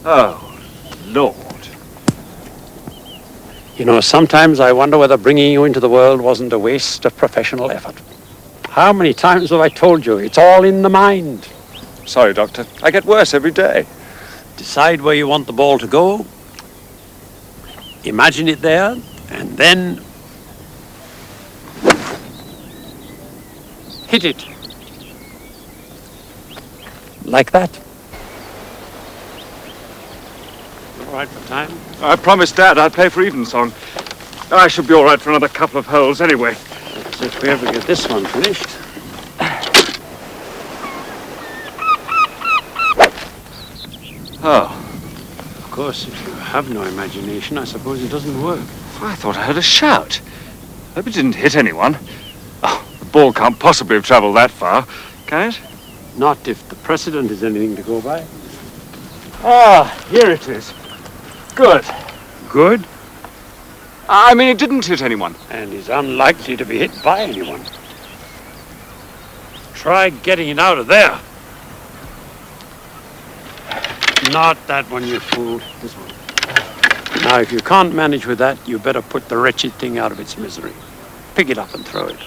Oh, Lord. You know, sometimes I wonder whether bringing you into the world wasn't a waste of professional effort. How many times have I told you, it's all in the mind. Sorry, Doctor. I get worse every day. Decide where you want the ball to go. Imagine it there, and then hit it. Like that. All right for time? I promised Dad I'd play for evensong. I should be all right for another couple of holes anyway. That's if we ever get this one finished. Oh. Of course, if you have no imagination, I suppose it doesn't work. I thought I heard a shout. Hope it didn't hit anyone. Oh, the ball can't possibly have travelled that far, can it? Not if the precedent is anything to go by. Ah, here it is. Good. Good? I mean, it didn't hit anyone. And is unlikely to be hit by anyone. Try getting it out of there. Not that one, you fool. This one. Now, if you can't manage with that, you better put the wretched thing out of its misery. Pick it up and throw it.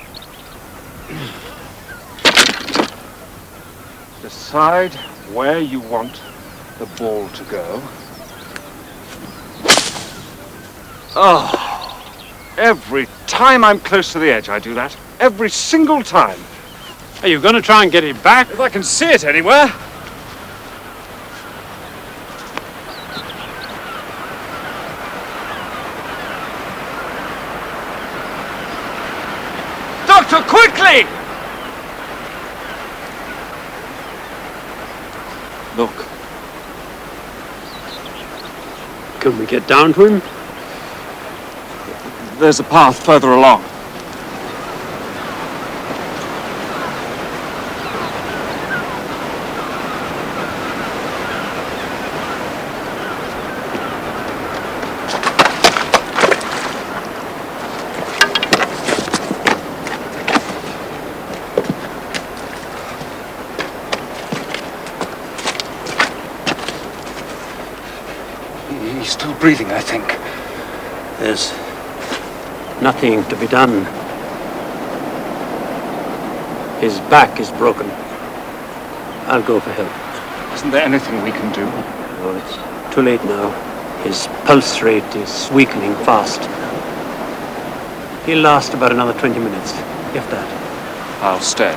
Decide where you want the ball to go. Oh, every time I'm close to the edge, I do that. Every single time. Are you going to try and get it back? If I can see it anywhere. Doctor, quickly! Look. Can we get down to him? There's a path further along. He's still breathing, I think. There's nothing to be done. His back is broken. I'll go for help. Isn't there anything we can do? Oh, it's too late now. His pulse rate is weakening fast. He'll last about another 20 minutes, if that. I'll stay.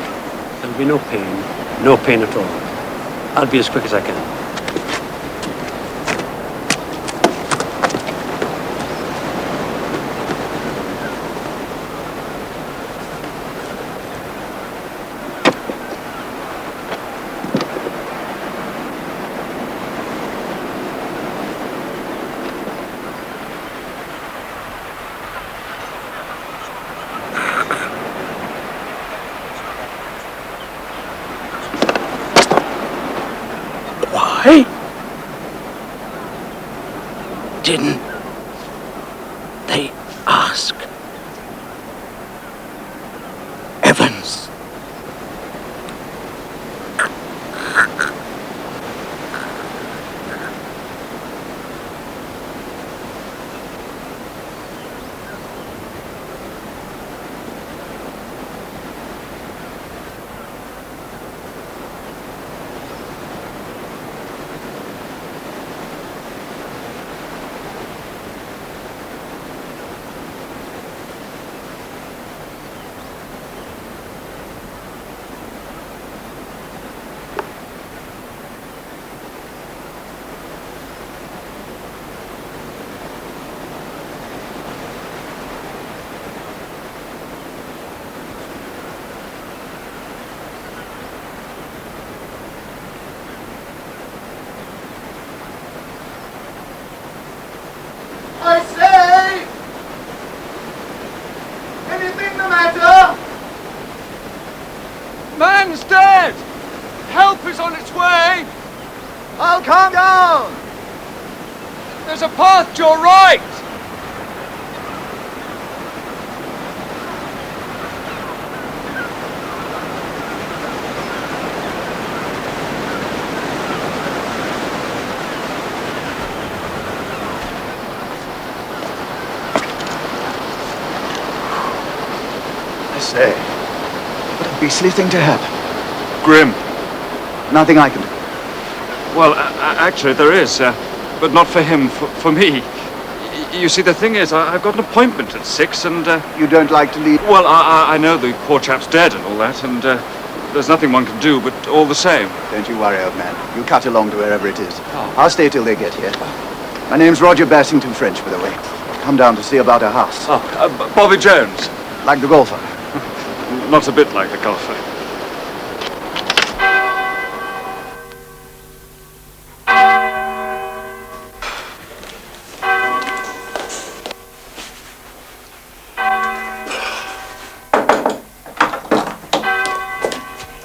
There'll be no pain at all. I'll be as quick as I can. Why didn't they ask Evans? I say! Anything the matter? Man's dead! Help is on its way! I'll come down! There's a path to your right! I say, what a beastly thing to happen. Grim. Nothing I can do. Well, actually, there is, but not for him, for me. You see, the thing is, I've got an appointment at 6, and... You don't like to leave? Well, I know the poor chap's dead and all that, and there's nothing one can do, but all the same. Don't you worry, old man. You cut along to wherever it is. I'll stay till they get here. My name's Roger Bassington French, by the way. Come down to see about a house. Oh, Bobby Jones. Like the golfer. Not a bit like the golfer.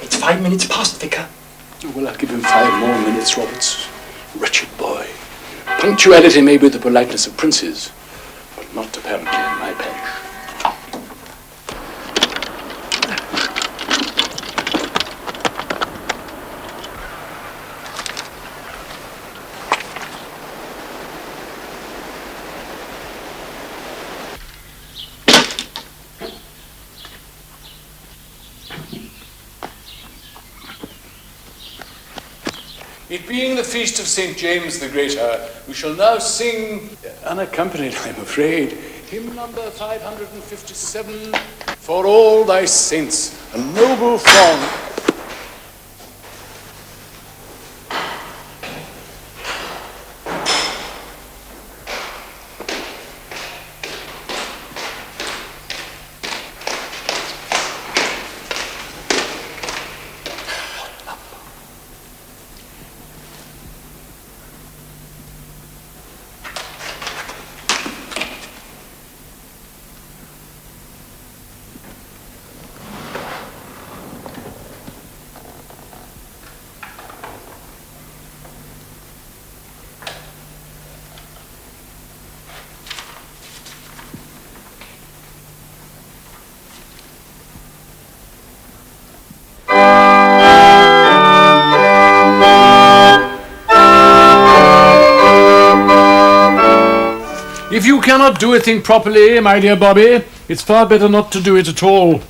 It's 5 minutes past, Vicar. Well, I'll give him 5 more minutes, Roberts. Wretched boy. Punctuality may be the politeness of princes, but not apparently in my parish. It being the feast of St. James the Greater, we shall now sing, unaccompanied, I'm afraid, hymn number 557, For All Thy Saints, a noble song. If you cannot do a thing properly, my dear Bobby, it's far better not to do it at all.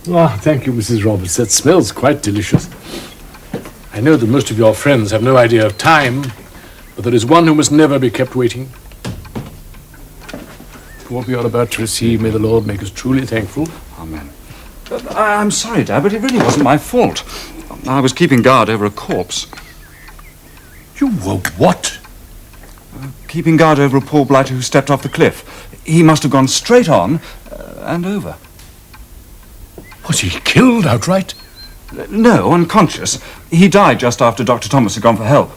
Ah, thank you, Mrs. Roberts. That smells quite delicious. I know that most of your friends have no idea of time, but there is one who must never be kept waiting. For what we are about to receive, may the Lord make us truly thankful. Amen. I'm sorry, Dad, but it really wasn't my fault. I was keeping guard over a corpse. You were what? Keeping guard over a poor blighter who stepped off the cliff. He must have gone straight on and over. Was he killed outright? No, unconscious. He died just after Dr. Thomas had gone for help.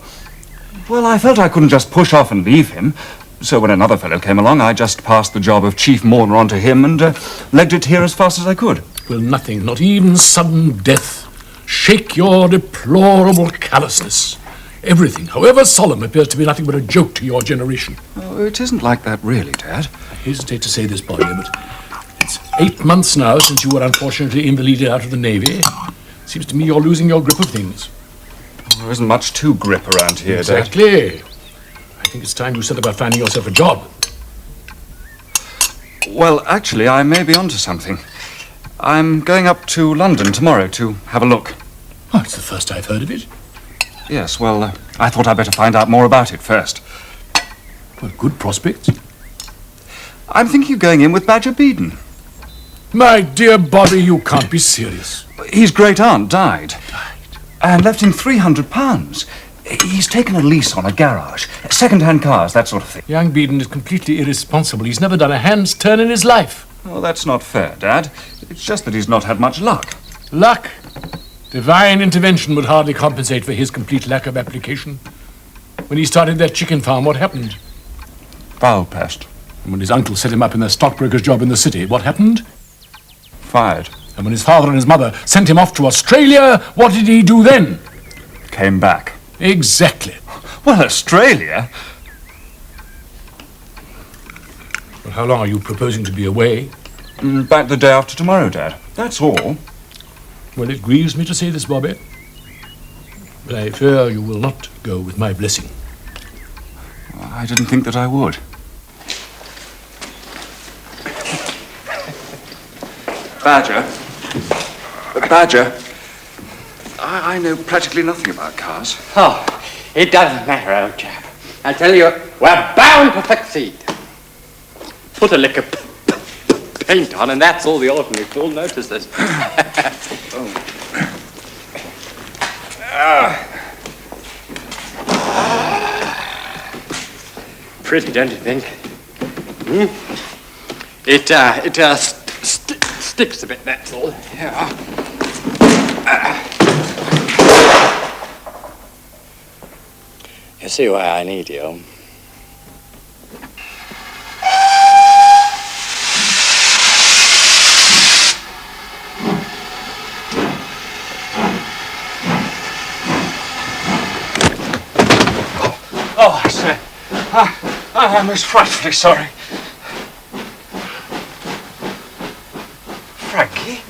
Well, I felt I couldn't just push off and leave him. So when another fellow came along, I just passed the job of chief mourner on to him and legged it here as fast as I could. Will nothing, not even sudden death, shake your deplorable callousness? Everything, however solemn, appears to be nothing but a joke to your generation. Oh, it isn't like that really, Dad. I hesitate to say this, Bobby, but it's 8 months now since you were unfortunately invalided out of the Navy. Seems to me you're losing your grip of things. There isn't much to grip around here, Exactly. Dad. I think it's time you set about finding yourself a job. Well, actually, I may be onto something. I'm going up to London tomorrow to have a look. Oh, it's the first I've heard of it. Yes, well, I thought I'd better find out more about it first. Well, good prospects. I'm thinking of going in with Badger Beeden. My dear Bobby, you can't be serious. His great-aunt died. And left him £300. He's taken a lease on a garage. Second-hand cars, that sort of thing. Young Beeden is completely irresponsible. He's never done a hand's turn in his life. Oh, that's not fair, Dad. It's just that he's not had much luck. Luck? Divine intervention would hardly compensate for his complete lack of application. When he started that chicken farm, what happened? Foul pest. And when his uncle set him up in the stockbroker's job in the city, what happened? Fired. And when his father and his mother sent him off to Australia, what did he do then? Came back. Exactly. Well, Australia? Well, how long are you proposing to be away? Back the day after tomorrow, Dad. That's all. Well, it grieves me to say this, Bobby, but I fear you will not go with my blessing. I didn't think that I would. Badger. Badger. I know practically nothing about cars. Oh, it doesn't matter, old chap. I tell you, we're bound to succeed. Put a lick of paint on and that's all the ordinary fool notices. Pretty, don't you think? It sticks a bit, that's all. Yeah. You see why I need you. Oh, I say. I'm most frightfully sorry. Frankie?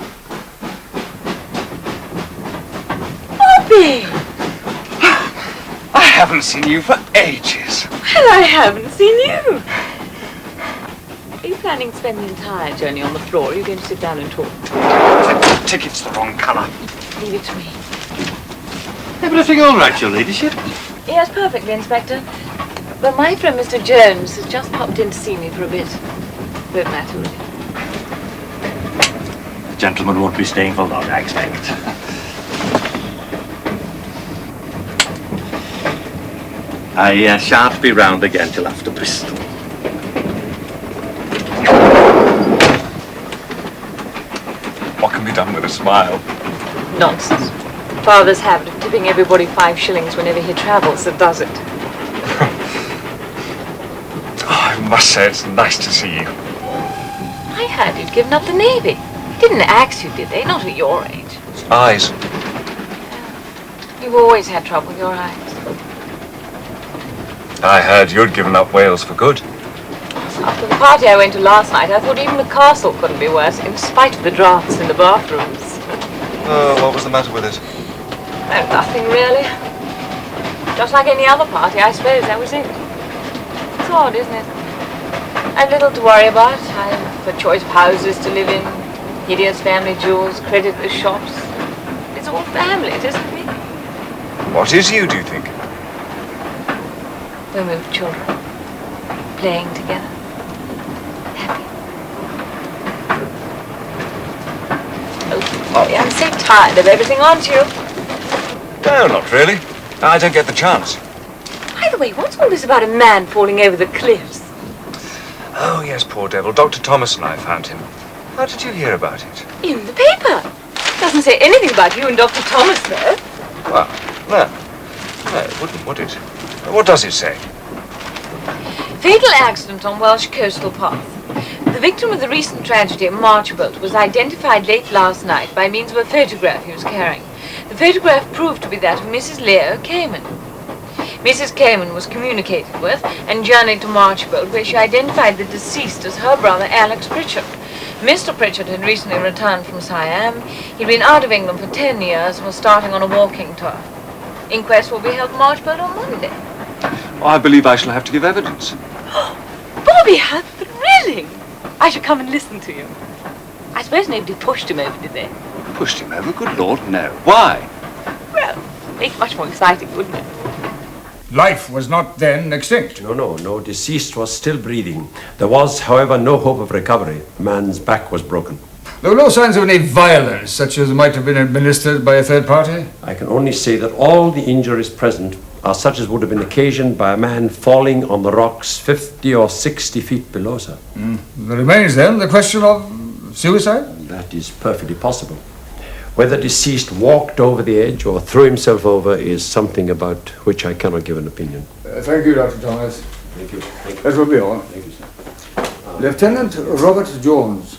Bobby! I haven't seen you for ages. Well, I haven't seen you. Are you planning to spend the entire journey on the floor, or are you going to sit down and talk? The ticket's the wrong colour. Leave it to me. Everything all right, your ladyship? Yes, perfectly, Inspector. But my friend Mr. Jones has just popped in to see me for a bit. Won't matter, will it? The gentleman won't be staying for long, I expect. I shan't be round again till after Bristol. What can be done with a smile? Nonsense. Father's habit of tipping everybody 5 shillings whenever he travels that does it. I must say it's nice to see you. I heard you'd given up the Navy. Didn't axe you, did they? Not at your age. Eyes. You've always had trouble with your eyes. I heard you'd given up Wales for good. After the party I went to last night, I thought even the castle couldn't be worse, in spite of the drafts in the bathrooms. Oh, what was the matter with it? No, nothing really. Just like any other party, I suppose that was it. It's odd, isn't it? I've little to worry about. I've a choice of houses to live in, hideous family jewels, creditless shops. It's all family, it isn't me. What is you, do you think? Women with children, playing together, happy. Oh, Bobby, I'm so tired of everything, aren't you? No, not really. I don't get the chance. By the way, what's all this about a man falling over the cliffs? Oh, yes, poor devil. Dr. Thomas and I found him. How did you hear about it? In the paper. Doesn't say anything about you and Dr. Thomas, though. Well, no. No, it wouldn't, would it? What does it say? Fatal accident on Welsh coastal path. The victim of the recent tragedy at Marchbolt was identified late last night by means of a photograph he was carrying. The photograph proved to be that of Mrs. Leo Cayman. Mrs. Cayman was communicated with and journeyed to Marchbolt, where she identified the deceased as her brother Alex Pritchard. Mr. Pritchard had recently returned from Siam. He'd been out of England for 10 years and was starting on a walking tour. Inquest will be held in Marchbolt on Monday. Oh, I believe I shall have to give evidence. Bobby, how thrilling! I should come and listen to you. I suppose nobody pushed him over, did they? Pushed him over? Good Lord, no. Why? Well, make it much more exciting, wouldn't it? Life was not then extinct. No. Deceased was still breathing. There was, however, no hope of recovery. The man's back was broken. There were no signs of any violence, such as might have been administered by a third party? I can only say that all the injuries present are such as would have been occasioned by a man falling on the rocks 50 or 60 feet below, sir. There remains, then, the question of suicide? That is perfectly possible. Whether deceased walked over the edge or threw himself over is something about which I cannot give an opinion. Thank you, Dr. Thomas. Thank you. That will be all. Thank you, sir. Lieutenant Robert Jones.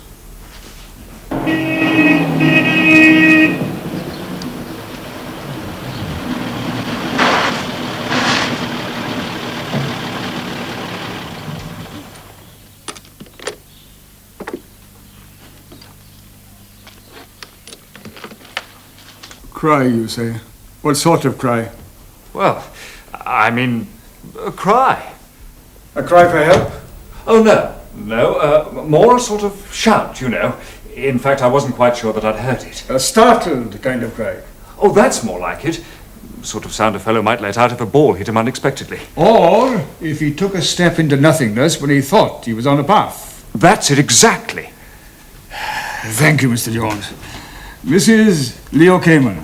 Cry, you say? What sort of cry? Well, I mean, a cry. A cry for help? Oh, no. No, more a sort of shout, you know. In fact, I wasn't quite sure that I'd heard it. A startled kind of cry. Oh, that's more like it. Sort of sound a fellow might let out if a ball hit him unexpectedly. Or if he took a step into nothingness when he thought he was on a path. That's it exactly. Thank you, Mr. Jones. Mrs. Leo Cayman.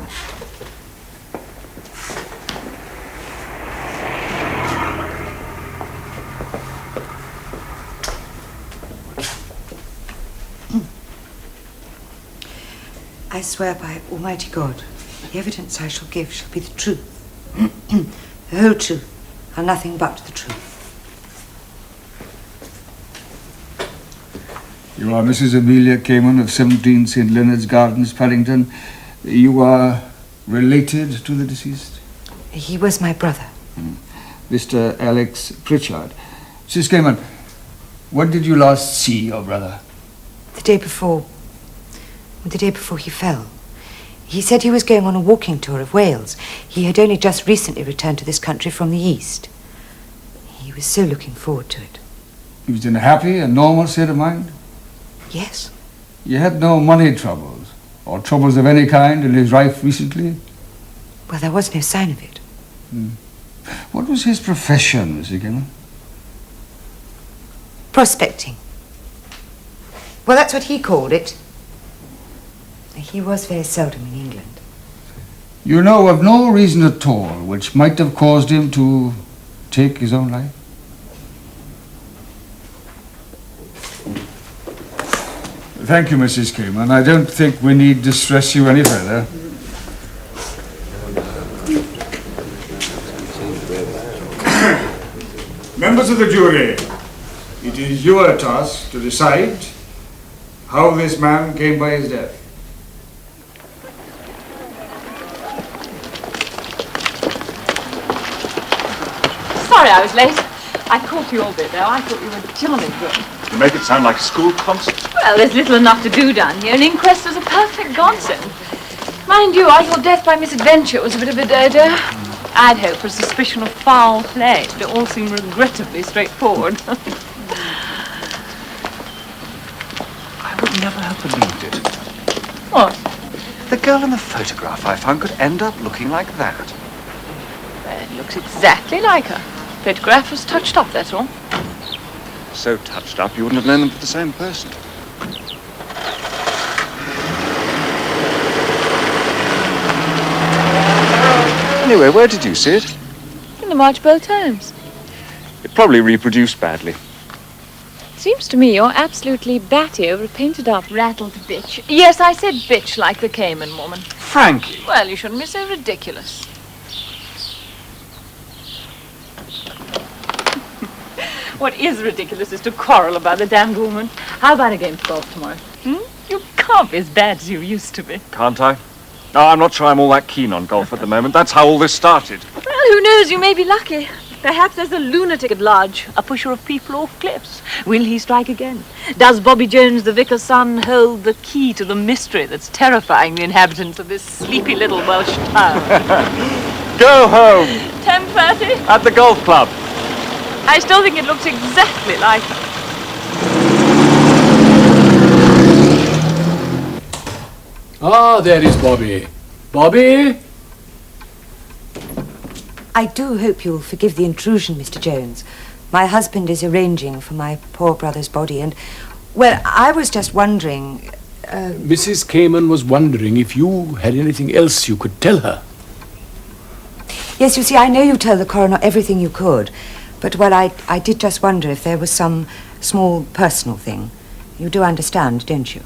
I swear by Almighty God, the evidence I shall give shall be the truth. The whole truth, and nothing but the truth. You are Mrs. Amelia Cayman of 17 St. Leonard's Gardens, Paddington. You are related to the deceased? He was my brother. Mr. Alex Pritchard. Mrs. Cayman, when did you last see your brother? The day before he fell. He said he was going on a walking tour of Wales. He had only just recently returned to this country from the East. He was so looking forward to it. He was in a happy and normal state of mind? Yes. You had no money troubles, or troubles of any kind in his life recently? Well, there was no sign of it. What was his profession, Mrs. Cayman? Prospecting. Well, that's what he called it. He was very seldom in England. You know of no reason at all which might have caused him to take his own life? Thank you, Mrs. Cayman. I don't think we need distress you any further. Members of the jury, it is your task to decide how this man came by his death. Sorry I was late. I caught you all bit, though. I thought you were charming good. You make it sound like a school concert. Well, there's little enough to do down here. An inquest is a perfect godsend. Mind you, I thought death by misadventure was a bit of a dodo. I'd hoped for a suspicion of foul play, but it all seemed regrettably straightforward. I would never have believed it. What? The girl in the photograph I found could end up looking like that. Well, it looks exactly like her. Photograph was touched up, that's all. So touched up you wouldn't have known them for the same person. Anyway, where did you see it? In the Marchbold Times. It probably reproduced badly. Seems to me you're absolutely batty over a painted-up, rattled bitch. Yes, I said bitch like the Cayman woman. Frankie! Well, you shouldn't be so ridiculous. What is ridiculous is to quarrel about the damned woman. How about a game of golf tomorrow? You can't be as bad as you used to be. Can't I? No, I'm not sure I'm all that keen on golf at the moment. That's how all this started. Well, who knows? You may be lucky. Perhaps there's a lunatic at large, a pusher of people off cliffs. Will he strike again? Does Bobby Jones, the vicar's son, hold the key to the mystery that's terrifying the inhabitants of this sleepy little Welsh town? Go home! 10:30? At the golf club. I still think it looks exactly like her. Ah, there is Bobby. Bobby? I do hope you'll forgive the intrusion, Mr. Jones. My husband is arranging for my poor brother's body and, well, I was just wondering... Mrs. Cayman was wondering if you had anything else you could tell her. Yes, you see, I know you tell the coroner everything you could, but, well, I did just wonder if there was some small personal thing. You do understand, don't you?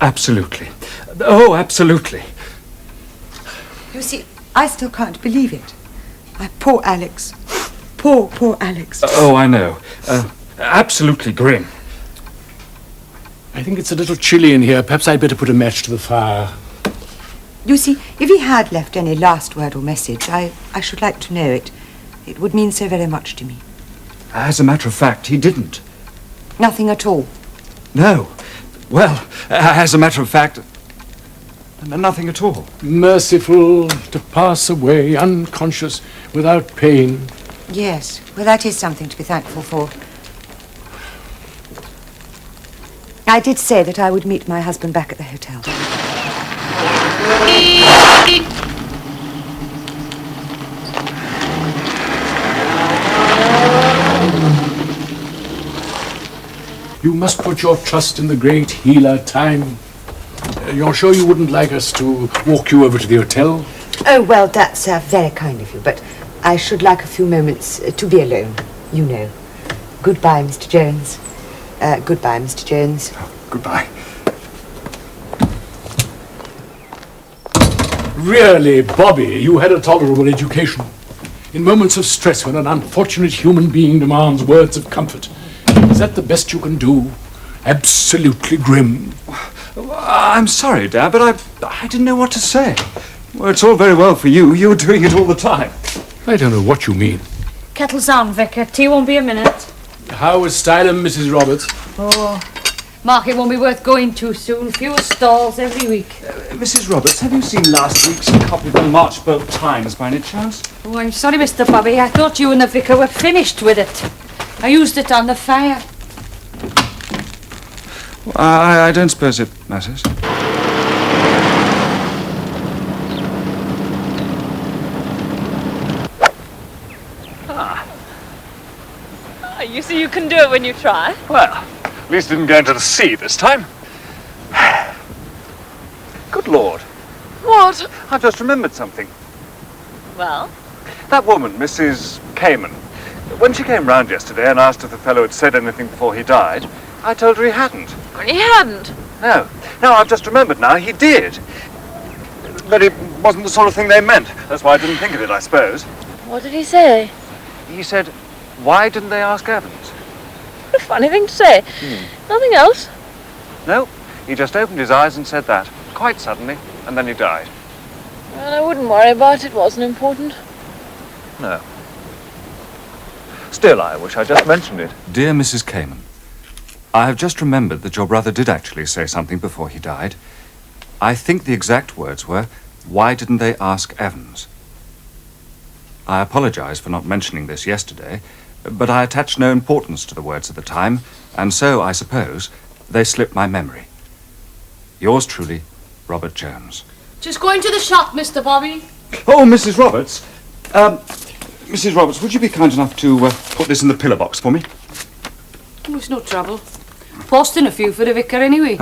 Absolutely. Oh, absolutely. You see, I still can't believe it. My poor Alex. Poor Alex. Oh, I know. Absolutely grim. I think it's a little chilly in here. Perhaps I'd better put a match to the fire. You see, if he had left any last word or message, I should like to know it. It would mean so very much to me. As a matter of fact, he didn't. Nothing at all? No. Well, as a matter of fact, nothing at all. Merciful to pass away unconscious without pain. Yes, well, that is something to be thankful for. I did say that I would meet my husband back at the hotel. You must put your trust in the great healer, Time. You're sure you wouldn't like us to walk you over to the hotel? Oh, well, that's very kind of you, but I should like a few moments to be alone, you know. Goodbye, Mr. Jones. Goodbye, Mr. Jones. Oh, goodbye. Really, Bobby, you had a tolerable education. In moments of stress when an unfortunate human being demands words of comfort, is that the best you can do? Absolutely grim. I'm sorry, Dad, but I didn't know what to say. Well, it's all very well for you. You're doing it all the time. I don't know what you mean. Kettle's on, Vicar. Tea won't be a minute. How is Styleham, Mrs. Roberts? Oh, market won't be worth going to soon. Fewer stalls every week. Mrs. Roberts, have you seen last week's copy of the Marchbolt Times by any chance? Oh, I'm sorry, Mr. Bobby. I thought you and the Vicar were finished with it. I used it on the fire. I don't suppose it matters. You see, you can do it when you try. Well, at least didn't go into the sea this time. Good Lord. What? I've just remembered something. Well? That woman, Mrs. Cayman, when she came round yesterday and asked if the fellow had said anything before he died, I told her he hadn't. He hadn't? No. No, I've just remembered now, he did. But it wasn't the sort of thing they meant. That's why I didn't think of it, I suppose. What did he say? He said, why didn't they ask Evans? What a funny thing to say. Nothing else? No, he just opened his eyes and said that, quite suddenly, and then he died. Well, I wouldn't worry about it. It wasn't important. No. Still, I wish I just mentioned it. Dear Mrs. Cayman, I have just remembered that your brother did actually say something before he died. I think the exact words were, why didn't they ask Evans? I apologize for not mentioning this yesterday, but I attached no importance to the words at the time, and so, I suppose, they slipped my memory. Yours truly, Robert Jones. Just going to the shop, Mr. Bobby. Oh, Mrs. Roberts. Mrs. Roberts, would you be kind enough to put this in the pillar box for me? Oh, it's no trouble. Posting a few for the Vicar anyway.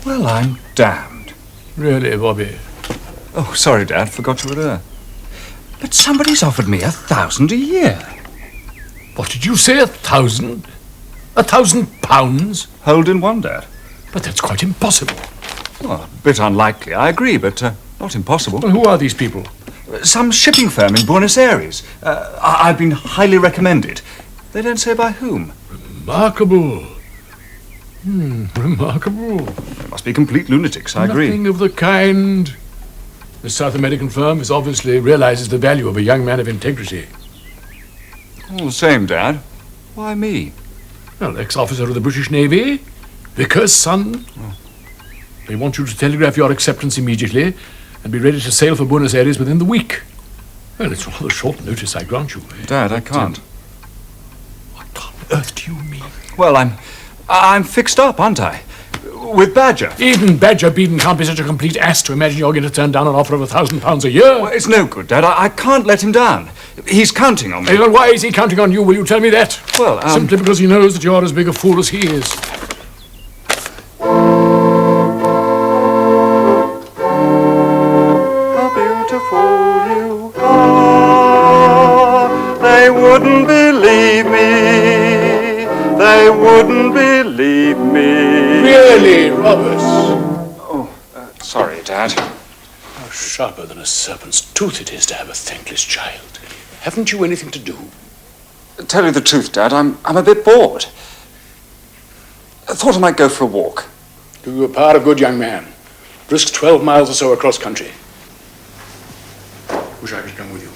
Well, I'm damned. Really, Bobby? Oh, sorry, Dad. Forgot you were there. But somebody's offered me £1,000 a year. What did you say, 1,000? £1,000? Hold in one, Dad. But that's quite impossible. Well, a bit unlikely, I agree, but not impossible. Well, who are these people? Some shipping firm in Buenos Aires. I've been highly recommended. They don't say by whom. Remarkable. Remarkable. They must be complete lunatics, I agree. Nothing of the kind. The South American firm obviously realizes the value of a young man of integrity. All the same, Dad. Why me? Well, ex-officer of the British Navy, Vicar's son. Oh. They want you to telegraph your acceptance immediately and be ready to sail for Buenos Aires within the week. Well, it's rather short notice, I grant you. Dad, I can't. What on earth do you mean? Well, I'm fixed up, aren't I? With Badger. Even Badger Beeden can't be such a complete ass to imagine you're going to turn down an offer of £1,000 a year. Well, it's no good, Dad. I can't let him down. He's counting on me. Well, why is he counting on you? Will you tell me that? Well, Simply because he knows that you're as big a fool as he is. How beautiful you are. They wouldn't believe me. They wouldn't believe me. Really, Roberts? Oh, sorry, Dad. How sharper than a serpent's tooth it is to have a thankless child. Haven't you anything to do? Tell you the truth, Dad, I'm a bit bored. I thought I might go for a walk. Do you a power of good, young man. Risk 12 miles or so across country. Wish I could come with you.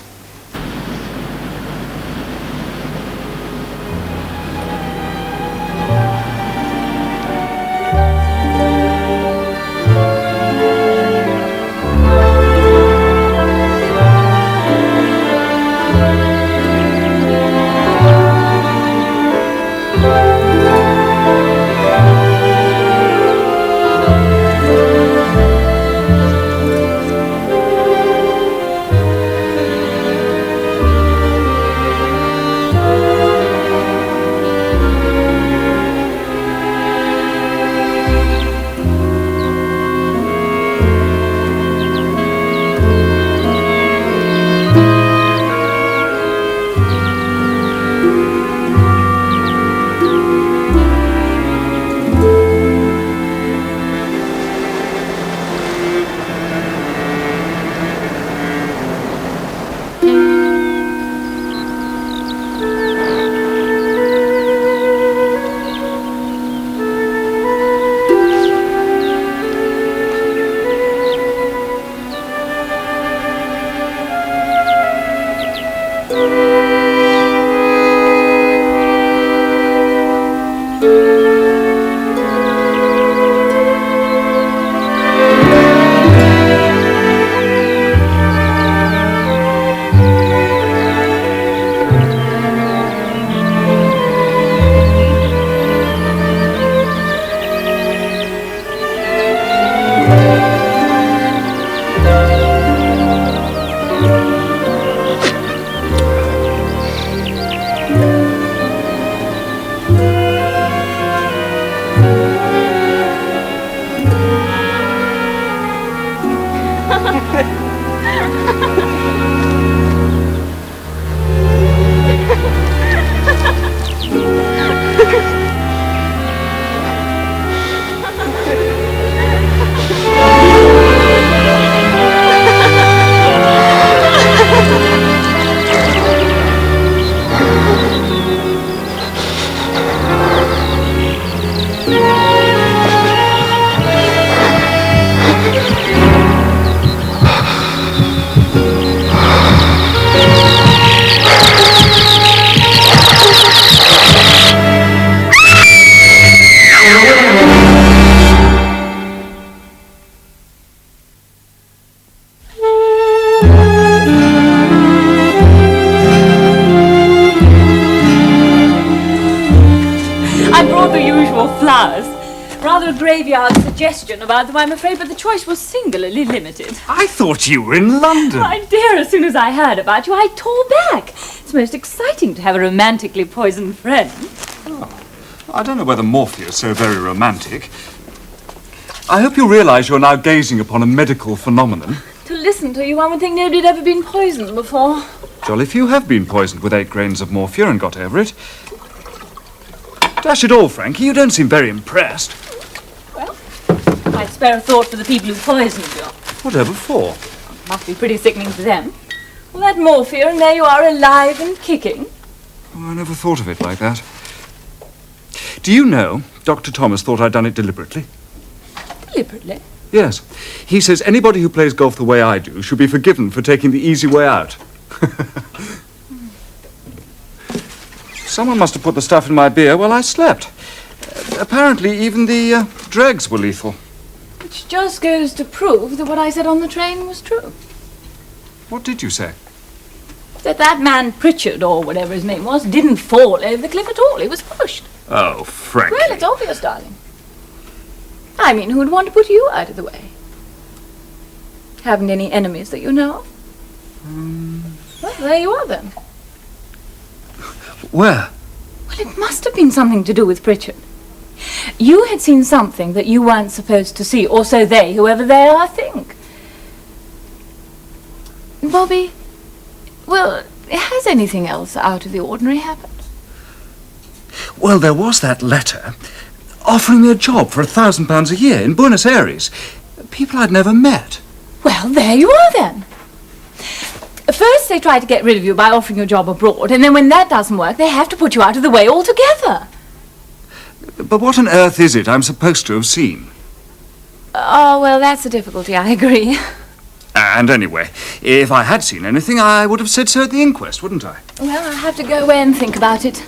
Rather a graveyard suggestion about them, I'm afraid, but the choice was singularly limited. I thought you were in London. My dear, as soon as I heard about you, I tore back. It's most exciting to have a romantically poisoned friend. Oh, I don't know whether Morpheus is so very romantic. I hope you realise you're now gazing upon a medical phenomenon. To listen to you, one would think nobody had ever been poisoned before. Jolly few have been poisoned with 8 grains of morphia and got over it. Dash it all, Frankie, you don't seem very impressed. Well, I'd spare a thought for the people who poisoned you. Whatever for? Must be pretty sickening for them. Well, that morphia, and there you are, alive and kicking. Oh, I never thought of it like that. Do you know, Dr. Thomas thought I'd done it deliberately? Deliberately? Yes. He says anybody who plays golf the way I do should be forgiven for taking the easy way out. Someone must have put the stuff in my beer while I slept. Apparently, even the dregs were lethal. Which just goes to prove that what I said on the train was true. What did you say? That man Pritchard, or whatever his name was, didn't fall over the cliff at all. He was pushed. Oh, Frankie. Well, it's obvious, darling. I mean, who'd want to put you out of the way? Haven't any enemies that you know of? Well, there you are, then. Where? Well, it must have been something to do with Pritchard. You had seen something that you weren't supposed to see, or so they, whoever they are, think. Bobby, well, has anything else out of the ordinary happened? Well, there was that letter offering me a job for £1,000 a year in Buenos Aires. People I'd never met. Well, there you are, then. First, they try to get rid of you by offering you a job abroad, and then when that doesn't work, they have to put you out of the way altogether. But what on earth is it I'm supposed to have seen? Oh, well, that's the difficulty, I agree. And anyway, if I had seen anything, I would have said so at the inquest, wouldn't I? Well, I'll have to go away and think about it.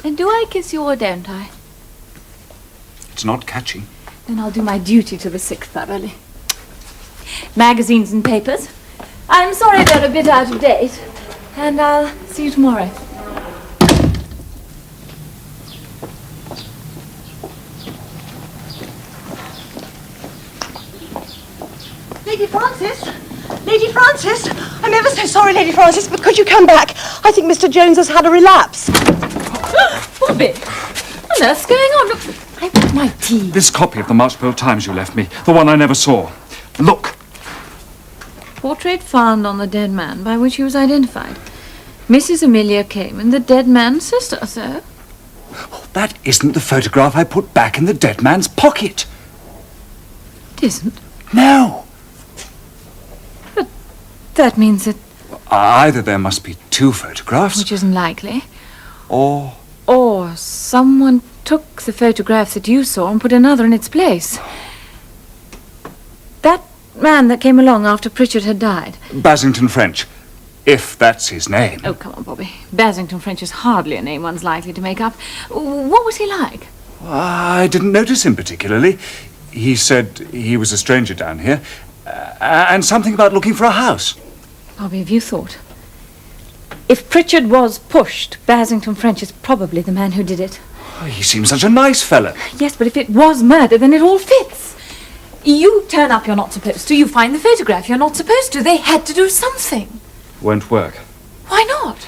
And do I kiss you or don't I? It's not catching. Then I'll do my duty to the sick thoroughly. Magazines and papers. I'm sorry they're a bit out of date. And I'll see you tomorrow. Lady Frances? Lady Frances? I'm ever so sorry, Lady Frances, but could you come back? I think Mr. Jones has had a relapse. Bobby! What on earth's going on? Look, I want my tea. This copy of the Marchpole Times you left me, the one I never saw. Look. Portrait found on the dead man by which he was identified. Mrs. Amelia Cayman, the dead man's sister, sir. Oh, that isn't the photograph I put back in the dead man's pocket. It isn't? No. But that means that... Either there must be 2 photographs. Which isn't likely. Or someone took the photograph that you saw and put another in its place. That man that came along after Pritchard had died. Basington French. If that's his name. Oh, come on, Bobby. Basington French is hardly a name one's likely to make up. What was he like? I didn't notice him particularly. He said he was a stranger down here, and something about looking for a house. Bobby, have you thought? If Pritchard was pushed, Basington French is probably the man who did it. He seems such a nice fellow. Yes, but if it was murder, then it all fits. You turn up you're not supposed to, you find the photograph you're not supposed to. They had to do something. Won't work. Why not?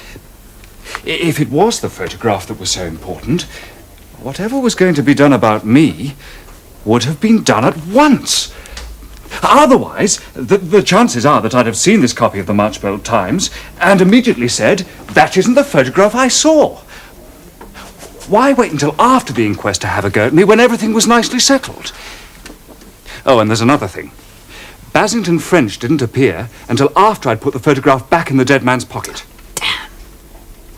If it was the photograph that was so important, whatever was going to be done about me would have been done at once. Otherwise, the chances are that I'd have seen this copy of the Marchbold Times and immediately said, that isn't the photograph I saw. Why wait until after the inquest to have a go at me when everything was nicely settled? Oh, and there's another thing. Basington French didn't appear until after I'd put the photograph back in the dead man's pocket. Damn.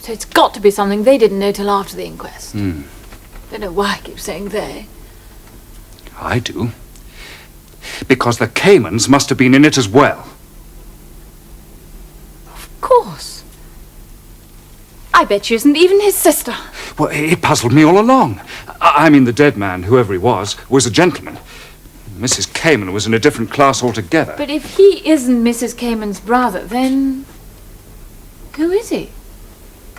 So it's got to be something they didn't know till after the inquest. Don't know why I keep saying they. I do. Because the Caymans must have been in it as well. Of course. I bet she isn't even his sister. Well, it puzzled me all along. I mean, the dead man, whoever he was a gentleman. Mrs. Cayman was in a different class altogether. But if he isn't Mrs. Cayman's brother, then who is he?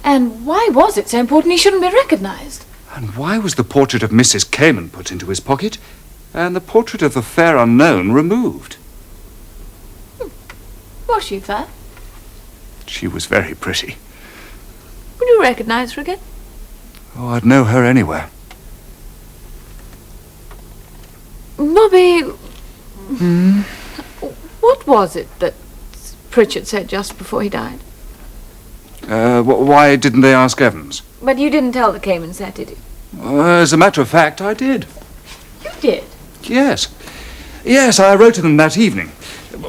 And why was it so important he shouldn't be recognized? And why was the portrait of Mrs. Cayman put into his pocket and the portrait of the fair unknown removed? Was she fair? She was very pretty. Would you recognize her again? Oh, I'd know her anywhere. Bobby, what was it that Pritchard said just before he died? Why didn't they ask Evans? But you didn't tell the Caymans that, did you? As a matter of fact, I did. You did? Yes. Yes, I wrote to them that evening,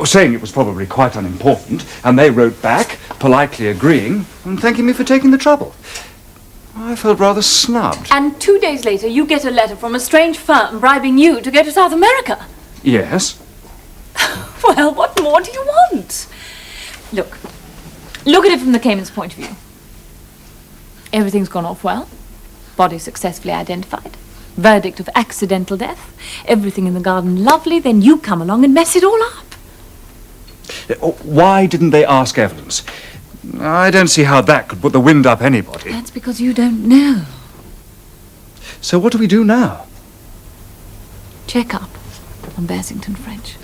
saying it was probably quite unimportant, and they wrote back, politely agreeing, and thanking me for taking the trouble. I felt rather snubbed. And 2 days later, you get a letter from a strange firm bribing you to go to South America. Yes. Well, what more do you want? Look at it from the Cayman's point of view. Everything's gone off well. Body successfully identified. Verdict of accidental death. Everything in the garden lovely. Then you come along and mess it all up. Why didn't they ask Evans? I don't see how that could put the wind up anybody. That's because you don't know. So what do we do now? Check up on Basington French.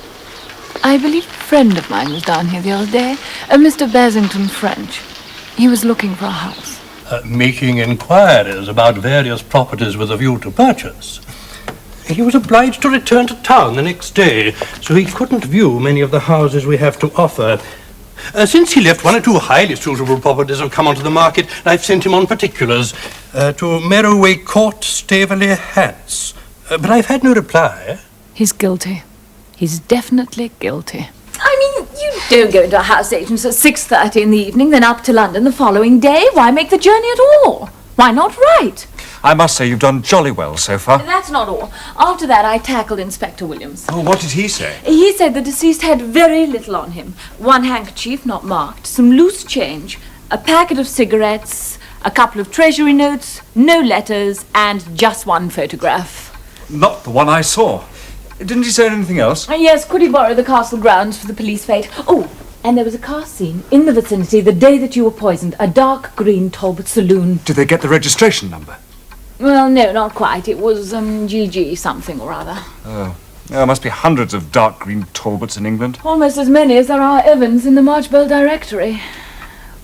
I believe a friend of mine was down here the other day, a Mr. Basington French. He was looking for a house. Making inquiries about various properties with a view to purchase. He was obliged to return to town the next day, so he couldn't view many of the houses we have to offer. Since he left, 1 or 2 highly suitable properties have come onto the market, and I've sent him on particulars to Merroway Court, Staveley, Hants. But I've had no reply. He's guilty. He's definitely guilty. I mean, you don't go into a house agent's at 6:30 in the evening, then up to London the following day. Why make the journey at all? Why not write? I must say you've done jolly well so far. That's not all. After that, I tackled Inspector Williams. Oh, what did he say? He said the deceased had very little on him. 1 handkerchief, not marked, some loose change, a packet of cigarettes, a couple of treasury notes, no letters, and just 1 photograph. Not the one I saw. Didn't he say anything else? Yes, could he borrow the castle grounds for the police fete? Oh, and there was a car scene in the vicinity the day that you were poisoned, a dark green Talbot saloon. Did they get the registration number? Well, no, not quite. It was GG something or other. Oh. There must be hundreds of dark green Talbots in England. Almost as many as there are Evans in the Marchbold directory.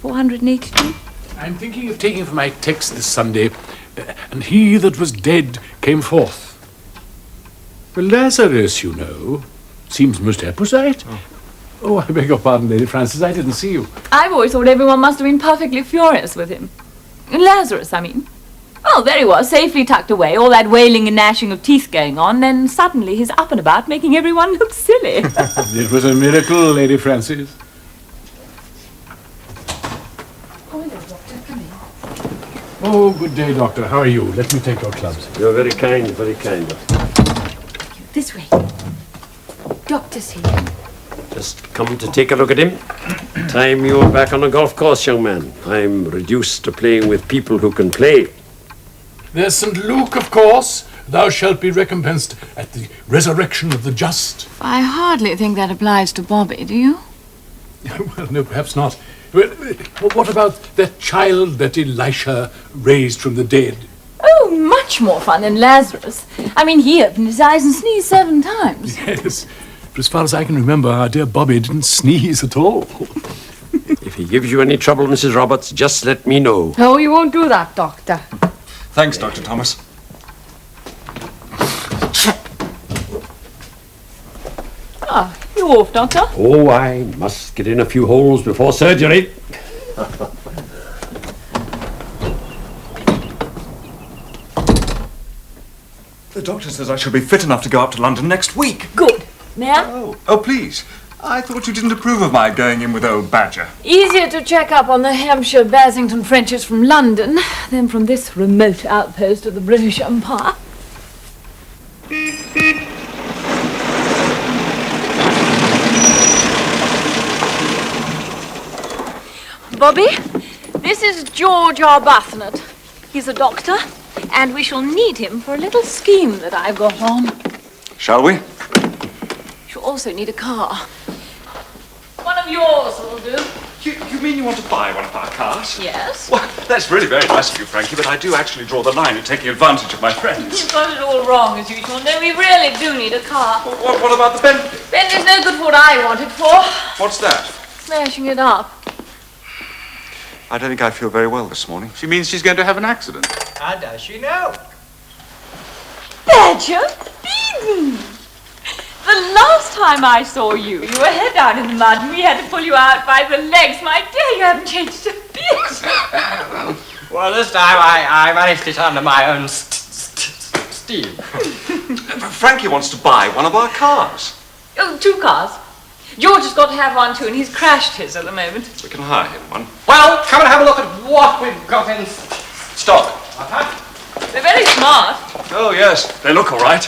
482. I'm thinking of taking for my text this Sunday, and he that was dead came forth. Well, Lazarus, you know, seems most apposite. Oh, I beg your pardon, Lady Frances, I didn't see you. I've always thought everyone must have been perfectly furious with him. Lazarus, I mean. Well, there he was, safely tucked away, all that wailing and gnashing of teeth going on, then suddenly he's up and about, making everyone look silly. It was a miracle, Lady Frances. Oh, good day, Doctor. How are you? Let me take your clubs. You're very kind, very kind. This way. Doctor's here. Just come to take a look at him. Time you are back on the golf course, young man. I'm reduced to playing with people who can play. There's St. Luke, of course. Thou shalt be recompensed at the resurrection of the just. I hardly think that applies to Bobby, do you? Well, no, perhaps not. Well, what about that child that Elisha raised from the dead? Oh, much more fun than Lazarus. I mean, he opened his eyes and sneezed 7 times. Yes, but as far as I can remember, our dear Bobby didn't sneeze at all. If he gives you any trouble, Mrs. Roberts, just let me know. Oh, you won't do that, Doctor. Thanks, Dr. Thomas. Ah, you off, Doctor? Oh, I must get in a few holes before surgery. The doctor says I shall be fit enough to go up to London next week. Good. May I? Oh, please. I thought you didn't approve of my going in with old Badger. Easier to check up on the Hampshire Basington Frenches from London than from this remote outpost of the British Empire. Bobby, this is George Arbuthnot. He's a doctor, and we shall need him for a little scheme that I've got on. Shall we? You'll also need a car. One of yours will do. You mean you want to buy one of our cars? Yes. Well, that's really very nice of you, Frankie, but I do actually draw the line at taking advantage of my friends. You've got it all wrong, as usual. No, we really do need a car. What about the Bentley? Bentley's no good for what I want it for. What's that? Smashing it up. I don't think I feel very well this morning. She means she's going to have an accident. How does she know? Badger Beaton! The last time I saw you, you were head down in the mud and we had to pull you out by the legs. My dear, you haven't changed a bit. Well, this time I managed it under my own steam. Frankie wants to buy one of our cars. Oh, 2 cars. George has got to have one too, and he's crashed his at the moment. We can hire him one. Well, come and have a look at what we've got in stock. They're very smart. Oh, yes. They look all right.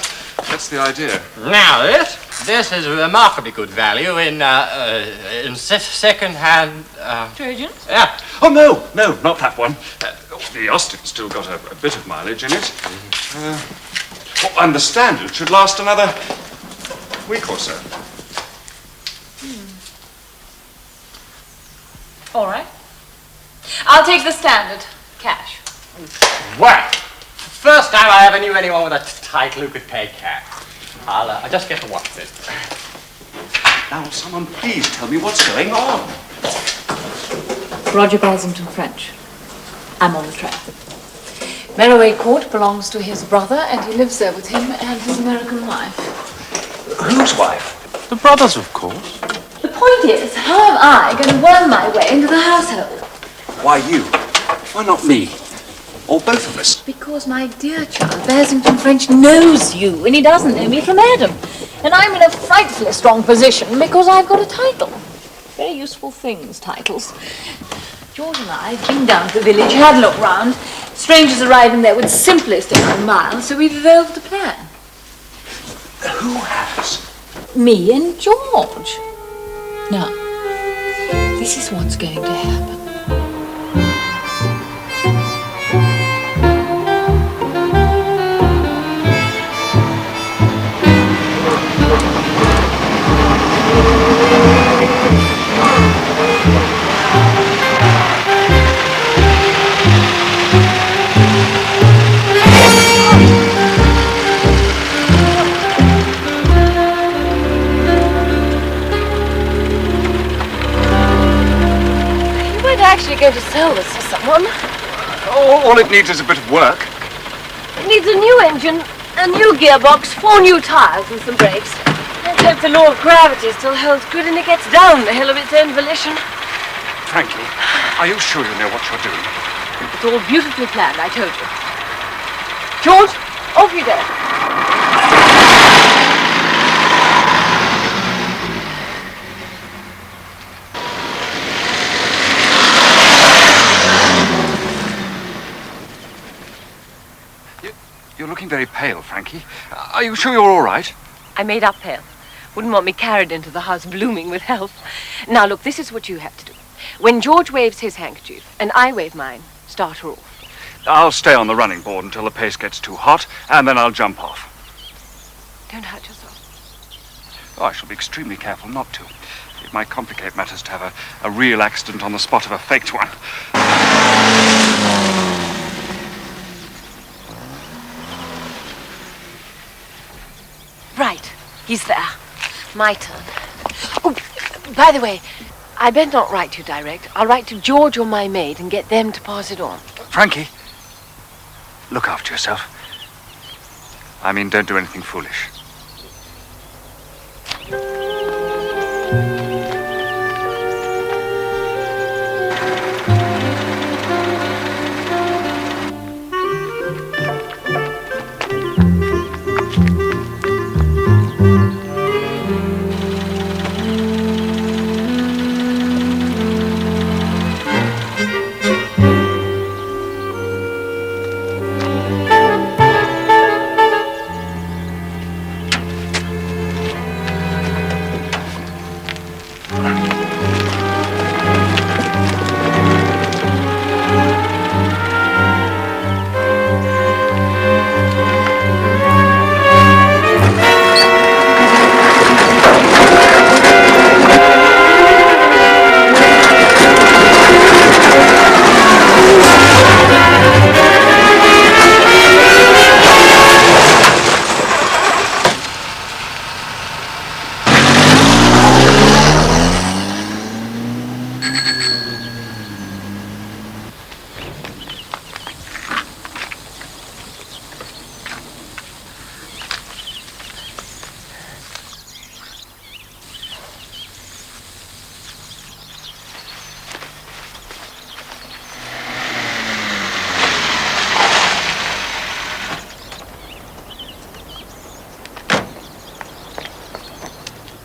That's the idea. Now, this is remarkably good value in second-hand... Trojans? Yeah. Oh, no, not that one. The Austin's still got a bit of mileage in it. And the Standard should last another week or so. All right. I'll take the Standard. Cash. Well, first time I ever knew anyone with a title who could pay cash. I'll just get to watch this. Now, someone please tell me what's going on. Roger Basington French. I'm on the track. Merroway Court belongs to his brother, and he lives there with him and his American wife. Whose wife? The brothers, of course. The point is, how am I going to worm my way into the household? Why you? Why not me? Or both of us? Because, my dear child, Basington French knows you, and he doesn't know me from Adam. And I'm in a frightfully strong position because I've got a title. Very useful things, titles. George and I have been down to the village, had a look round. Strangers arriving there would simply stay on miles, so we've evolved a plan. Who has? Me and George. Now, this is what's going to happen. Actually going to sell this to someone. All it needs is a bit of work. It needs a new engine, a new gearbox, 4 new tires and some brakes. Let's hope the law of gravity still holds good and it gets down the hill of its own volition. Frankie, are you sure you know what you're doing? It's all beautifully planned, I told you. George, off you go. You're looking very pale, Frankie. Are you sure you're all right? I made up pale. Wouldn't want me carried into the house blooming with health. Now, look, this is what you have to do. When George waves his handkerchief and I wave mine, start her off. I'll stay on the running board until the pace gets too hot, and then I'll jump off. Don't hurt yourself. Oh, I shall be extremely careful not to. It might complicate matters to have a real accident on the spot of a faked one. Right, he's there. My turn. Oh, by the way, I better not write you direct. I'll write to George or my maid and get them to pass it on. Frankie, look after yourself. I mean, don't do anything foolish.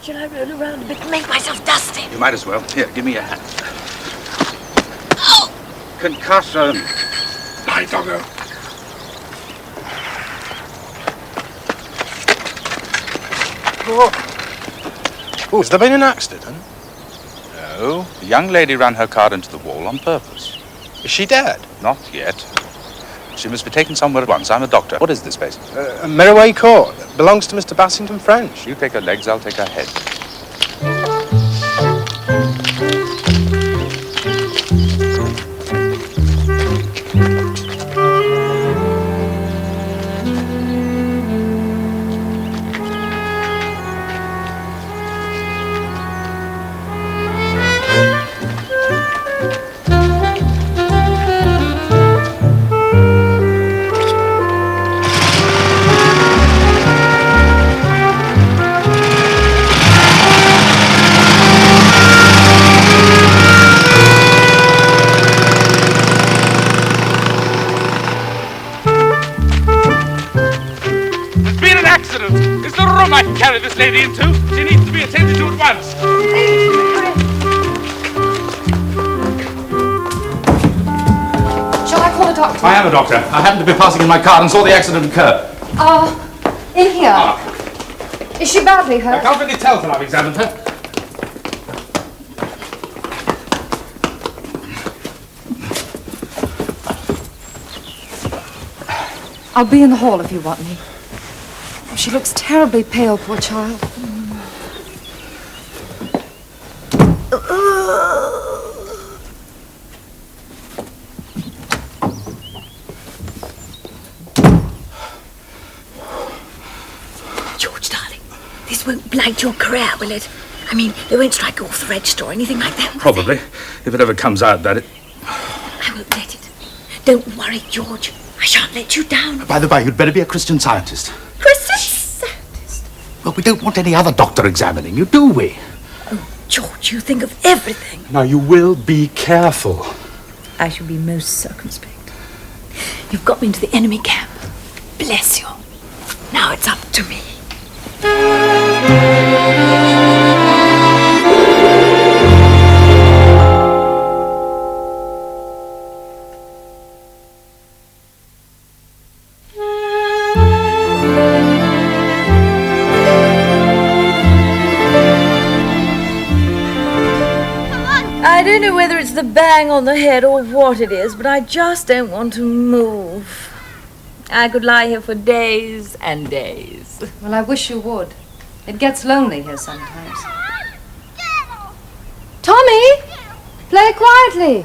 Shall I roll around a bit and make myself dusty? You might as well. Here, give me a hand. Concussion. My doggo. Oh, has there been an accident? No. The young lady ran her car into the wall on purpose. Is she dead? Not yet. She must be taken somewhere at once. I'm a doctor. What is this place? Merriway Court. Belongs to Mr. Bassington French. You take her legs, I'll take her head. I can carry this lady into. She needs to be attended to at once. Shall I call the doctor? I am a doctor. I happened to be passing in my car and saw the accident occur. In here. Is she badly hurt? I can't really tell till I've examined her. I'll be in the hall if you want me. She looks terribly pale, poor child. George, darling, this won't blight your career, will it? I mean, they won't strike you off the register or anything like that. Probably, if it ever comes out that it... I won't let it. Don't worry, George. I shan't let you down. By the way, you'd better be a Christian Scientist. Christian Scientist? Well, we don't want any other doctor examining you, do we? Oh, George, you think of everything. Now, you will be careful. I shall be most circumspect. You've got me into the enemy camp. Bless you. Now it's up to me. know whether it's the bang on the head or what it is, but I just don't want to move. I could lie here for days and days. Well, I wish you would. It gets lonely here sometimes. Tommy! Play quietly.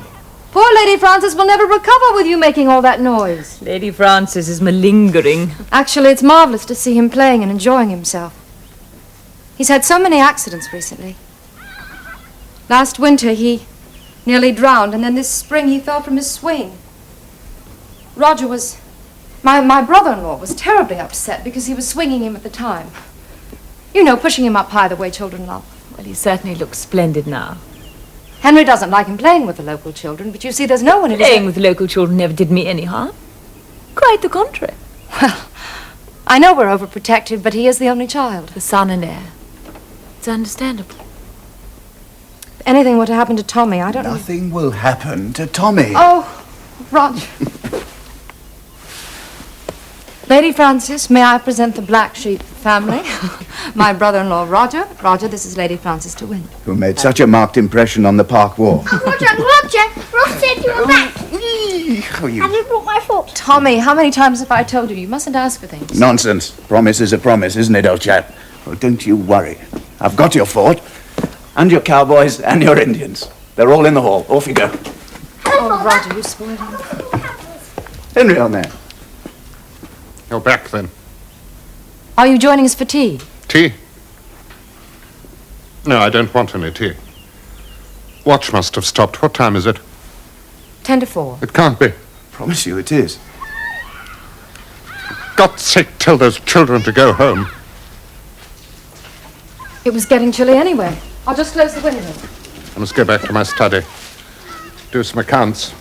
Poor Lady Frances will never recover with you making all that noise. Lady Frances is malingering. Actually, it's marvelous to see him playing and enjoying himself. He's had so many accidents recently. Last winter, he nearly drowned, and then this spring he fell from his swing. Roger was... My brother-in-law was terribly upset because he was swinging him at the time. You know, pushing him up high the way children love. Well, he certainly looks splendid now. Henry doesn't like him playing with the local children, but you see, there's no one in his... Playing with local children never did me any harm. Quite the contrary. Well, I know we're overprotective, but he is the only child. The son and heir. It's understandable. If anything were to happen to Tommy, I don't know... Nothing will happen to Tommy. Oh, Roger. Lady Frances, may I present the Black Sheep family? My brother-in-law, Roger. Roger, this is Lady Frances de Winter. Who made such a marked impression on the park wall. Roger, Ross said you were back. How are you? Have you brought my fork? Tommy, how many times have I told you? You mustn't ask for things. Nonsense. Promise is a promise, isn't it, old chap? Well, don't you worry. I've got your fort, and your cowboys, and your Indians. They're all in the hall. Off you go. Oh, Roger, you spoiled him. Henry, old man. You're back, then. Are you joining us for tea? Tea? No, I don't want any tea. Watch must have stopped. What time is it? 10 to 4. It can't be. Promise you it is. For God's sake, tell those children to go home. It was getting chilly anyway. I'll just close the window. I must go back to my study. Do some accounts.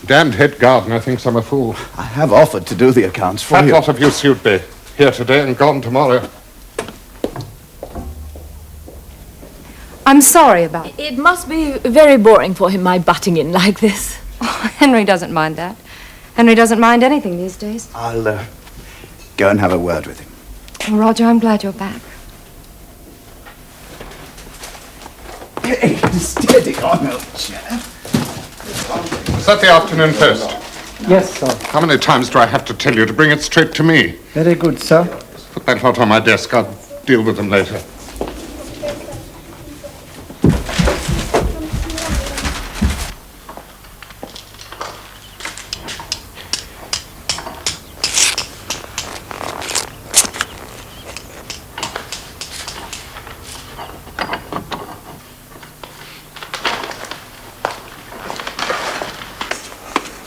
Damned head gardener thinks I'm a fool. I have offered to do the accounts for Fat you. lot of use you'd be. Here today and gone tomorrow. I'm sorry about it. It must be very boring for him, my butting in like this. Oh, Henry doesn't mind that. Henry doesn't mind anything these days. I'll go and have a word with him. Oh, Roger, I'm glad you're back. Hey, steady on, old chap. Is that the afternoon post? Yes, sir. How many times do I have to tell you to bring it straight to me? Very good, sir. Put that lot on my desk. I'll deal with them later.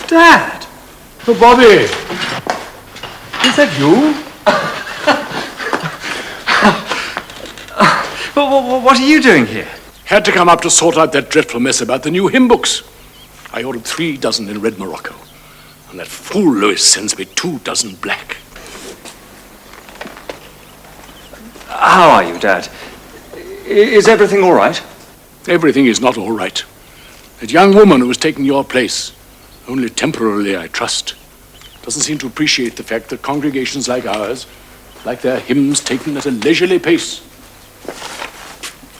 Dad! Oh, Bobby! Is that you? What are you doing here? Had to come up to sort out that dreadful mess about the new hymn books. I ordered 3 dozen in red Morocco. And that fool Lewis sends me 2 dozen black. How are you, Dad? Is everything all right? Everything is not all right. That young woman who was taking your place, only temporarily, I trust, doesn't seem to appreciate the fact that congregations like ours like their hymns taken at a leisurely pace.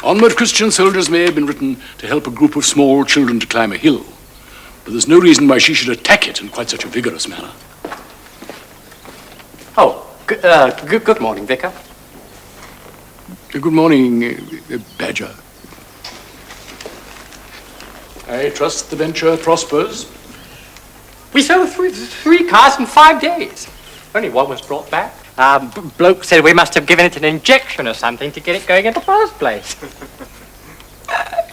Onward, Christian Soldiers may have been written to help a group of small children to climb a hill, but there's no reason why she should attack it in quite such a vigorous manner. Oh, good morning, Vicar. Good morning, Badger. I trust the venture prospers. We sold 3 cars in 5 days. Only one was brought back. Bloke said we must have given it an injection or something to get it going in the first place.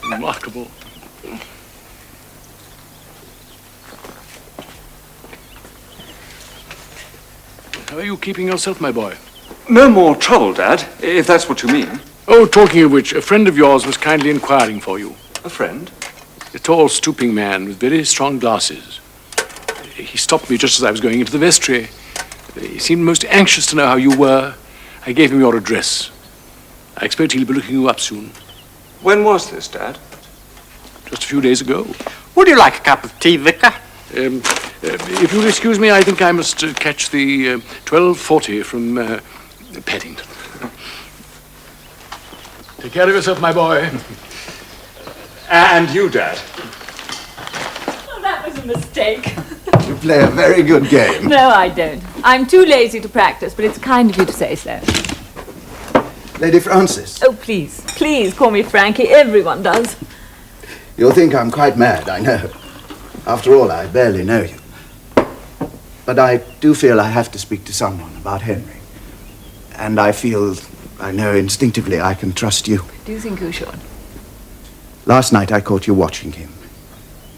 Remarkable. How are you keeping yourself, my boy? No more trouble, Dad, if that's what you mean. Oh, talking of which, a friend of yours was kindly inquiring for you. A friend? A tall, stooping man with very strong glasses. He stopped me just as I was going into the vestry. He seemed most anxious to know how you were. I gave him your address. I expect he'll be looking you up soon. When was this, Dad? Just a few days ago. Would you like a cup of tea, Vicar? If you'll excuse me, I think I must catch the 12:40 from Paddington. Take care of yourself, my boy. And you, Dad. Oh, that was a mistake. You play a very good game. No, I don't. I'm too lazy to practice, but it's kind of you to say so. Lady Francis, Oh, please, please call me Frankie. Everyone does. you'll think I'm quite mad, I know. After all, I barely know you. But I do feel I have to speak to someone about Henry. And I know instinctively I can trust you. Do you think you should? Last night I caught you watching him.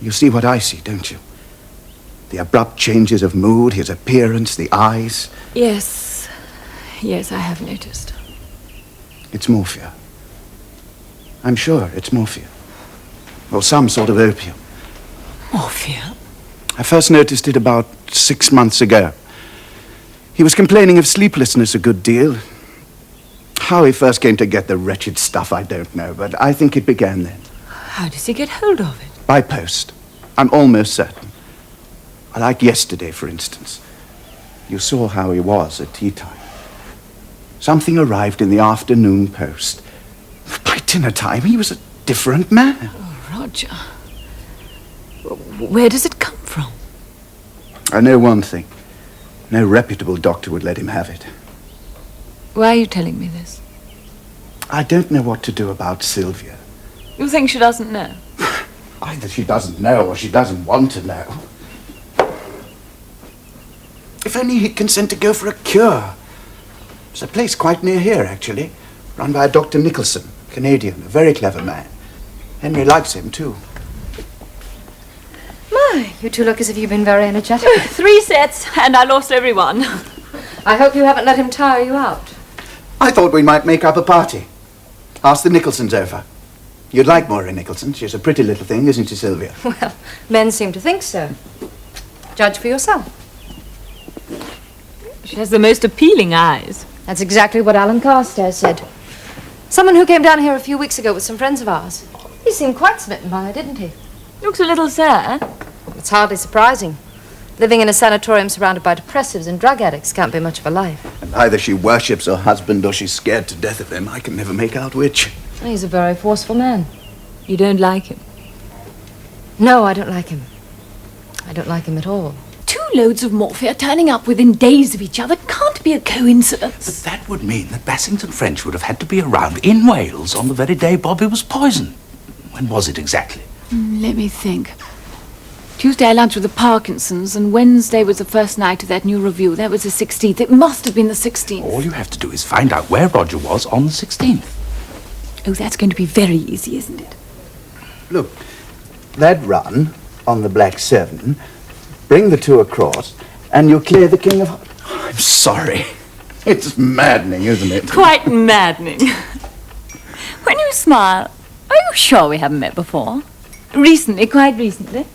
You see what I see, don't you? The abrupt changes of mood, his appearance, the eyes. Yes. Yes, I have noticed. It's morphia. I'm sure it's morphia. Or some sort of opium. Morphia? I first noticed it about 6 months ago. He was complaining of sleeplessness a good deal. How he first came to get the wretched stuff, I don't know, but I think it began then. How does he get hold of it? By post. I'm almost certain. Like yesterday, for instance. You saw how he was at tea time. Something arrived in the afternoon post. By dinner time, he was a different man. Oh, Roger. Where does it come from? I know one thing. No reputable doctor would let him have it. Why are you telling me this? I don't know what to do about Sylvia. You think she doesn't know? Either she doesn't know or she doesn't want to know. If only he'd consent to go for a cure. There's a place quite near here, actually, run by a Dr. Nicholson, Canadian, a very clever man. Henry likes him, too. My, you two look as if you've been very energetic. 3 sets, and I lost every one. I hope you haven't let him tire you out. I thought we might make up a party. Ask the Nicholsons over. You'd like Moira Nicholson. She's a pretty little thing, isn't she, Sylvia? Well, men seem to think so. Judge for yourself. She has the most appealing eyes. That's exactly what Alan Carstairs said. Someone who came down here a few weeks ago with some friends of ours. He seemed quite smitten by her, didn't he? Looks a little sad. It's hardly surprising. Living in a sanatorium surrounded by depressives and drug addicts can't be much of a life. And either she worships her husband or she's scared to death of him. I can never make out which. He's a very forceful man. You don't like him? No, I don't like him. I don't like him at all. 2 loads of morphia turning up within days of each other can't be a coincidence. But that would mean that Bassington French would have had to be around in Wales on the very day Bobby was poisoned. When was it exactly? Let me think. Tuesday I lunched with the Parkinsons, and Wednesday was the first night of that new review. That was the 16th. It must have been the 16th. All you have to do is find out where Roger was on the 16th. Oh, that's going to be very easy, isn't it? Look, that run on the Black 7, bring the 2 across, and you'll clear the King of... I'm sorry. It's maddening, isn't it? Quite maddening. When you smile, are you sure we haven't met before? Recently, quite recently.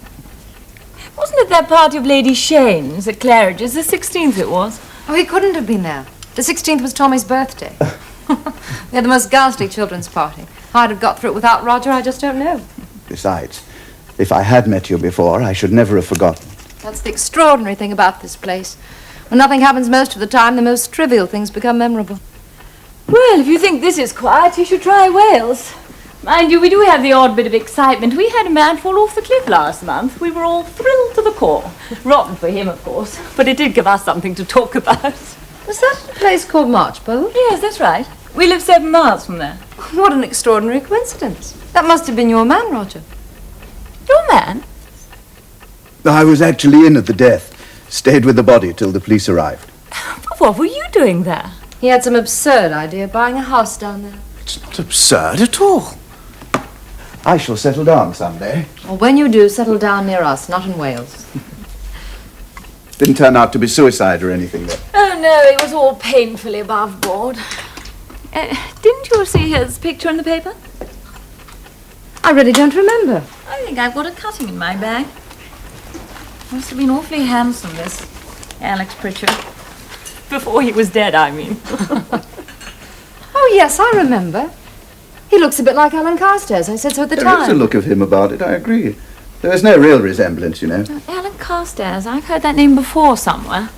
Wasn't it that party of Lady Shane's at Claridge's? The 16th it was. Oh, he couldn't have been there. The 16th was Tommy's birthday. We had the most ghastly children's party. How I'd have got through it without Roger, I just don't know. Besides, if I had met you before, I should never have forgotten. That's the extraordinary thing about this place. When nothing happens most of the time, the most trivial things become memorable. Well, if you think this is quiet, you should try Wales. Mind you, we do have the odd bit of excitement. We had a man fall off the cliff last month. We were all thrilled to the core. Rotten for him, of course, but it did give us something to talk about. Was that a place called Marchbold? Yes, that's right. We live 7 miles from there. What an extraordinary coincidence. That must have been your man, Roger. Your man? I was actually in at the death. Stayed with the body till the police arrived. But what were you doing there? He had some absurd idea buying a house down there. It's not absurd at all. I shall settle down someday. Well, when you do, settle down near us, not in Wales. Didn't turn out to be suicide or anything, though. Oh, no, it was all painfully above board. Didn't you see his picture in the paper? I really don't remember. I think I've got a cutting in my bag. Must have been awfully handsome, this Alex Pritchard. Before he was dead, I mean. Oh, yes, I remember. He looks a bit like Alan Carstairs. I said so at the There time. is a look of him about it, I agree. There is no real resemblance, you know. Alan Carstairs, I've heard that name before somewhere.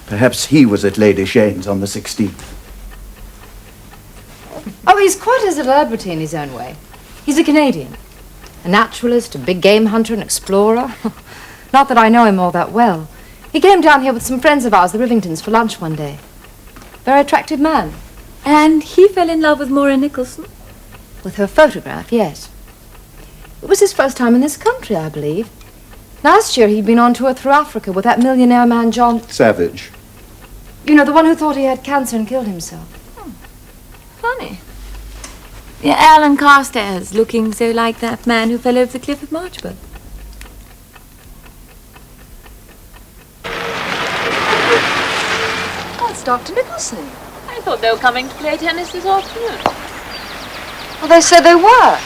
Perhaps he was at Lady Shane's on the 16th. Oh, he's quite a celebrity in his own way. He's a Canadian. A naturalist, a big game hunter, an explorer. Not that I know him all that well. He came down here with some friends of ours, the Rivingtons, for lunch one day. Very attractive man. And he fell in love with Maura Nicholson? With her photograph, yes. It was his first time in this country, I believe. Last year he'd been on tour through Africa with that millionaire man, John Savage. You know, the one who thought he had cancer and killed himself. Funny. Yeah, Alan Carstairs, looking so like that man who fell over the cliff at Marchbank. That's Dr. Nicholson. I thought they were coming to play tennis this afternoon. Well, they said they were.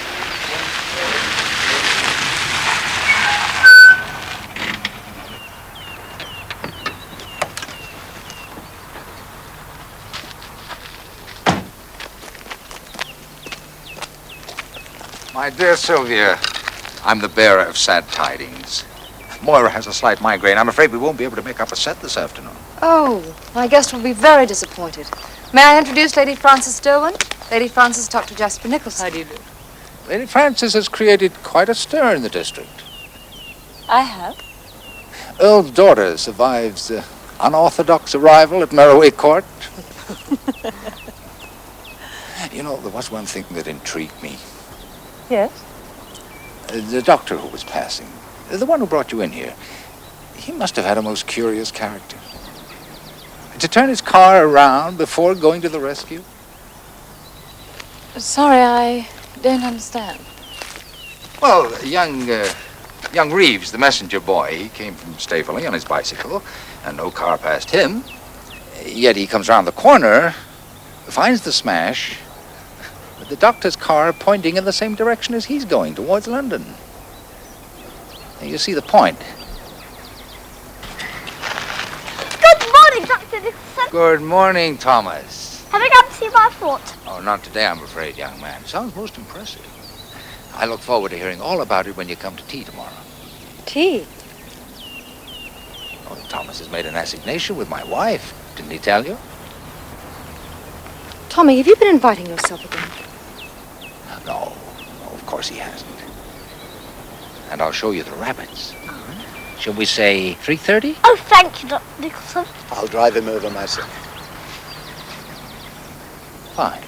My dear Sylvia, I'm the bearer of sad tidings. Moira has a slight migraine. I'm afraid we won't be able to make up a set this afternoon. Oh, my guest will be very disappointed. May I introduce Lady Frances Derwent? Lady Frances, Dr. Jasper Nicholson. How do you do? Lady Frances has created quite a stir in the district. I have. Earl's daughter survives the unorthodox arrival at Merroway Court. You know, there was one thing that intrigued me. Yes? The doctor who was passing, the one who brought you in here, he must have had a most curious character. To turn his car around before going to the rescue? Sorry, I don't understand. Well, young Reeves, the messenger boy, he came from Staveley on his bicycle, and no car passed him. Yet he comes round the corner, finds the smash, with the doctor's car pointing in the same direction as he's going, towards London. Now, you see the point. Good morning, Dr. Nicholson. Good morning, Thomas. Have you come to see my fort? Oh, not today, I'm afraid, young man. Sounds most impressive. I look forward to hearing all about it when you come to tea tomorrow. Tea? Oh, Thomas has made an assignation with my wife. Didn't he tell you? Tommy, have you been inviting yourself again? No, of course he hasn't. And I'll show you the rabbits. Shall we say 3:30? Oh, thank you, Dr. Nicholson. I'll drive him over myself. Fine.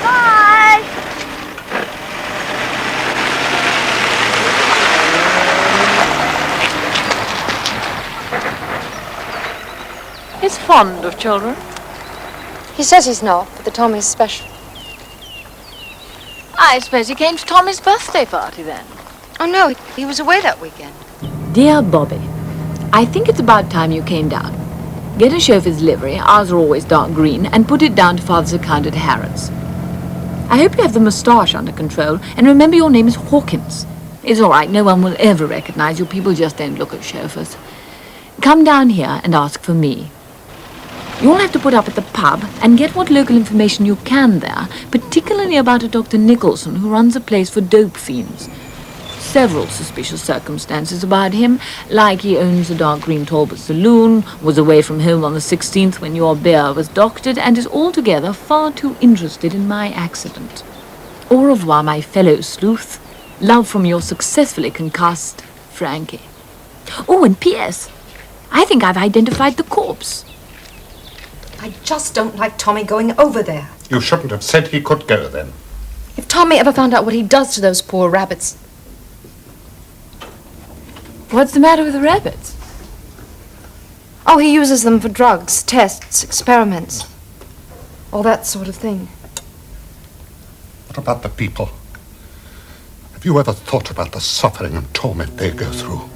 Bye. He's fond of children. He says he's not, but the Tommy's special. I suppose he came to Tommy's birthday party then. Oh, no, he was away that weekend. Dear Bobby, I think it's about time you came down. Get a chauffeur's livery, ours are always dark green, and put it down to Father's account at Harrods. I hope you have the moustache under control, and remember your name is Hawkins. It's all right, no one will ever recognize you, people just don't look at chauffeurs. Come down here and ask for me. You'll have to put up at the pub and get what local information you can there, particularly about a Dr. Nicholson who runs a place for dope fiends. Several suspicious circumstances about him, like he owns a dark green Talbot saloon, was away from home on the 16th when your bear was doctored, and is altogether far too interested in my accident. Au revoir, my fellow sleuth. Love from your successfully concussed Frankie. Oh, and P.S. I think I've identified the corpse. I just don't like Tommy going over there. You shouldn't have said he could go then. If Tommy ever found out what he does to those poor rabbits... What's the matter with the rabbits? Oh, he uses them for drugs, tests, experiments. All that sort of thing. What about the people? Have you ever thought about the suffering and torment they go through?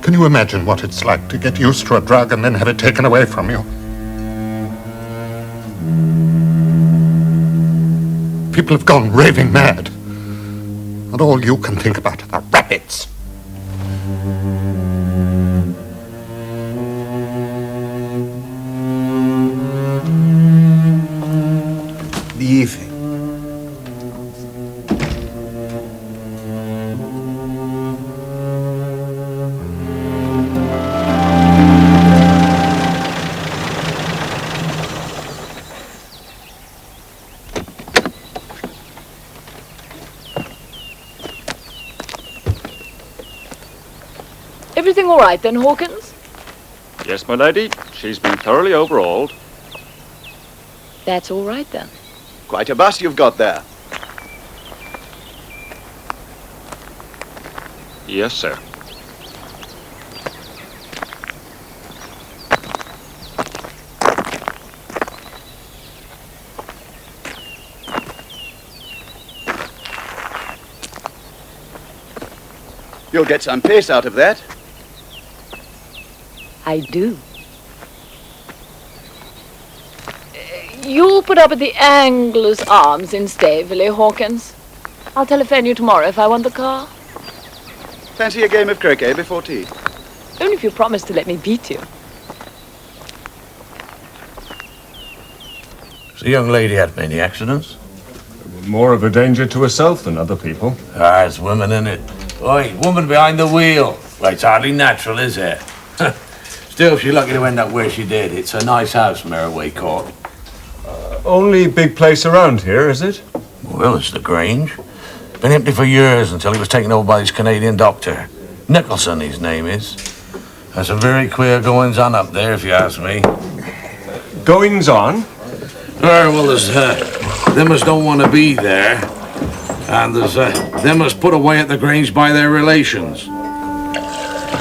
Can you imagine what it's like to get used to a drug and then have it taken away from you? People have gone raving mad. And all you can think about are the rabbits. The evening. everything all right then, Hawkins? Yes, my lady. She's been thoroughly overhauled. That's all right then. Quite a bus you've got there. Yes, sir. You'll get some pace out of that. I do. You'll put up at the Anglers Arms in Staveley, Hawkins. I'll telephone you tomorrow if I want the car. Fancy a game of croquet before tea? Only if you promise to let me beat you. Has the young lady had many accidents? More of a danger to herself than other people. Ah, it's women, in it. Oi, woman behind the wheel. Well, it's hardly natural, is it? Still, she's lucky to end up where she did. It's a nice house, Merroway Court. Only big place around here, is it? Well, it's the Grange. Been empty for years until he was taken over by this Canadian doctor. Nicholson, his name is. There's some very queer goings-on up there, if you ask me. Goings-on? Well, there's them as don't want to be there. And there's them as put away at the Grange by their relations.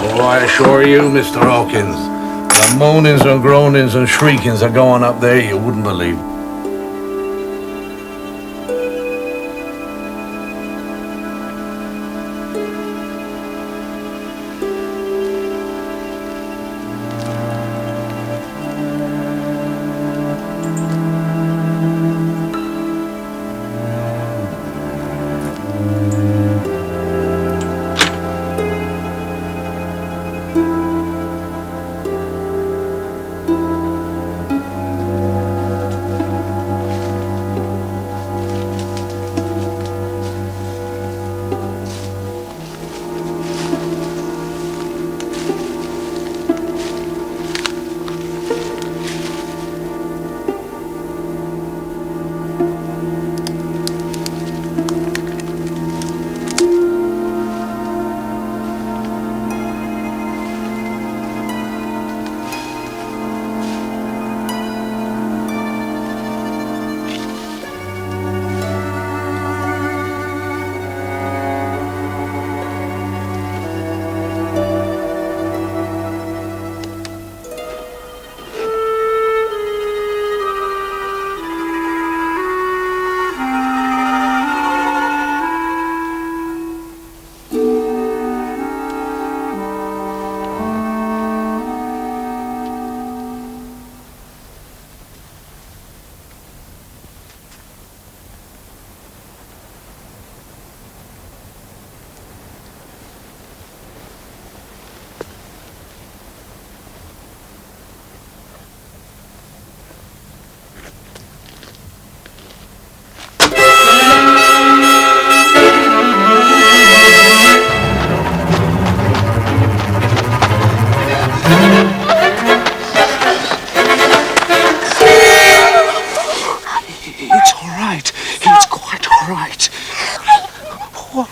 Oh, I assure you, Mr. Hawkins, the moanings and groanings and shriekings are going up there you wouldn't believe.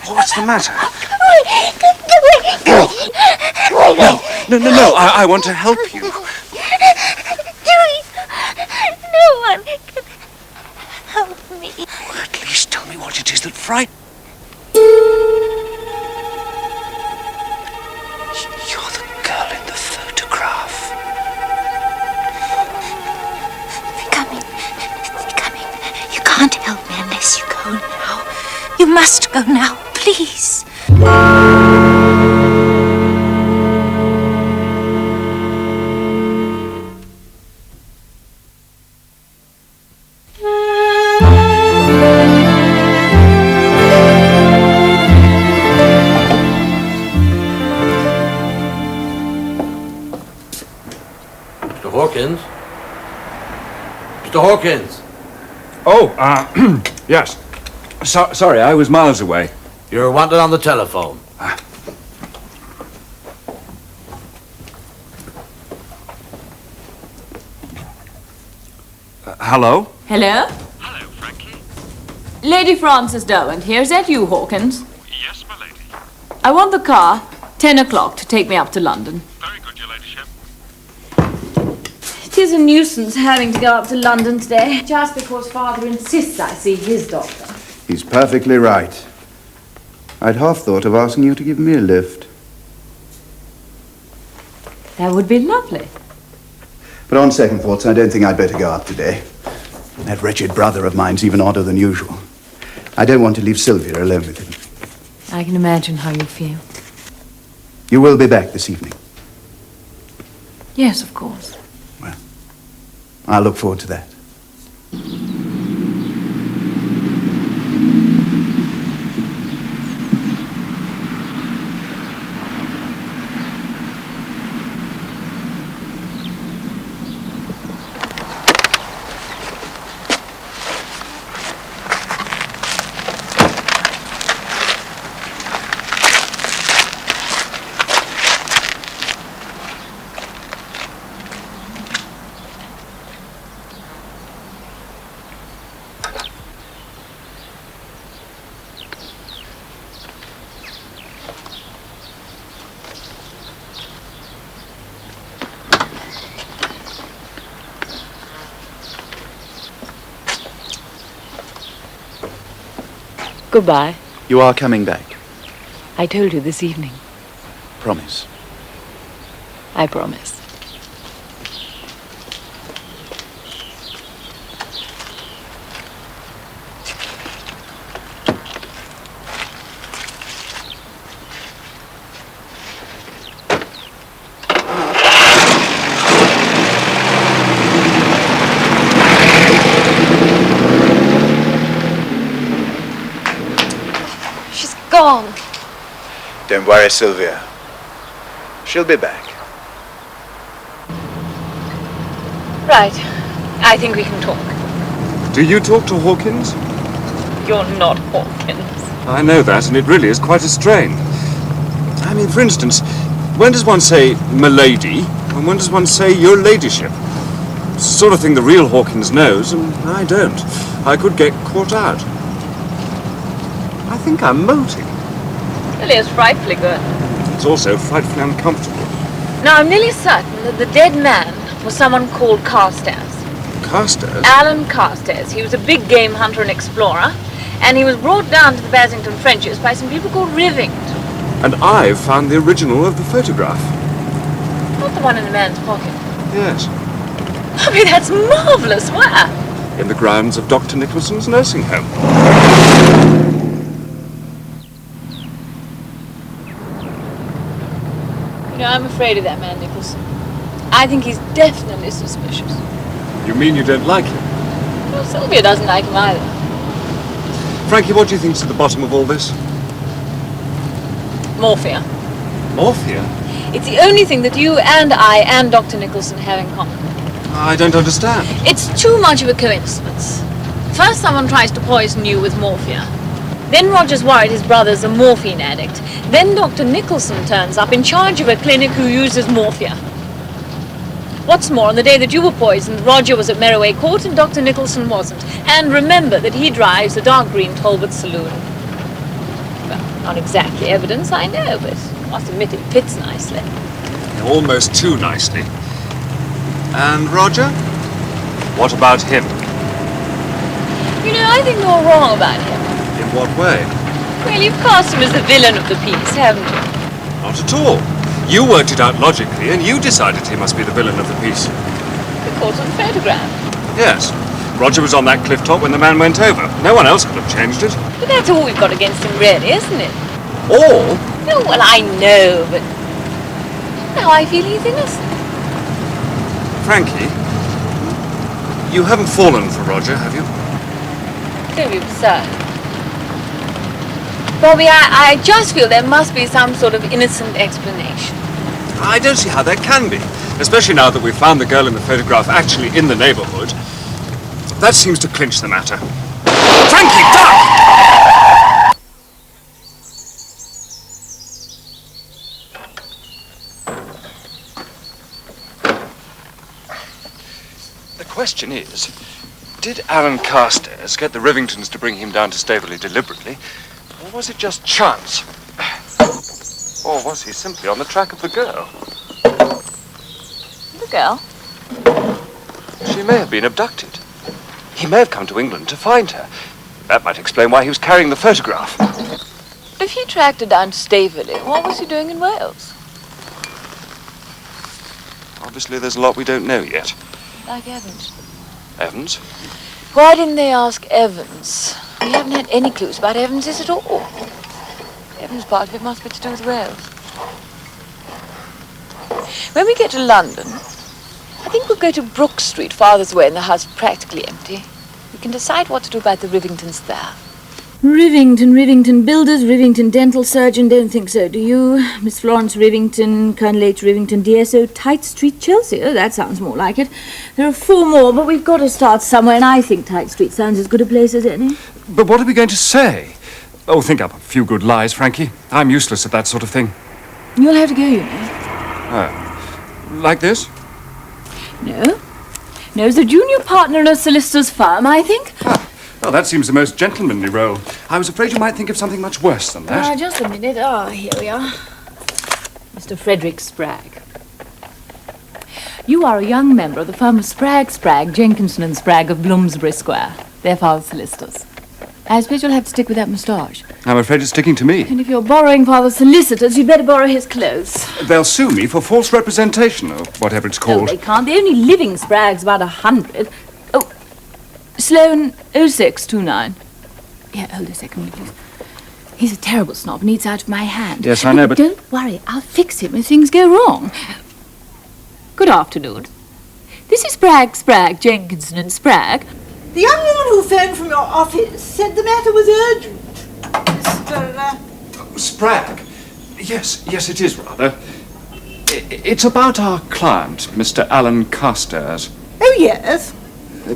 What's the matter? No, I want to help you. No one can help me. At least tell me what it is that frightened. You're the girl in the photograph. They're coming. They're coming. You can't help me unless you go now. You must go now, please. Mr. Hawkins? Mr. Hawkins! Oh, yes. Sorry, I was miles away. You're wanted on the telephone. Hello? Hello? Hello, Frankie. Lady Frances Derwent here. Is that you, Hawkins? Yes, my lady. I want the car. 10 o'clock to take me up to London. Very good, your ladyship. It is a nuisance having to go up to London today, just because Father insists I see his doctor. He's perfectly right. I'd half thought of asking you to give me a lift. That would be lovely. But on second thoughts, I don't think I'd better go up today. That wretched brother of mine's even odder than usual. I don't want to leave Sylvia alone with him. I can imagine how you feel. You will be back this evening. Yes, of course. I'll look forward to that. Goodbye. You are coming back. I told you this evening. Promise. I promise. Gone. Don't worry, Sylvia. She'll be back. Right. I think we can talk. Do you talk to Hawkins? You're not Hawkins. I know that, and it really is quite a strain. I mean, for instance, when does one say "m'lady," and when does one say "your ladyship"? It's the sort of thing the real Hawkins knows, and I don't. I could get caught out. I think I'm molting. Really is frightfully good. It's also frightfully uncomfortable. Now, I'm nearly certain that the dead man was someone called Carstairs. Carstairs? Alan Carstairs. He was a big game hunter and explorer, and he was brought down to the Basington Frenches by some people called Rivington. And I've found the original of the photograph. Not the one in the man's pocket. Yes. I mean, that's marvellous. Where? In the grounds of Dr. Nicholson's nursing home. You know, I'm afraid of that man, Nicholson. I think he's definitely suspicious. You mean you don't like him? Well, Sylvia doesn't like him either. Frankie, what do you think's at the bottom of all this? Morphia. Morphia? It's the only thing that you and I and Dr. Nicholson have in common. I don't understand. It's too much of a coincidence. First someone tries to poison you with morphia. Then Roger's worried his brother's a morphine addict. Then Dr. Nicholson turns up in charge of a clinic who uses morphia. What's more, on the day that you were poisoned, Roger was at Merroway Court and Dr. Nicholson wasn't. And remember that he drives the dark green Talbot saloon. Well, not exactly evidence, I know, but I must admit it fits nicely. Almost too nicely. And Roger? What about him? You know, I think you're wrong about him. In what way? Well, you've cast him as the villain of the piece, haven't you? Not at all. You worked it out logically, and you decided he must be the villain of the piece. Because of the photograph. Yes. Roger was on that cliff top when the man went over. No one else could have changed it. But that's all we've got against him, really, isn't it? All? Oh, well, I know, but now I feel he's innocent. Frankie, you haven't fallen for Roger, have you? Don't be absurd. Bobby, I just feel there must be some sort of innocent explanation. I don't see how there can be, especially now that we've found the girl in the photograph actually in the neighborhood. That seems to clinch the matter. Frankie, duck! The question is, did Alan Carstairs get the Rivingtons to bring him down to Staveley deliberately, or was it just chance? Or was he simply on the track of the girl? The girl? She may have been abducted. He may have come to England to find her. That might explain why he was carrying the photograph. If he tracked her down to Staveley, what was he doing in Wales? Obviously, there's a lot we don't know yet. Like Evans. Evans? Why didn't they ask Evans? We haven't had any clues about Evans's at all. Evans' part of it must be to do with Wales. When we get to London, I think we'll go to Brook Street, Father's Way, and the house practically empty. We can decide what to do about the Rivingtons there. Rivington builders, Rivington dental surgeon, don't think so, do you? Miss Florence Rivington, Colonel H. Rivington, DSO, Tite Street, Chelsea. Oh, that sounds more like it. There are 4 more, but we've got to start somewhere, and I think Tite Street sounds as good a place as any. But what are we going to say? Oh, think up a few good lies, Frankie. I'm useless at that sort of thing. You'll have to go, you know. Like this? No. No, as a junior partner in a solicitor's firm, I think. Well, that seems the most gentlemanly role. I was afraid you might think of something much worse than that. Just a minute. Here we are. Mr. Frederick Spragg. You are a young member of the firm of Spragg, Jenkinson and Spragg of Bloomsbury Square. They're father's solicitors. I suppose you'll have to stick with that moustache. I'm afraid it's sticking to me. And if you're borrowing father's solicitors, you'd better borrow his clothes. They'll sue me for false representation, or whatever it's called. No, they can't. The only living Spragg's about 100. Oh, Sloane 0629. Yeah, hold a second, please. He's a terrible snob and eats out of my hand. Yes, I know, but... Don't worry, I'll fix him if things go wrong. Good afternoon. This is Spragg, Jenkinson and Spragg. The young woman who phoned from your office said the matter was urgent. Mr. Spragg? Yes, it is rather. It's about our client, Mr. Alan Carstairs. Oh, yes.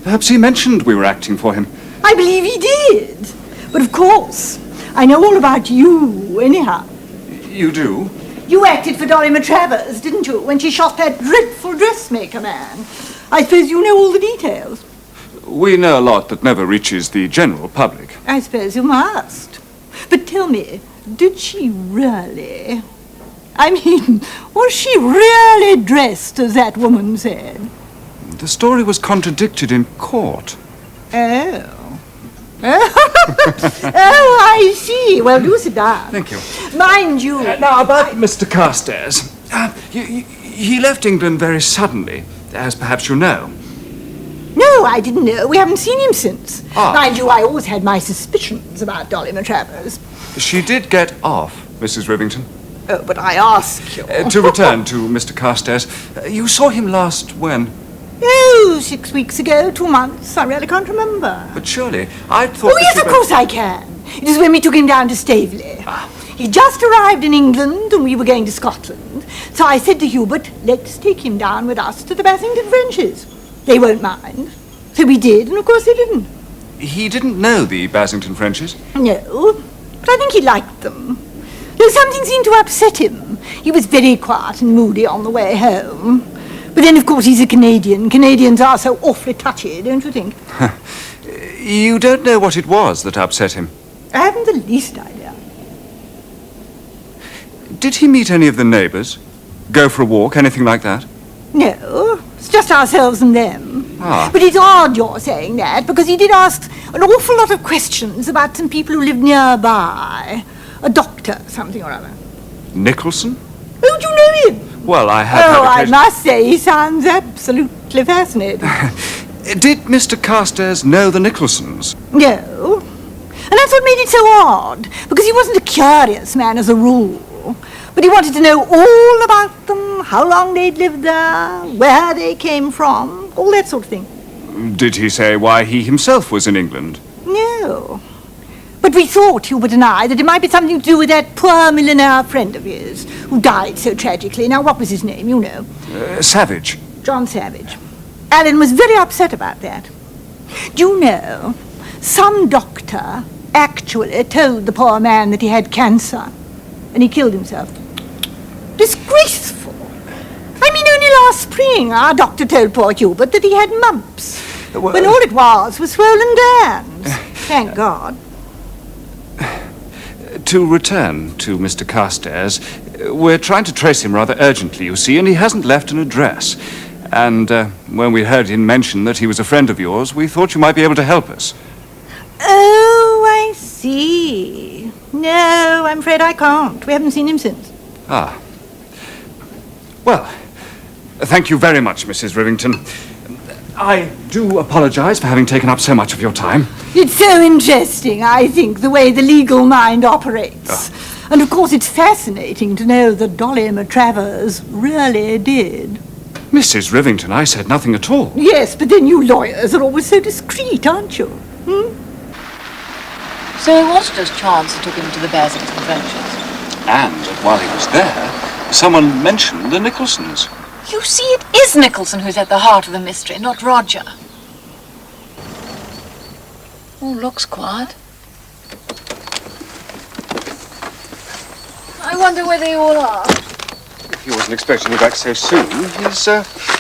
Perhaps he mentioned we were acting for him. I believe he did. But of course, I know all about you, anyhow. You do? You acted for Dolly Matravers, didn't you, when she shot that dreadful dressmaker man? I suppose you know all the details. We know a lot that never reaches the general public. I suppose you must. But tell me, did she really? I mean, was she really dressed as that woman said? The story was contradicted in court. Oh. Oh, I see. Well, do sit down. Thank you. Mind you... now, about Mr. Carstairs. He left England very suddenly, as perhaps you know. No, I didn't know. We haven't seen him since. Ah. Mind you, I always had my suspicions about Dolly Matravers. She did get off, Mrs. Rivington. Oh, but I ask you... To return to Mr. Carstairs, you saw him last when? Oh, 6 weeks ago, 2 months. I really can't remember. But surely, I thought... Oh, yes, of course I can. It is when we took him down to Staveley. He just arrived in England and we were going to Scotland. So I said to Hubert, let's take him down with us to the Bassington Frenches. They won't mind. So we did, and of course they didn't. He didn't know the Bassington Frenches? No, but I think he liked them. Though something seemed to upset him. He was very quiet and moody on the way home. But then, of course, he's a Canadian. Canadians are so awfully touchy, don't you think? You don't know what it was that upset him? I haven't the least idea. Did he meet any of the neighbours? Go for a walk, anything like that? No, it's just ourselves and them. Ah. But it's odd you're saying that, because he did ask an awful lot of questions about some people who lived nearby. A doctor, something or other. Nicholson? Oh, do you know him? Well, I have Oh, had I occasion... must say, he sounds absolutely fascinating. Did Mr. Carstairs know the Nicholsons? No. And that's what made it so odd, because he wasn't a curious man as a rule. But he wanted to know all about them, how long they'd lived there, where they came from, all that sort of thing. Did he say why he himself was in England? No. But we thought, Hubert and I, that it might be something to do with that poor millionaire friend of his, who died so tragically. Now, what was his name, you know? Savage. John Savage. Alan was very upset about that. Do you know, some doctor actually told the poor man that he had cancer, and he killed himself. Disgraceful. I mean, only last spring our doctor told poor Hubert that he had mumps, when all it was swollen glands. Thank God. To return to Mr. Carstairs, We're trying to trace him rather urgently, you see, and he hasn't left an address. And when we heard him mention that he was a friend of yours, we thought you might be able to help us. Oh, I see. No, I'm afraid I can't. We haven't seen him since. Ah. Well, thank you very much, Mrs. Rivington. I do apologize for having taken up so much of your time. It's so interesting, I think, the way the legal mind operates. And of course it's fascinating to know that Dolly Matravers really did. Mrs. Rivington, I said nothing at all. Yes, but then you lawyers are always so discreet, aren't you? So it was just chance that took him to the Basington Frenches. And while he was there, someone mentioned the Nicholsons. You see, it is Nicholson who's at the heart of the mystery, not Roger. Oh, looks quiet. I wonder where they all are. If he wasn't expecting you back so soon, he's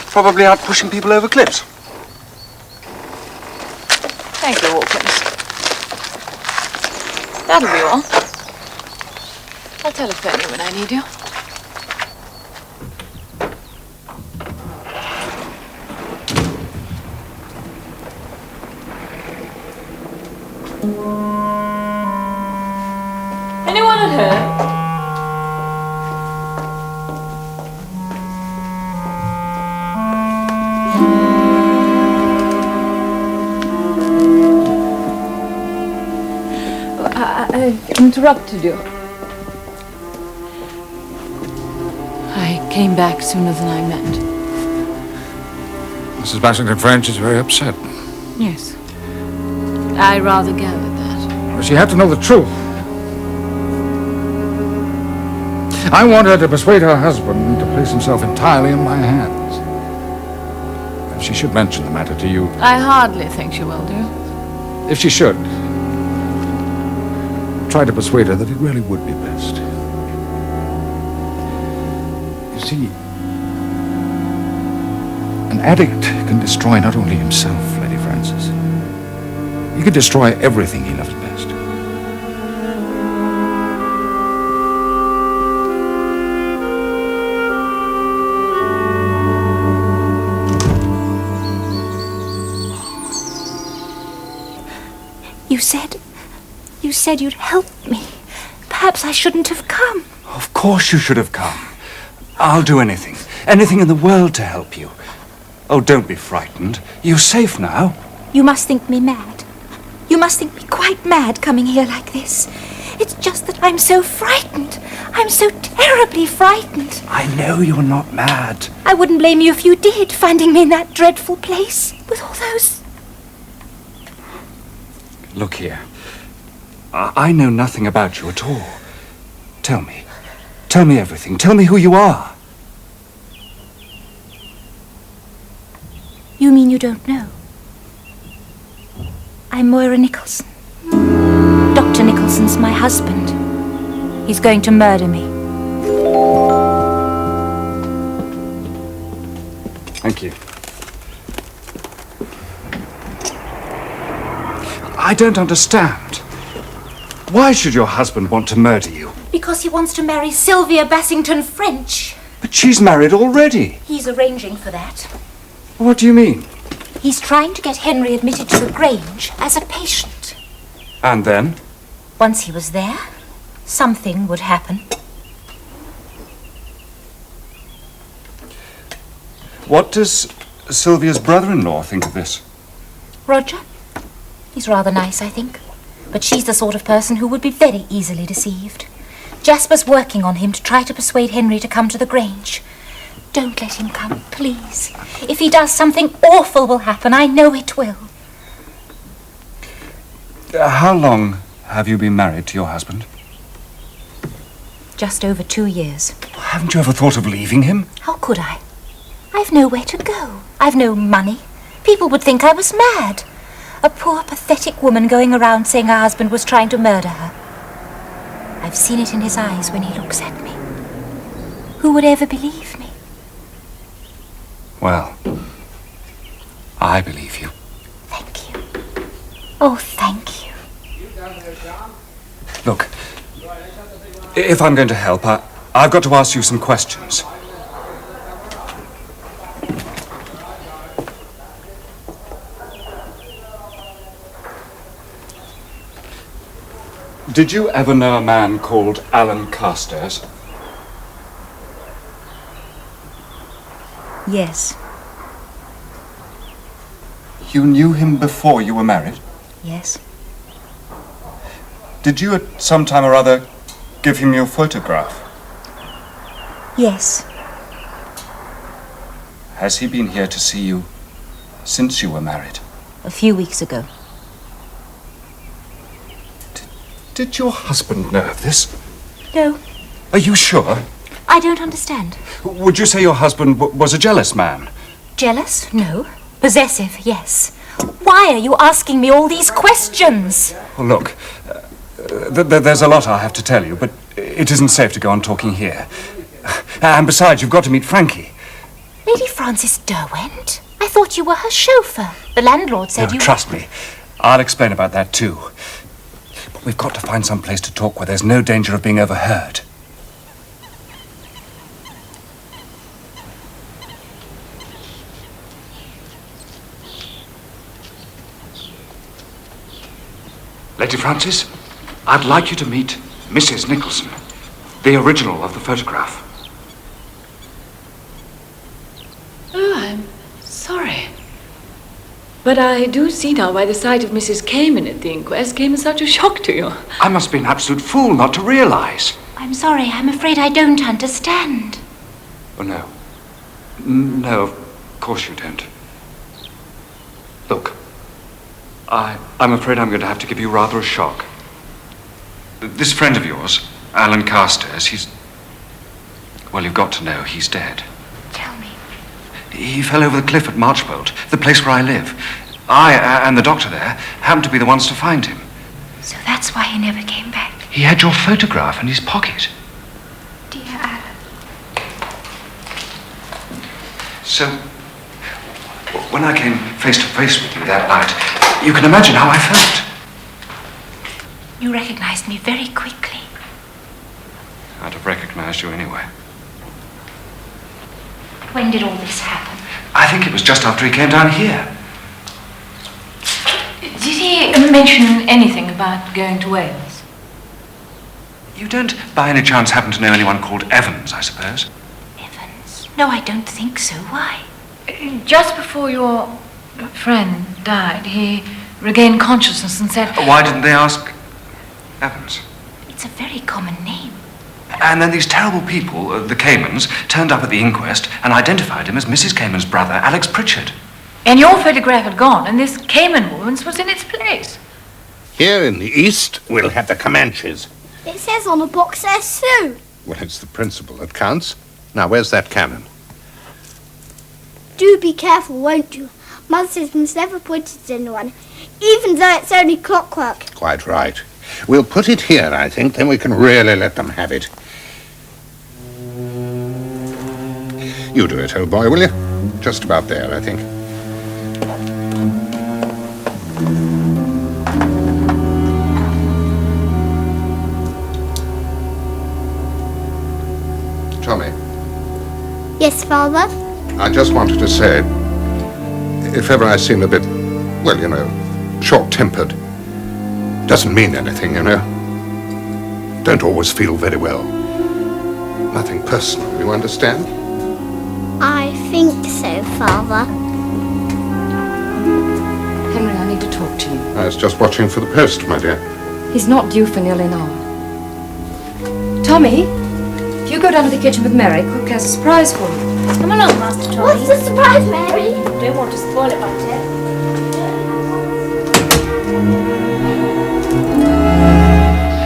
probably out pushing people over cliffs. Thank you, Hawkins. That'll be all. I'll telephone you when I need you. Anyone at home? I've interrupted you. I came back sooner than I meant. Mrs. Bassington French is very upset. Yes. I rather gathered that. Well, she had to know the truth. I want her to persuade her husband to place himself entirely in my hands. And she should mention the matter to you. I hardly think she will do. If she should, try to persuade her that it really would be best. You see, an addict can destroy not only himself, Lady Frances. He can destroy everything he loves best. You said you'd help me. Perhaps I shouldn't have come. Of course you should have come. I'll do anything. Anything in the world to help you. Oh, don't be frightened. You're safe now. You must think me mad. You must think me quite mad coming here like this. It's just that I'm so frightened. I'm so terribly frightened. I know you're not mad. I wouldn't blame you if you did, finding me in that dreadful place with all those... Look here. I know nothing about you at all. Tell me. Tell me everything. Tell me who you are. You mean you don't know? I'm Moira Nicholson. Dr. Nicholson's my husband. He's going to murder me. Thank you. I don't understand. Why should your husband want to murder you? Because he wants to marry Sylvia Bassington French. But she's married already. He's arranging for that. What do you mean? He's trying to get Henry admitted to the Grange as a patient. And then? Once he was there, something would happen. What does Sylvia's brother-in-law think of this? Roger? He's rather nice, I think. But she's the sort of person who would be very easily deceived. Jasper's working on him to try to persuade Henry to come to the Grange. Don't let him come, please. If he does, something awful will happen. I know it will. How long have you been married to your husband? Just over 2 years. Haven't you ever thought of leaving him? How could I? I've nowhere to go. I've no money. People would think I was mad. A poor, pathetic woman going around saying her husband was trying to murder her. I've seen it in his eyes when he looks at me. Who would ever believe me? Well, I believe you. Thank you. Oh, thank you. Look, if I'm going to help, I've got to ask you some questions. Did you ever know a man called Alan Carstairs? Yes. You knew him before you were married? Yes. Did you at some time or other give him your photograph? Yes. Has he been here to see you since you were married? A few weeks ago. Did your husband know of this? No. Are you sure? I don't understand. Would you say your husband was a jealous man? Jealous? No. Possessive? Yes. Why are you asking me all these questions? Well, look, there's a lot I have to tell you, but it isn't safe to go on talking here. And besides, you've got to meet Frankie. Lady Frances Derwent? I thought you were her chauffeur. The landlord said No, you... trust me. I'll explain about that too. But we've got to find some place to talk where there's no danger of being overheard. Lady Frances, I'd like you to meet Mrs. Nicholson, the original of the photograph. Oh, I'm sorry. But I do see now why the sight of Mrs. Cayman at the inquest came as such a shock to you. I must be an absolute fool not to realize. I'm sorry, I'm afraid I don't understand. Oh, no. No, of course you don't. Look, I'm afraid I'm going to have to give you rather a shock. This friend of yours, Alan Carstairs, well, you've got to know, he's dead. Tell me. He fell over the cliff at Marchbolt, the place where I live. I and the doctor there happened to be the ones to find him. So that's why he never came back. He had your photograph in his pocket. Dear Alan. So, when I came face to face with you that night, you can imagine how I felt. You recognized me very quickly. I'd have recognized you anyway. When did all this happen? I think it was just after he came down here. Did he mention anything about going to Wales? You don't, by any chance, happen to know anyone called Evans, I suppose? Evans? No, I don't think so. Why? Just before your friend died, he regained consciousness and said... Why didn't they ask Evans? It's a very common name. And then these terrible people, the Caymans, turned up at the inquest and identified him as Mrs. Cayman's brother, Alex Pritchard. And your photograph had gone, and this Cayman woman's was in its place. Here in the east, we'll have the Comanches. It says on the box they're Sioux. Well, it's the principle that counts. Now, where's that cannon? Do be careful, won't you? Mother says must never put it in anyone, even though it's only clockwork. Quite right. We'll put it here, I think, then we can really let them have it. You do it, old boy, will you? Just about there, I think. Tommy, Yes, Father? I just wanted to say, if ever I seem a bit, well, you know, short-tempered, doesn't mean anything, you know. Don't always feel very well. Nothing personal, you understand? I think so, Father. Henry, I need to talk to you. I was just watching for the post, my dear. He's not due for nearly an hour. Tommy, if you go down to the kitchen with Mary, cook has a surprise for you. Come along, Master Tommy. What's the surprise, Mary? Don't want to spoil it, my dear.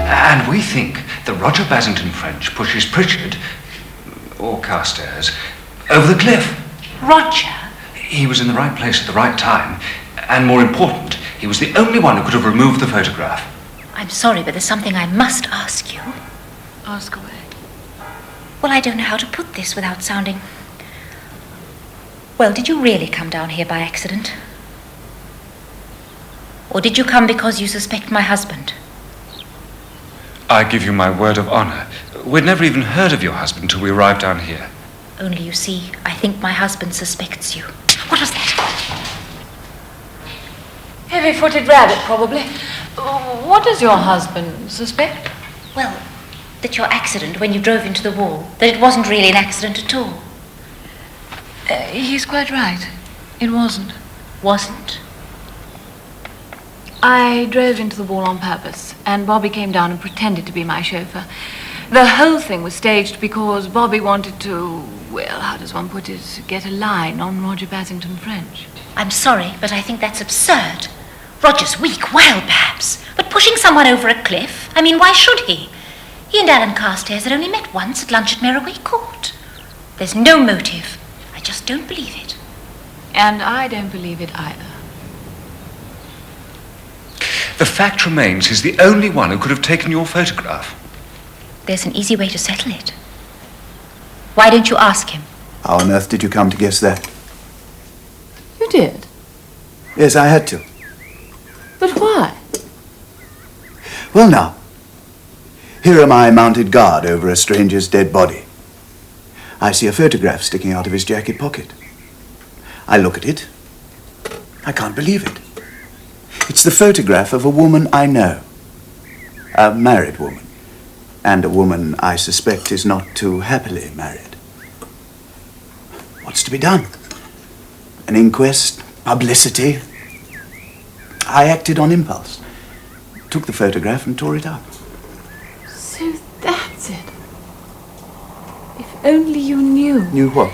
And we think that Roger Basington French pushes Pritchard, or Carstairs, over the cliff. Roger? He was in the right place at the right time, and more important, he was the only one who could have removed the photograph. I'm sorry, but there's something I must ask you. Ask away. Well, I don't know how to put this without sounding... Well, did you really come down here by accident? Or did you come because you suspect my husband? I give you my word of honor. We'd never even heard of your husband till we arrived down here. Only you see, I think my husband suspects you. What was that? Heavy-footed rabbit, probably. What does your husband suspect? Well, that your accident when you drove into the wall, that it wasn't really an accident at all. He's quite right. It wasn't. Wasn't? I drove into the wall on purpose, and Bobby came down and pretended to be my chauffeur. The whole thing was staged because Bobby wanted to, well, how does one put it, get a line on Roger Basington French. I'm sorry, but I think that's absurd. Roger's weak, wild perhaps, but pushing someone over a cliff, I mean, why should he? He and Alan Carstairs had only met once at lunch at Merroway Court. There's no motive. I just don't believe it. And I don't believe it either. The fact remains he's the only one who could have taken your photograph. There's an easy way to settle it. Why don't you ask him? How on earth did you come to guess that? You did? Yes, I had to. But why? Well, now, here am I mounted guard over a stranger's dead body. I see a photograph sticking out of his jacket pocket. I look at it. I can't believe it. It's the photograph of a woman I know. A married woman. And a woman I suspect is not too happily married. What's to be done? An inquest? Publicity? I acted on impulse. Took the photograph and tore it up. So that's it. If only you knew. Knew what?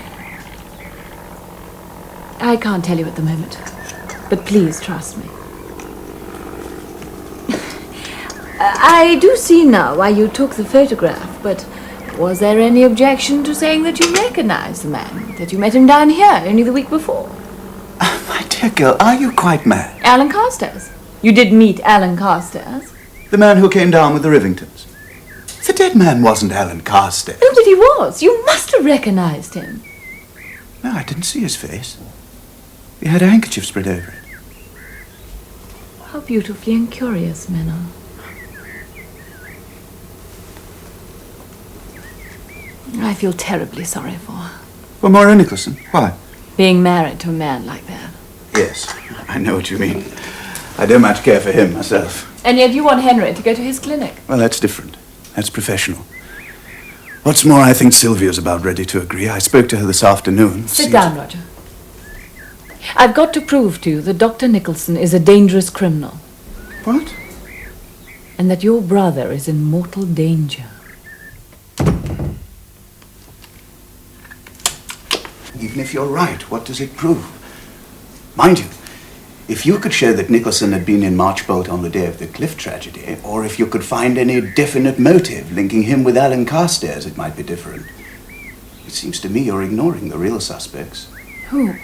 I can't tell you at the moment. But please trust me. I do see now why you took the photograph, but was there any objection to saying that you recognized the man, that you met him down here only the week before? My dear girl, are you quite mad? Alan Carstairs. You did meet Alan Carstairs? The man who came down with the Rivingtons. The dead man wasn't Alan Carstairs. Oh, but he was. You must have recognized him. No, I didn't see his face. He had a handkerchief spread over it. How beautifully and curious men are. I feel terribly sorry for her. For Moira Nicholson? Why? Being married to a man like that. Yes, I know what you mean. I don't much care for him myself. And yet you want Henry to go to his clinic. Well, that's different. That's professional. What's more, I think Sylvia's about ready to agree. I spoke to her this afternoon. Sit down, Roger. I've got to prove to you that Dr. Nicholson is a dangerous criminal. What? And that your brother is in mortal danger. Even if you're right, what does it prove? Mind you, if you could show that Nicholson had been in Marchbolt on the day of the Cliff tragedy, or if you could find any definite motive linking him with Alan Carstairs, it might be different. It seems to me you're ignoring the real suspects. Who?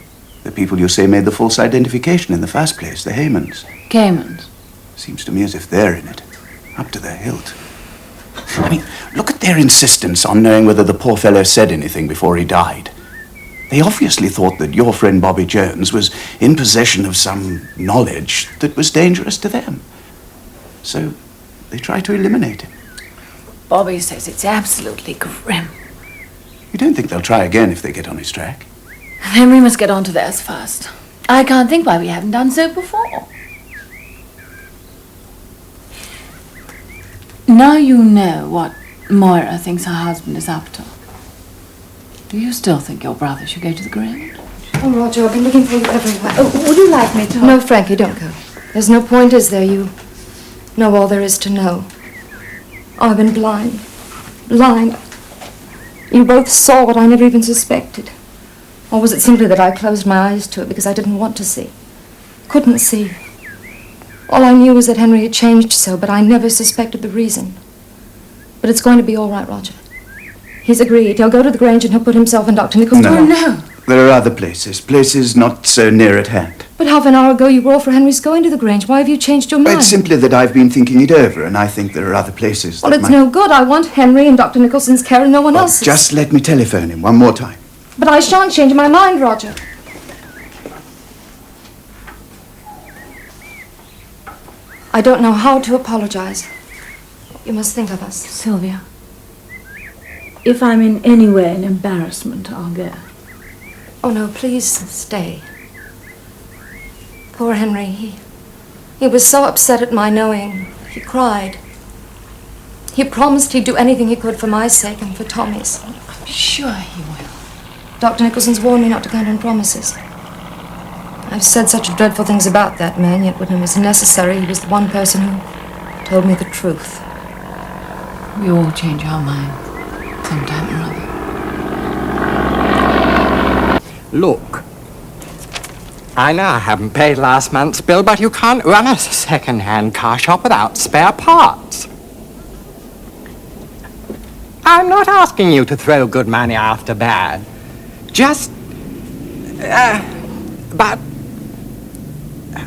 The people you say made the false identification in the first place, the Haymans. Caymans. Seems to me as if they're in it, up to their hilt. I mean, look at their insistence on knowing whether the poor fellow said anything before he died. They obviously thought that your friend Bobby Jones was in possession of some knowledge that was dangerous to them. So they tried to eliminate him. Bobby says it's absolutely grim. You don't think they'll try again if they get on his track? Then we must get on to theirs first. I can't think why we haven't done so before. Now you know what Moira thinks her husband is up to. Do you still think your brother should go to the Grange? Oh, Roger, I've been looking for you everywhere. Oh, would you like me to? No, Frankie, don't go. There's no point, is there? You know all there is to know. Oh, I've been blind. Blind. You both saw what I never even suspected. Or was it simply that I closed my eyes to it because I didn't want to see? Couldn't see. All I knew was that Henry had changed so, but I never suspected the reason. But it's going to be all right, Roger. He's agreed. He'll go to the Grange and he'll put himself and Dr. Nicholson... No. Oh, no. There are other places not so near at hand. But half an hour ago you were all for Henry's going to the Grange. Why have you changed your mind? It's simply that I've been thinking it over, and I think there are other places Well, that it's might... no good. I want Henry and Dr. Nicholson's care and no one else's. Just let me telephone him one more time. But I shan't change my mind, Roger. I don't know how to apologize. You must think of us. Sylvia, If I'm in any way an embarrassment, I'll go. Oh, no, please stay. Poor Henry, he was so upset at my knowing. He cried. He promised he'd do anything he could for my sake and for Tommy's. I'm sure he will. Dr. Nicholson's warned me not to count on promises. I've said such dreadful things about that man, yet when it was necessary, he was the one person who told me the truth. We all change our mind sometime or other. Look, I know I haven't paid last month's bill, but you can't run a second-hand car shop without spare parts. I'm not asking you to throw good money after bad. Just, but,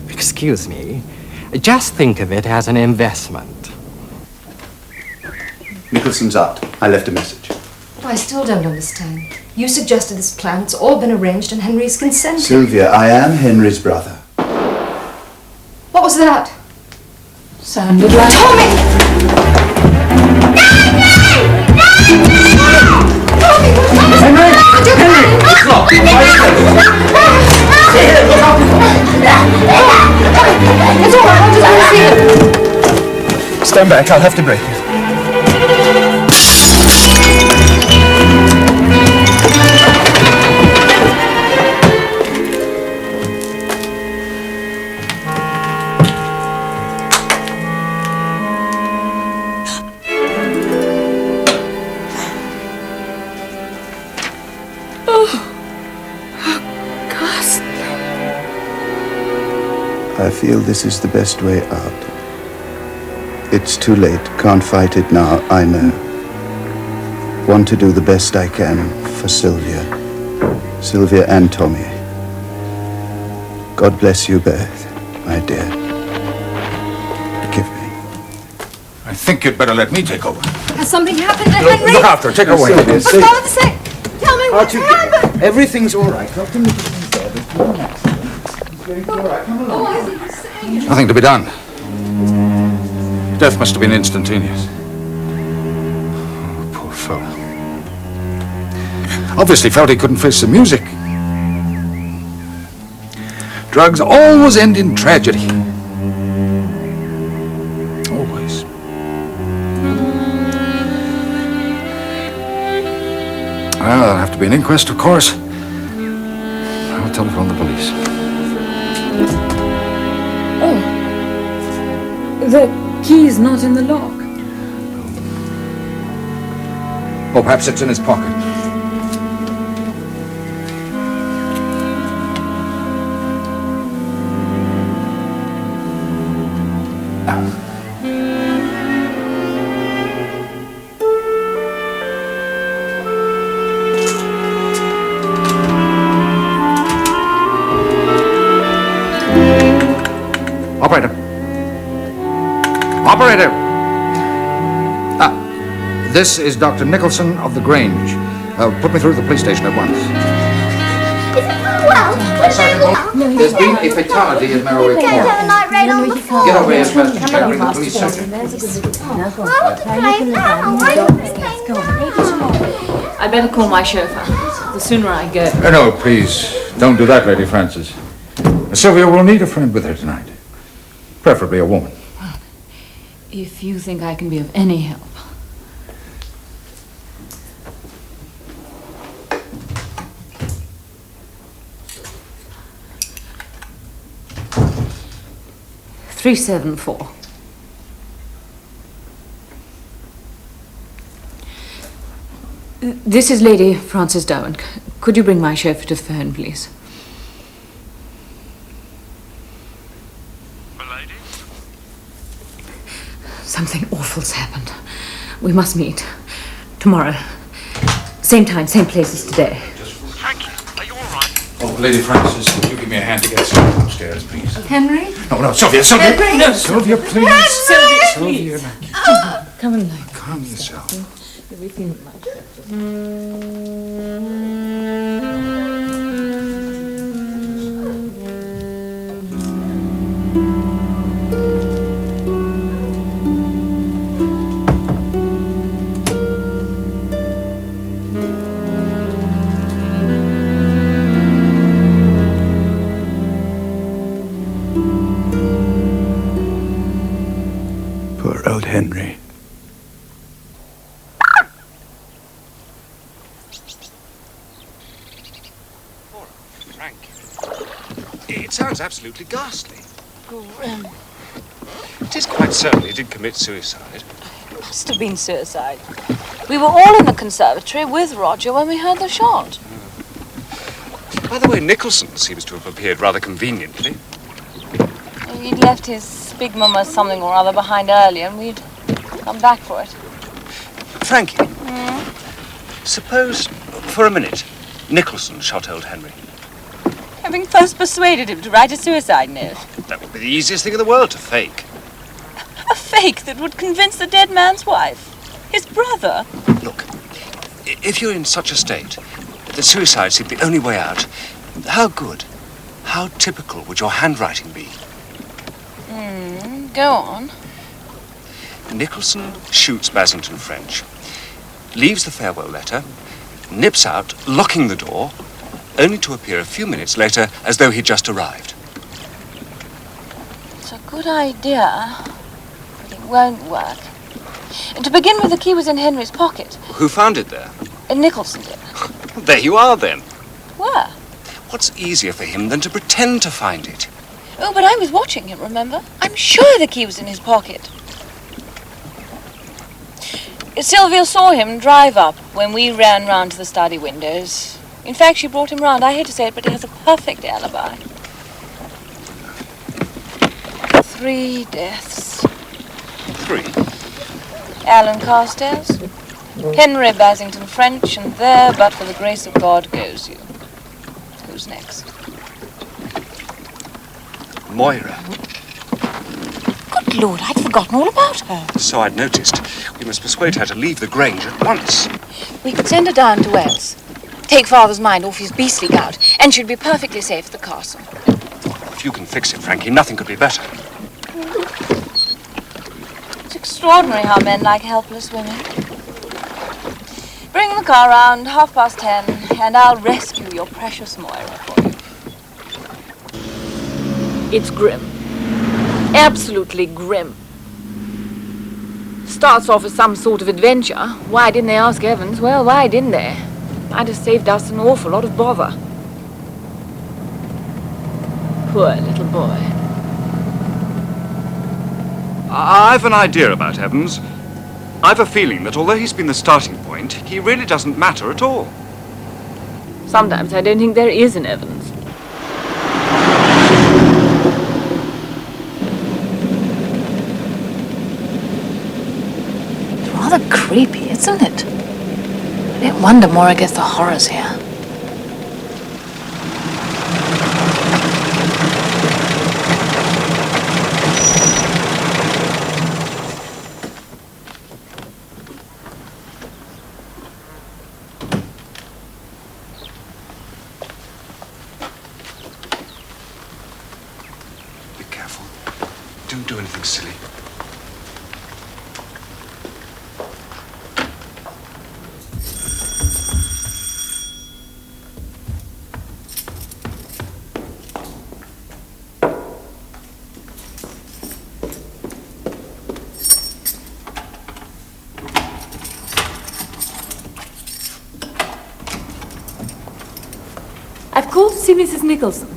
excuse me, just think of it as an investment. Nicholson's out. I left a message. But I still don't understand. You suggested this plan. It's all been arranged and Henry's consented. Sylvia, I am Henry's brother. What was that? Sounded like... Henry! It's locked. It's all right, I'll just see it. Stand back. I'll have to break it. I feel this is the best way out. It's too late. Can't fight it now, I know. Want to do the best I can for Sylvia. Sylvia and Tommy. God bless you both, my dear. Forgive me. I think you'd better let me take over. Has something happened to Henry? Look after her. Take her away. Sylvia, For God's sake, tell me what's happened. Everything's all right. Dr. Nicholson said it's not an accident. It's going to be all right. Come along. Oh, I think you're saying it. Nothing to be done. Death must have been instantaneous. Oh, poor fellow. Obviously felt he couldn't face the music. Drugs always end in tragedy. Always. Well, there'll have to be an inquest, of course. I'll telephone the police. Oh. The key's not in the lock. Oh, perhaps it's in his pocket. Operator. Operator! This is Dr. Nicholson of the Grange. Put me through to the police station at once. Is it well? Sergeant, there's been a fatality at Merroway Don't have a Court. night raid on the floor. Get over here first and check with the police surgeon. Why would you play now? Why would you play I'd better call my chauffeur. The sooner I go. No, please, don't do that, Lady Frances. Sylvia will need a friend with her tonight. Preferably a woman. If you think I can be of any help. $374. This is Lady Frances Darwin. Could you bring my chauffeur to the phone, please? Milady? Something awful's happened. We must meet. Tomorrow. Same time, same place as today. Frankie, are you all right? Oh, Lady Frances, would you give me a hand to get Sylvia upstairs, please? Henry? No, Sylvia, Sylvia! Henry! No, Sylvia, please! Sylvia, Sylvia, come and lie. calm yourself. Everything much better. Poor old Henry. Frank. It sounds absolutely ghastly. Grim. It is quite certain he did commit suicide. Must have been suicide. We were all in the conservatory with Roger when we heard the shot. By the way, Nicholson seems to have appeared rather conveniently. He'd left his big mama something or other behind earlier, and we'd come back for it. Frankie, suppose, for a minute, Nicholson shot old Henry. Having first persuaded him to write a suicide note. That would be the easiest thing in the world to fake. A fake that would convince the dead man's wife. His brother. Look, if you're in such a state that suicide seemed the only way out, how good, how typical would your handwriting be? Go on. Nicholson shoots Basington French, leaves the farewell letter, nips out, locking the door, only to appear a few minutes later as though he'd just arrived. It's a good idea, but it won't work. And to begin with, the key was in Henry's pocket. Who found it there? And Nicholson did. There you are, then. Where? What's easier for him than to pretend to find it? Oh, but I was watching him, remember? I'm sure the key was in his pocket. Sylvia saw him drive up when we ran round to the study windows. In fact, she brought him round. I hate to say it, but he has a perfect alibi. 3 deaths. 3? Alan Carstairs, Henry Basington French, and there, but for the grace of God, goes you. Who's next? Moira. Good Lord, I'd forgotten all about her. So I'd noticed. We must persuade her to leave the Grange at once. We could send her down to Wales. Take Father's mind off his beastly gout, and she'd be perfectly safe at the castle. If you can fix it, Frankie, nothing could be better. It's extraordinary how men like helpless women. Bring the car round, 10:30, and I'll rescue your precious Moira for you. It's grim. Absolutely grim. Starts off as some sort of adventure. Why didn't they ask Evans? Well, why didn't they? Might have saved us an awful lot of bother. Poor little boy. I've an idea about Evans. I've a feeling that although he's been the starting point, he really doesn't matter at all. Sometimes I don't think there is an Evans. Rather creepy, isn't it? I don't wonder Moira gets the horrors here. Be careful. Don't do anything silly. I've called to see Mrs. Nicholson.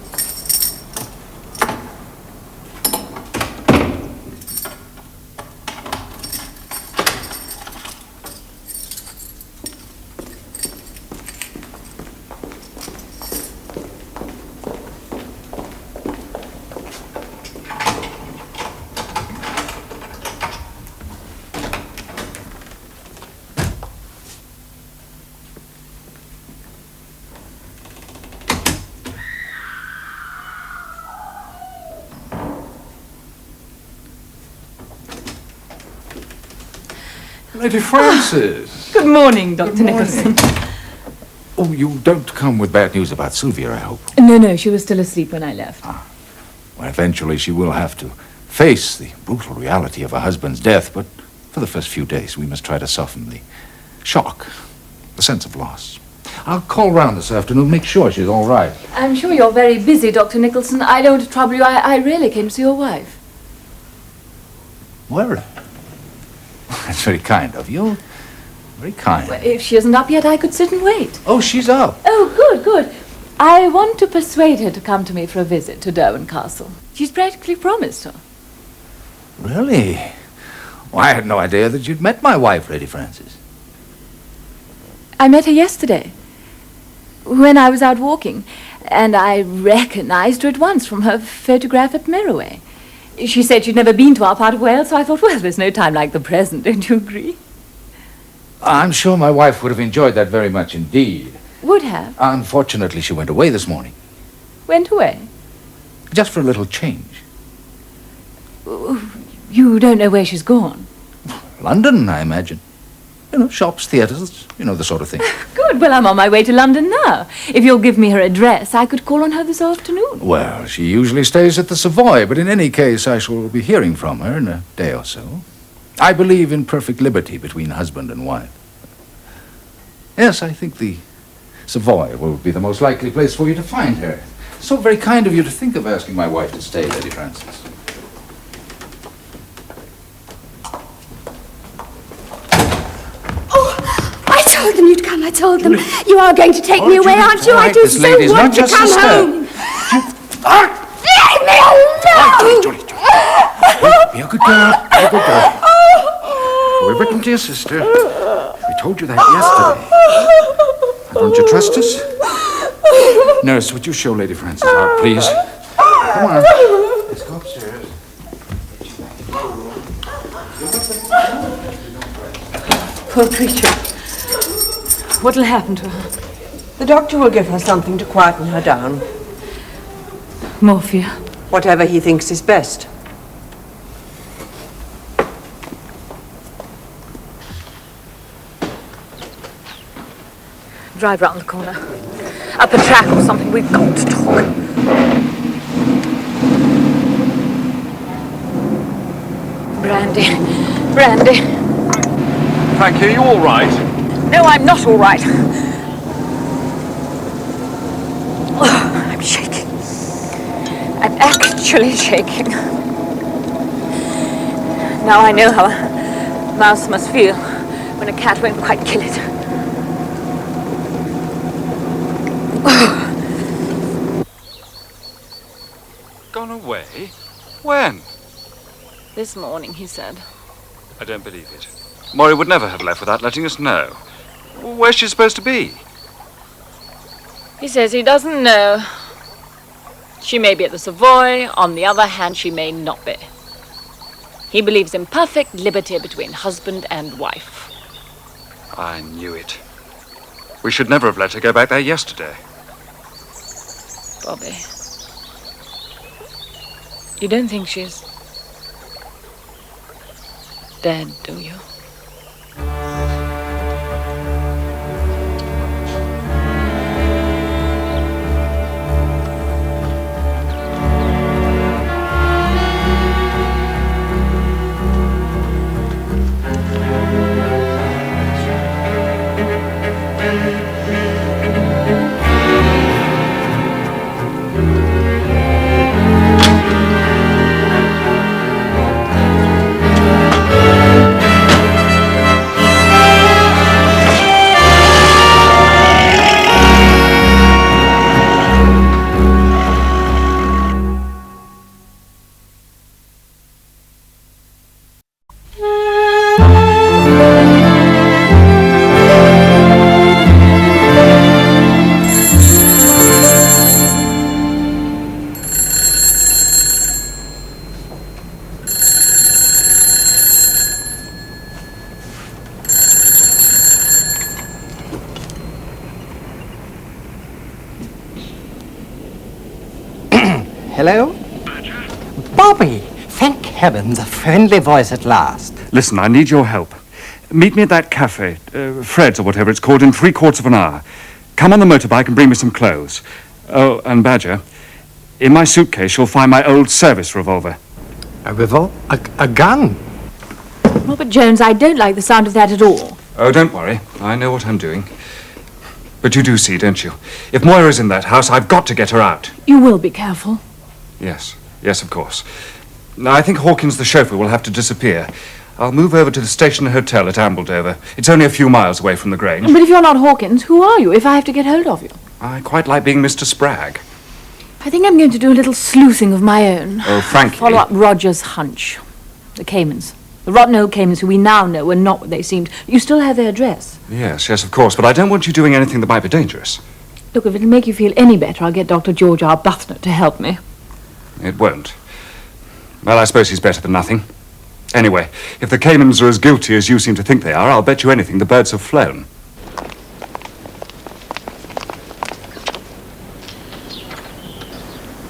Lady Frances. Good morning, Dr. Nicholson. Oh, you don't come with bad news about Sylvia, I hope. No, she was still asleep when I left. Well, eventually she will have to face the brutal reality of her husband's death, but for the first few days we must try to soften the shock, the sense of loss. I'll call round this afternoon, make sure she's all right. I'm sure you're very busy, Dr. Nicholson. I don't want to trouble you. I really came to see your wife. Moira? That's very kind of you. Very kind. Well, if she isn't up yet, I could sit and wait. Oh, she's up. Oh, good, good. I want to persuade her to come to me for a visit to Derwent Castle. She's practically promised her. Really? Well, I had no idea that you'd met my wife, Lady Frances. I met her yesterday, when I was out walking, and I recognized her at once from her photograph at Meroway. She said she'd never been to our part of Wales, so I thought, well, there's no time like the present, don't you agree? I'm sure my wife would have enjoyed that very much indeed. Would have. Unfortunately, she went away this morning. Went away? Just for a little change. You don't know where she's gone? London, I imagine. You know, shops, theatres, you know, the sort of thing. Good. Well, I'm on my way to London now. If you'll give me her address, I could call on her this afternoon. Well, she usually stays at the Savoy, but in any case, I shall be hearing from her in a day or so. I believe in perfect liberty between husband and wife. Yes, I think the Savoy will be the most likely place for you to find her. So very kind of you to think of asking my wife to stay, Lady Frances. I told them you'd come. I told them. You are going to take me away, aren't you? I do so want to come home. Leave me alone! Be a good girl. Be a good girl. We've written to your sister. We told you that yesterday. Now, don't you trust us? Nurse, would you show Lady Frances out, please? Come on. Let's go upstairs. Poor creature. What'll happen to her? The doctor will give her something to quieten her down. Morphia. Whatever he thinks is best. Drive round the corner. Up a track or something. We've got to talk. Brandy. Brandy. Frankie, are you all right? No, I'm not all right. Oh, I'm shaking. I'm actually shaking. Now I know how a mouse must feel when a cat won't quite kill it. Gone away? When? This morning, he said. I don't believe it. Maury would never have left without letting us know. Where's she supposed to be? He says he doesn't know. She may be at the Savoy. On the other hand, she may not be. He believes in perfect liberty between husband and wife. I knew it. We should never have let her go back there yesterday. Bobby. You don't think she's dead, do you? Hello? Bobby! Thank heaven, the friendly voice at last. Listen, I need your help. Meet me at that cafe, Fred's or whatever it's called, in 3/4 of an hour. Come on the motorbike and bring me some clothes. Oh, and Badger, in my suitcase you'll find my old service revolver. A gun? Robert Jones, I don't like the sound of that at all. Oh, don't worry. I know what I'm doing. But you do see, don't you? If Moira's in that house, I've got to get her out. You will be careful. Yes. Yes, of course. Now, I think Hawkins, the chauffeur, will have to disappear. I'll move over to the station hotel at Ambledover. It's only a few miles away from the Grange. But if you're not Hawkins, who are you if I have to get hold of you? I quite like being Mr. Spragg. I think I'm going to do a little sleuthing of my own. Oh, frankly... Follow up Roger's hunch. The Caymans. The rotten old Caymans who we now know were not what they seemed. You still have their address. Yes, of course, but I don't want you doing anything that might be dangerous. Look, if it'll make you feel any better, I'll get Dr. George Arbuthnot to help me. It won't. Well, I suppose he's better than nothing. Anyway, if the Caymans are as guilty as you seem to think they are, I'll bet you anything the birds have flown.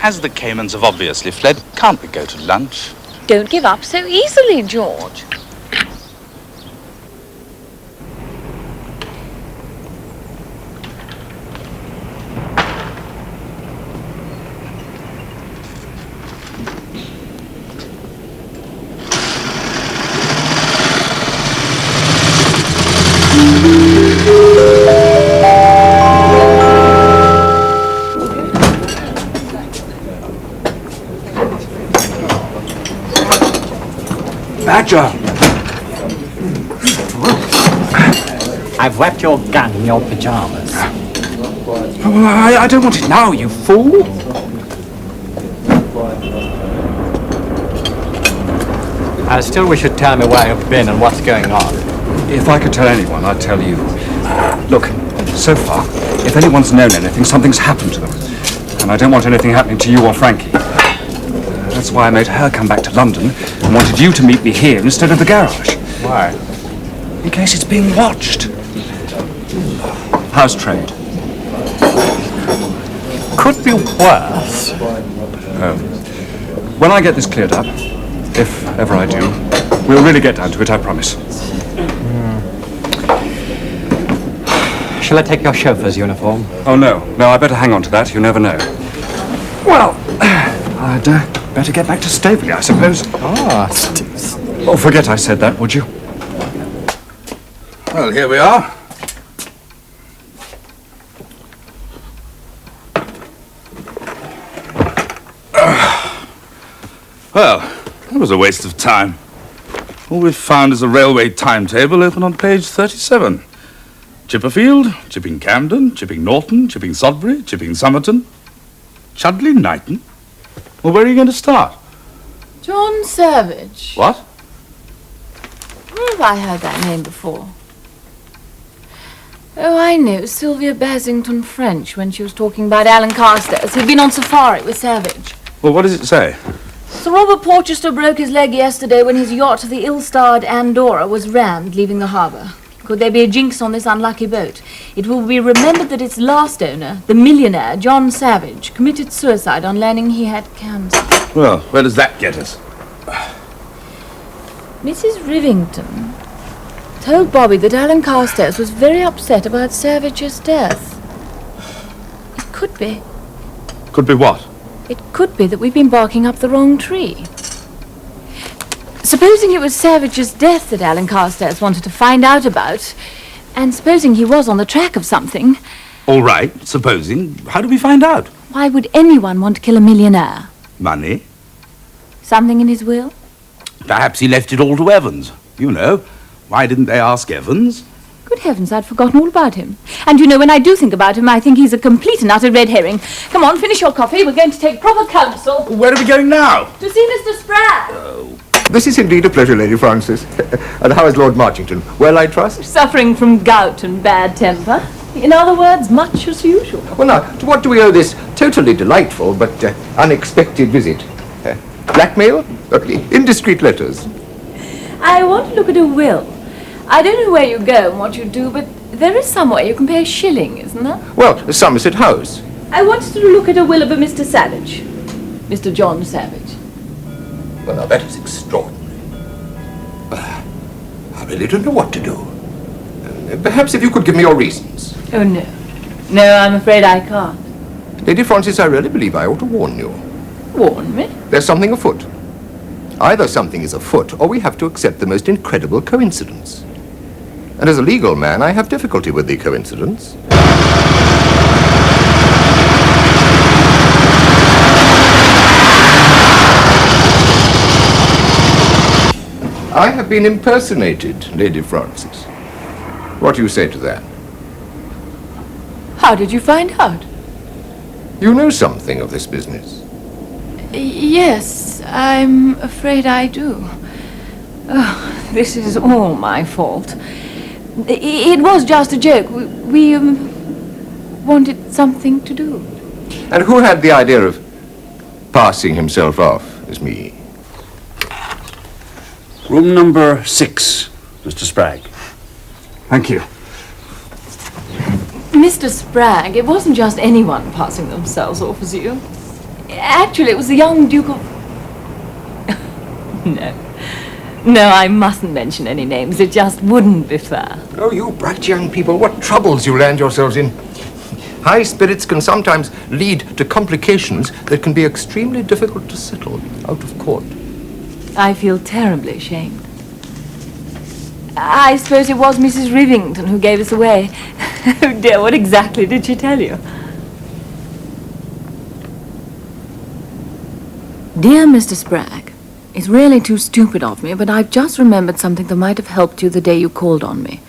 As the Caymans have obviously fled, can't we go to lunch? Don't give up so easily, George. Badger! I've wrapped your gun in your pajamas. Oh, I don't want it now, you fool! I still wish you'd tell me where you've been and what's going on. If I could tell anyone, I'd tell you. Look, so far, if anyone's known anything, something's happened to them. And I don't want anything happening to you or Frankie. That's why I made her come back to London and wanted you to meet me here instead of the garage. Why? In case it's being watched. How's trade? Could be worse. When I get this cleared up, if ever I do, we'll really get down to it, I promise. Shall I take your chauffeur's uniform? Oh, no, I better hang on to that. You never know. Well, I'd better get back to Staveley, I suppose. Oh, forget I said that, would you? Well, here we are. Well, that was a waste of time. All we've found is a railway timetable open on page 37. Chipperfield, Chipping Camden, Chipping Norton, Chipping Sodbury, Chipping Somerton, Chudley Knighton. Well, where are you going to start? John Savage. What? Where have I heard that name before? Oh, I know. Sylvia Basington French when she was talking about Alan Carstairs. He'd been on safari with Savage. Well, what does it say? Sir Robert Porchester broke his leg yesterday when his yacht, the ill-starred Andorra, was rammed leaving the harbour. Could there be a jinx on this unlucky boat? It will be remembered that its last owner, the millionaire John Savage, committed suicide on learning he had cancer. Well, where does that get us? Mrs. Rivington told Bobby that Alan Carstairs was very upset about Savage's death. It could be. Could be what? It could be that we've been barking up the wrong tree. Supposing it was Savage's death that Alan Carstairs wanted to find out about, and supposing he was on the track of something... All right, supposing. How do we find out? Why would anyone want to kill a millionaire? Money. Something in his will? Perhaps he left it all to Evans. You know, why didn't they ask Evans? Good heavens, I'd forgotten all about him. And you know, when I do think about him, I think he's a complete and utter red herring. Come on, finish your coffee. We're going to take proper counsel. Where are we going now? To see Mr. Spragg. This is indeed a pleasure, Lady Frances. And how is Lord Marchington? Well, I trust? Suffering from gout and bad temper. In other words, much as usual. Well, now, to what do we owe this totally delightful but unexpected visit? Blackmail? Indiscreet letters? I want to look at a will. I don't know where you go and what you do, but there is somewhere you can pay a shilling, isn't there? Well, Somerset House. I wanted to look at a will of a Mr. Savage. Mr. John Savage. Well, now, that is extraordinary. I really don't know what to do. Perhaps if you could give me your reasons. Oh, no. No, I'm afraid I can't. Lady Frances, I really believe I ought to warn you. Warn me? There's something afoot. Either something is afoot, or we have to accept the most incredible coincidence. And as a legal man, I have difficulty with the coincidence. I have been impersonated, Lady Francis. What do you say to that? How did you find out? You know something of this business. Yes, I'm afraid I do. Oh, this is all my fault. It was just a joke. We wanted something to do. And who had the idea of passing himself off as me? Room number 6, Mr. Spragg. Thank you. Mr. Spragg, it wasn't just anyone passing themselves off as you. Actually, it was the young Duke of... No, I mustn't mention any names. It just wouldn't be fair. Oh, you bright young people, what troubles you land yourselves in. High spirits can sometimes lead to complications that can be extremely difficult to settle out of court. I feel terribly ashamed. I suppose it was Mrs. Rivington who gave us away. Oh dear, what exactly did she tell you? Dear Mr. Spragg, it's really too stupid of me, but I've just remembered something that might have helped you the day you called on me.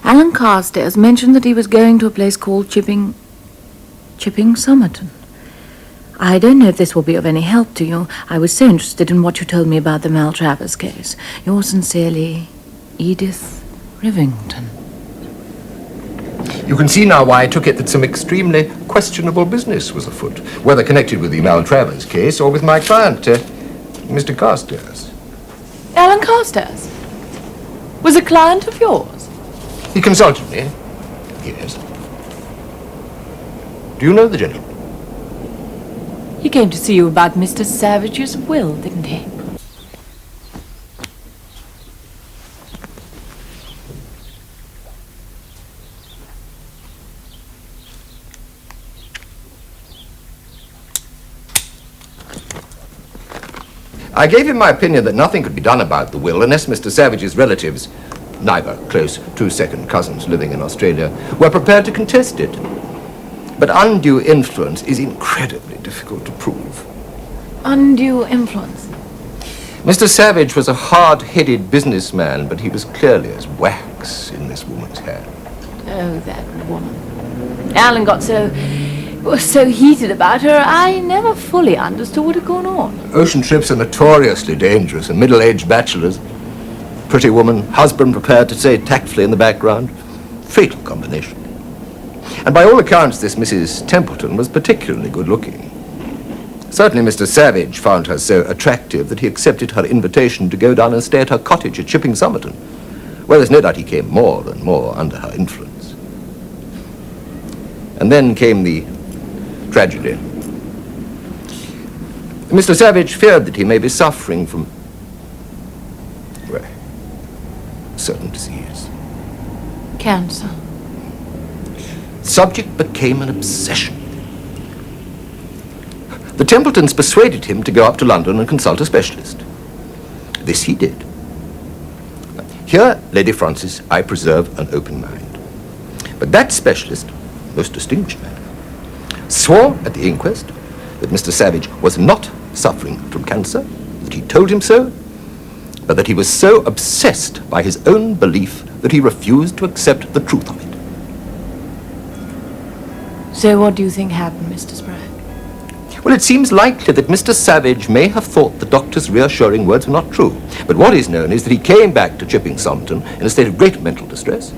Alan Carstairs mentioned that he was going to a place called Chipping Somerton. I don't know if this will be of any help to you. I was so interested in what you told me about the Maltravers case. Yours sincerely, Edith Rivington. You can see now why I took it that some extremely questionable business was afoot, whether connected with the Maltravers case or with my client, Mr. Carstairs. Alan Carstairs? Was a client of yours? He consulted me. Yes. Do you know the gentleman? He came to see you about Mr. Savage's will, didn't he? I gave him my opinion that nothing could be done about the will unless Mr. Savage's relatives, neither close to second cousins living in Australia, were prepared to contest it. But undue influence is incredibly difficult to prove. Undue influence? Mr. Savage was a hard-headed businessman, but he was clearly as wax in this woman's hand. Oh, that woman. Alan got so heated about her, I never fully understood what had gone on. Ocean trips are notoriously dangerous, and middle-aged bachelors. Pretty woman, husband prepared to say tactfully in the background. Fatal combination. And by all accounts, this Mrs. Templeton was particularly good-looking. Certainly Mr. Savage found her so attractive that he accepted her invitation to go down and stay at her cottage at Chipping Somerton, where there's no doubt he came more and more under her influence. And then came the tragedy. Mr. Savage feared that he may be suffering from, well, certain disease. Cancer. Subject became an obsession. The Templetons persuaded him to go up to London and consult a specialist. This he did. Here, Lady Francis, I preserve an open mind. But that specialist, most distinguished man, swore at the inquest that Mr. Savage was not suffering from cancer, that he told him so, but that he was so obsessed by his own belief that he refused to accept the truth of it. So what do you think happened, Mr. Spragg? Well, it seems likely that Mr. Savage may have thought the doctor's reassuring words were not true. But what is known is that he came back to Chipping Somerton in a state of great mental distress.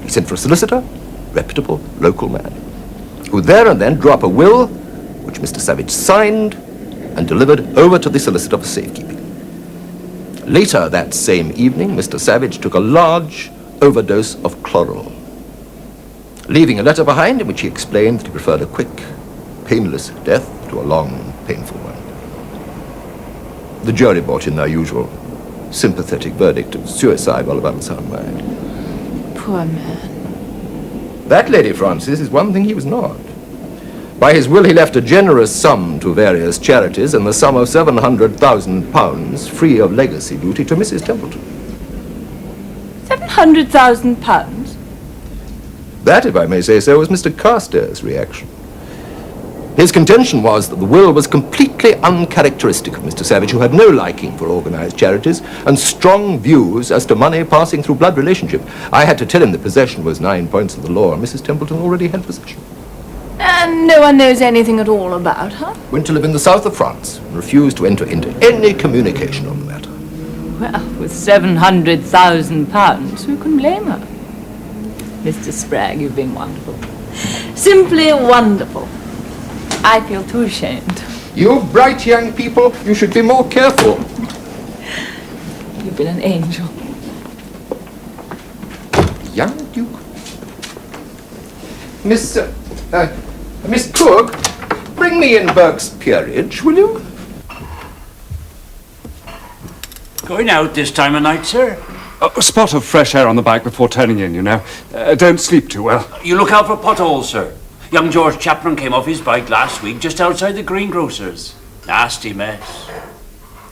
He sent for a solicitor, reputable local man, who there and then drew up a will, which Mr. Savage signed and delivered over to the solicitor for safekeeping. Later that same evening, Mr. Savage took a large overdose of chloral, leaving a letter behind in which he explained that he preferred a quick, painless death to a long, painful one. The jury brought in their usual sympathetic verdict of suicide while of unsound mind. Poor man. That, Lady Francis, is one thing he was not. By his will he left a generous sum to various charities and the sum of £700,000 free of legacy duty to Mrs. Templeton. £700,000? That, if I may say so, was Mr. Carstairs' reaction. His contention was that the will was completely uncharacteristic of Mr. Savage, who had no liking for organized charities and strong views as to money passing through blood relationship. I had to tell him that possession was 9 points of the law, and Mrs. Templeton already had possession. And no one knows anything at all about her? Went to live in the south of France and refused to enter into any communication on the matter. Well, with £700,000, who can blame her? Mr. Spragg, you've been wonderful. Simply wonderful. I feel too ashamed. You bright young people, you should be more careful. You've been an angel. Young Duke. Miss Cook, bring me in Burke's Peerage, will you? Going out this time of night, sir? A spot of fresh air on the bike before turning in, you know. Don't sleep too well. You look out for potholes, sir. Young George Chapman came off his bike last week just outside the greengrocer's. Nasty mess.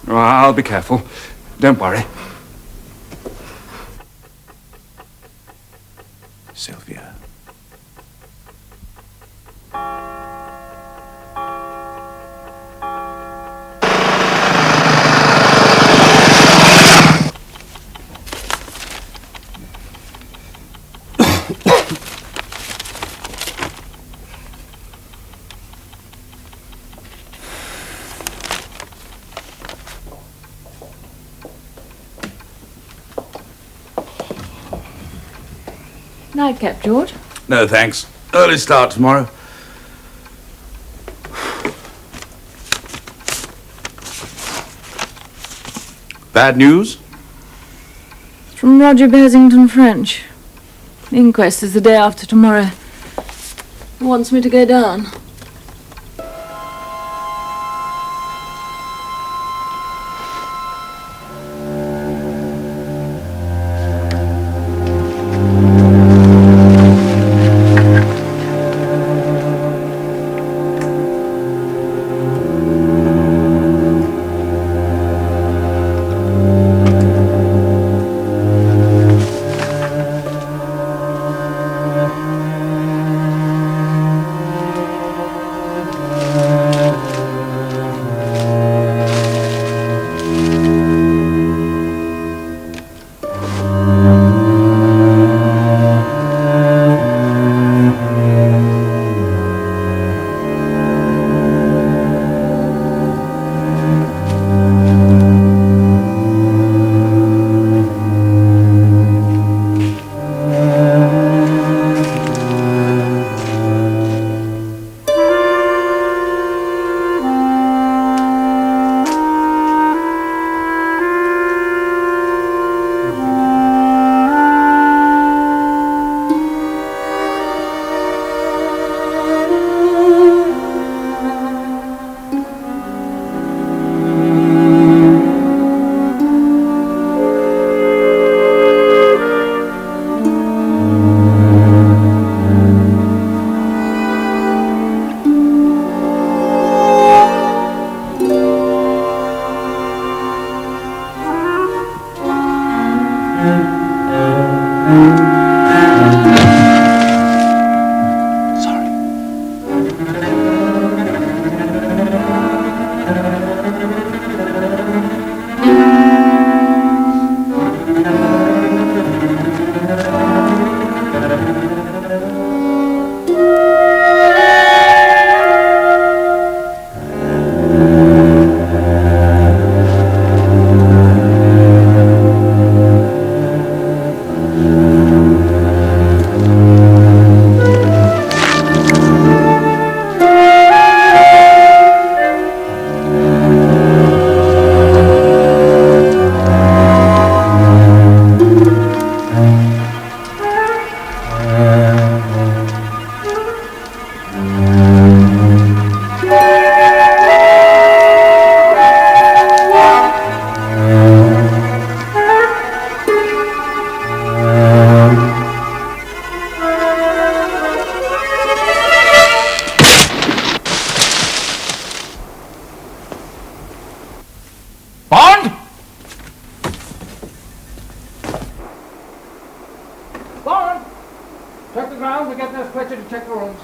Well, I'll be careful. Don't worry. Sylvia. Nightcap, George. No, thanks. Early start tomorrow. Bad news? From Roger Basington French. The inquest is the day after tomorrow. He wants me to go down. Check the ground, we get no stretcher to check the rooms.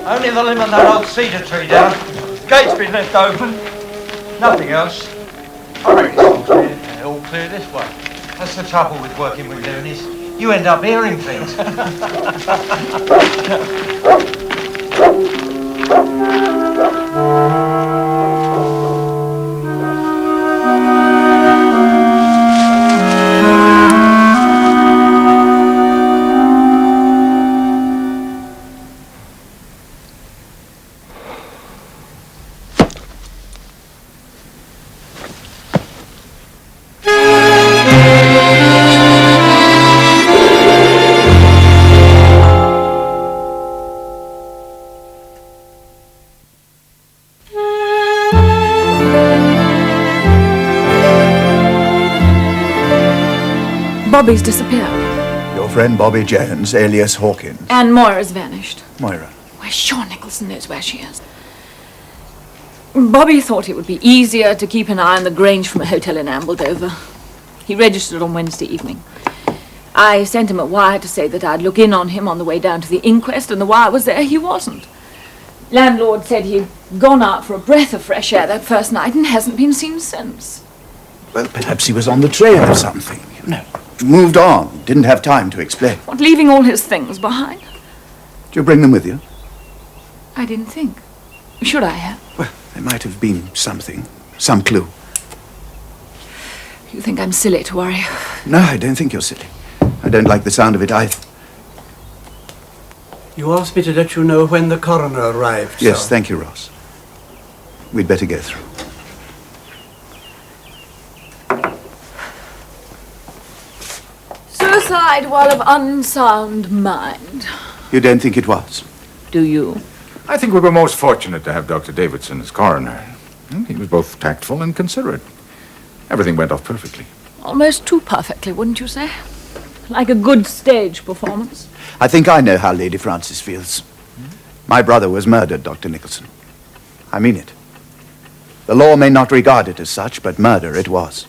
Only the limb of that old cedar tree down. Gate's been left open. Nothing else. I reckon it's all clear this way. That's the trouble with working with loonies. You end up hearing things. Bobby's disappeared. Your friend Bobby Jones, alias Hawkins. And Moira's vanished. Moira. We're sure Nicholson knows where she is. Bobby thought it would be easier to keep an eye on the Grange from a hotel in Ambledover. He registered on Wednesday evening. I sent him a wire to say that I'd look in on him on the way down to the inquest, and the wire was there. He wasn't. Landlord said he'd gone out for a breath of fresh air that first night and hasn't been seen since. Well, perhaps he was on the trail of something. No. Moved on. Didn't have time to explain. What, leaving all his things behind? Did you bring them with you? I didn't think. Should I have? Well, there might have been something. Some clue. You think I'm silly to worry? No, I don't think you're silly. I don't like the sound of it either. You asked me to let you know when the coroner arrived, Yes, sir. thank you, Ross. We'd better go through. Suicide while of unsound mind. You don't think it was? Do you? I think we were most fortunate to have Dr. Davidson as coroner. He was both tactful and considerate. Everything went off perfectly. Almost too perfectly, wouldn't you say? Like a good stage performance. I think I know how Lady Frances feels. My brother was murdered, Dr. Nicholson. I mean it. The law may not regard it as such, but murder it was.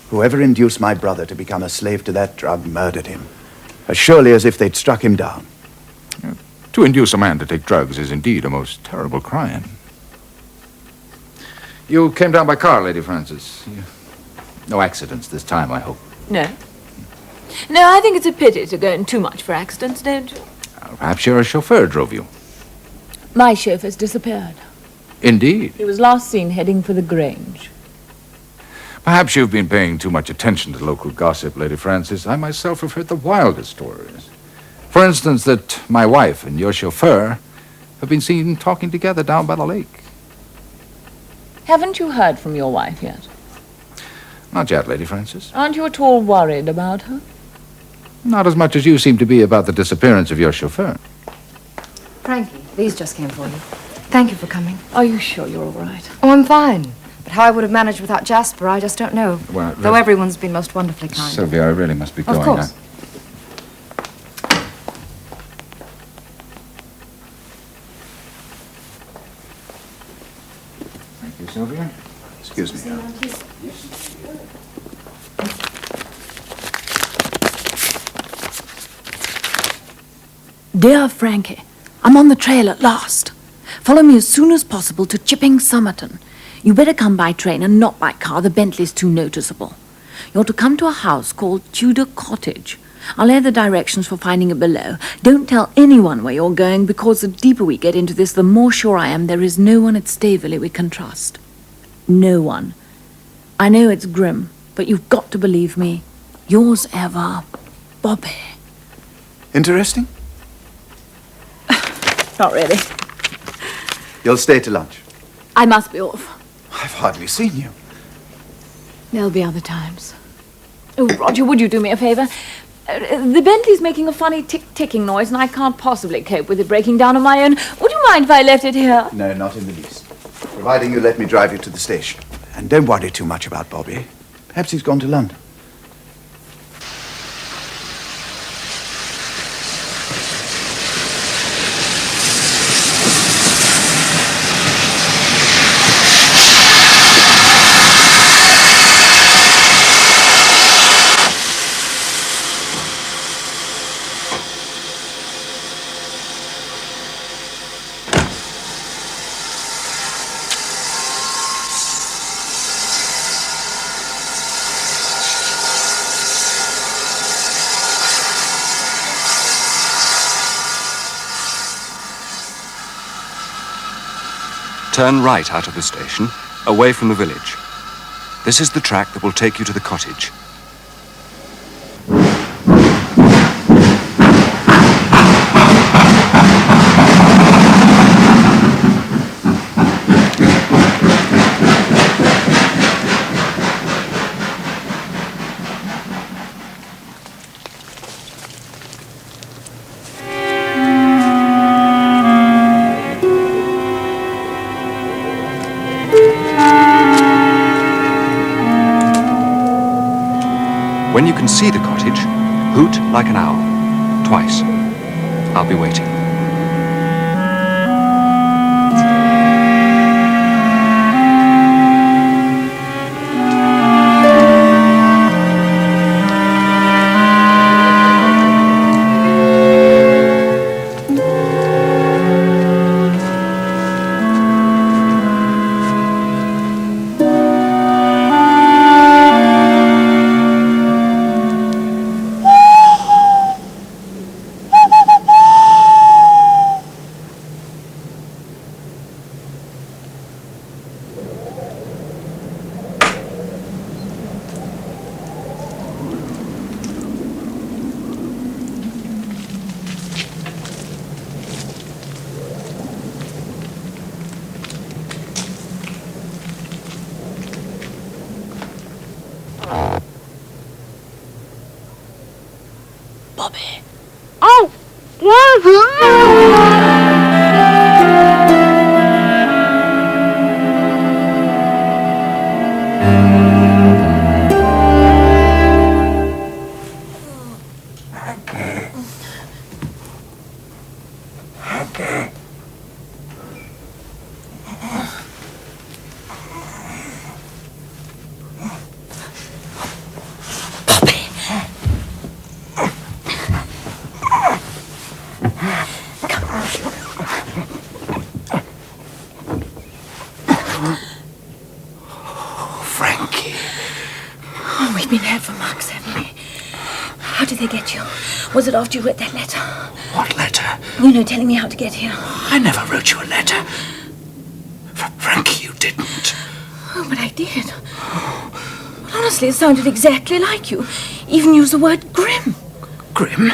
Whoever induced my brother to become a slave to that drug murdered him, as surely as if they'd struck him down. To induce a man to take drugs is indeed a most terrible crime. You came down by car, Lady Frances. No accidents this time, I hope. No. No, I think it's a pity to go in too much for accidents, don't you? Perhaps your chauffeur drove you. My chauffeur's disappeared. Indeed. He was last seen heading for the Grange. Perhaps you've been paying too much attention to local gossip, Lady Frances. I myself have heard the wildest stories. For instance, that my wife and your chauffeur have been seen talking together down by the lake. Haven't you heard from your wife yet? Not yet, Lady Frances. Aren't you at all worried about her? Not as much as you seem to be about the disappearance of your chauffeur. Frankie, these just came for you. Thank you for coming. Are you sure you're all right? Oh, I'm fine. But how I would have managed without Jasper, I just don't know. Well, Though everyone's been most wonderfully kind. Sylvia, I really must be going. Of course. Thank you, Sylvia. Excuse me. Dear Frankie, I'm on the trail at last. Follow me as soon as possible to Chipping Somerton. You better come by train and not by car. The Bentley's too noticeable. You're to come to a house called Tudor Cottage. I'll add the directions for finding it below. Don't tell anyone where you're going, because the deeper we get into this, the more sure I am there is no one at Staveley we can trust. No one. I know it's grim, but you've got to believe me. Yours ever, Bobby. Interesting? Not really. You'll stay to lunch. I must be off. I've hardly seen you. There'll be other times. Oh, Roger, would you do me a favor? The Bentley's making a funny tick-ticking noise, and I can't possibly cope with it breaking down on my own. Would you mind if I left it here? No, not in the least. Providing you let me drive you to the station. And don't worry too much about Bobby. Perhaps he's gone to London. Turn right out of the station, away from the village. This is the track that will take you to the cottage. When you can see the cottage, hoot like an owl. Twice. I'll be waiting. Bobby. Oh! Frankie. Oh, we've been here for months, haven't we? How did they get you? Was it after you wrote that letter? What letter? You know, telling me how to get here. I never wrote you a letter. Frankie, you didn't. Oh, but I did. But honestly, it sounded exactly like you. Even used the word grim. Grim?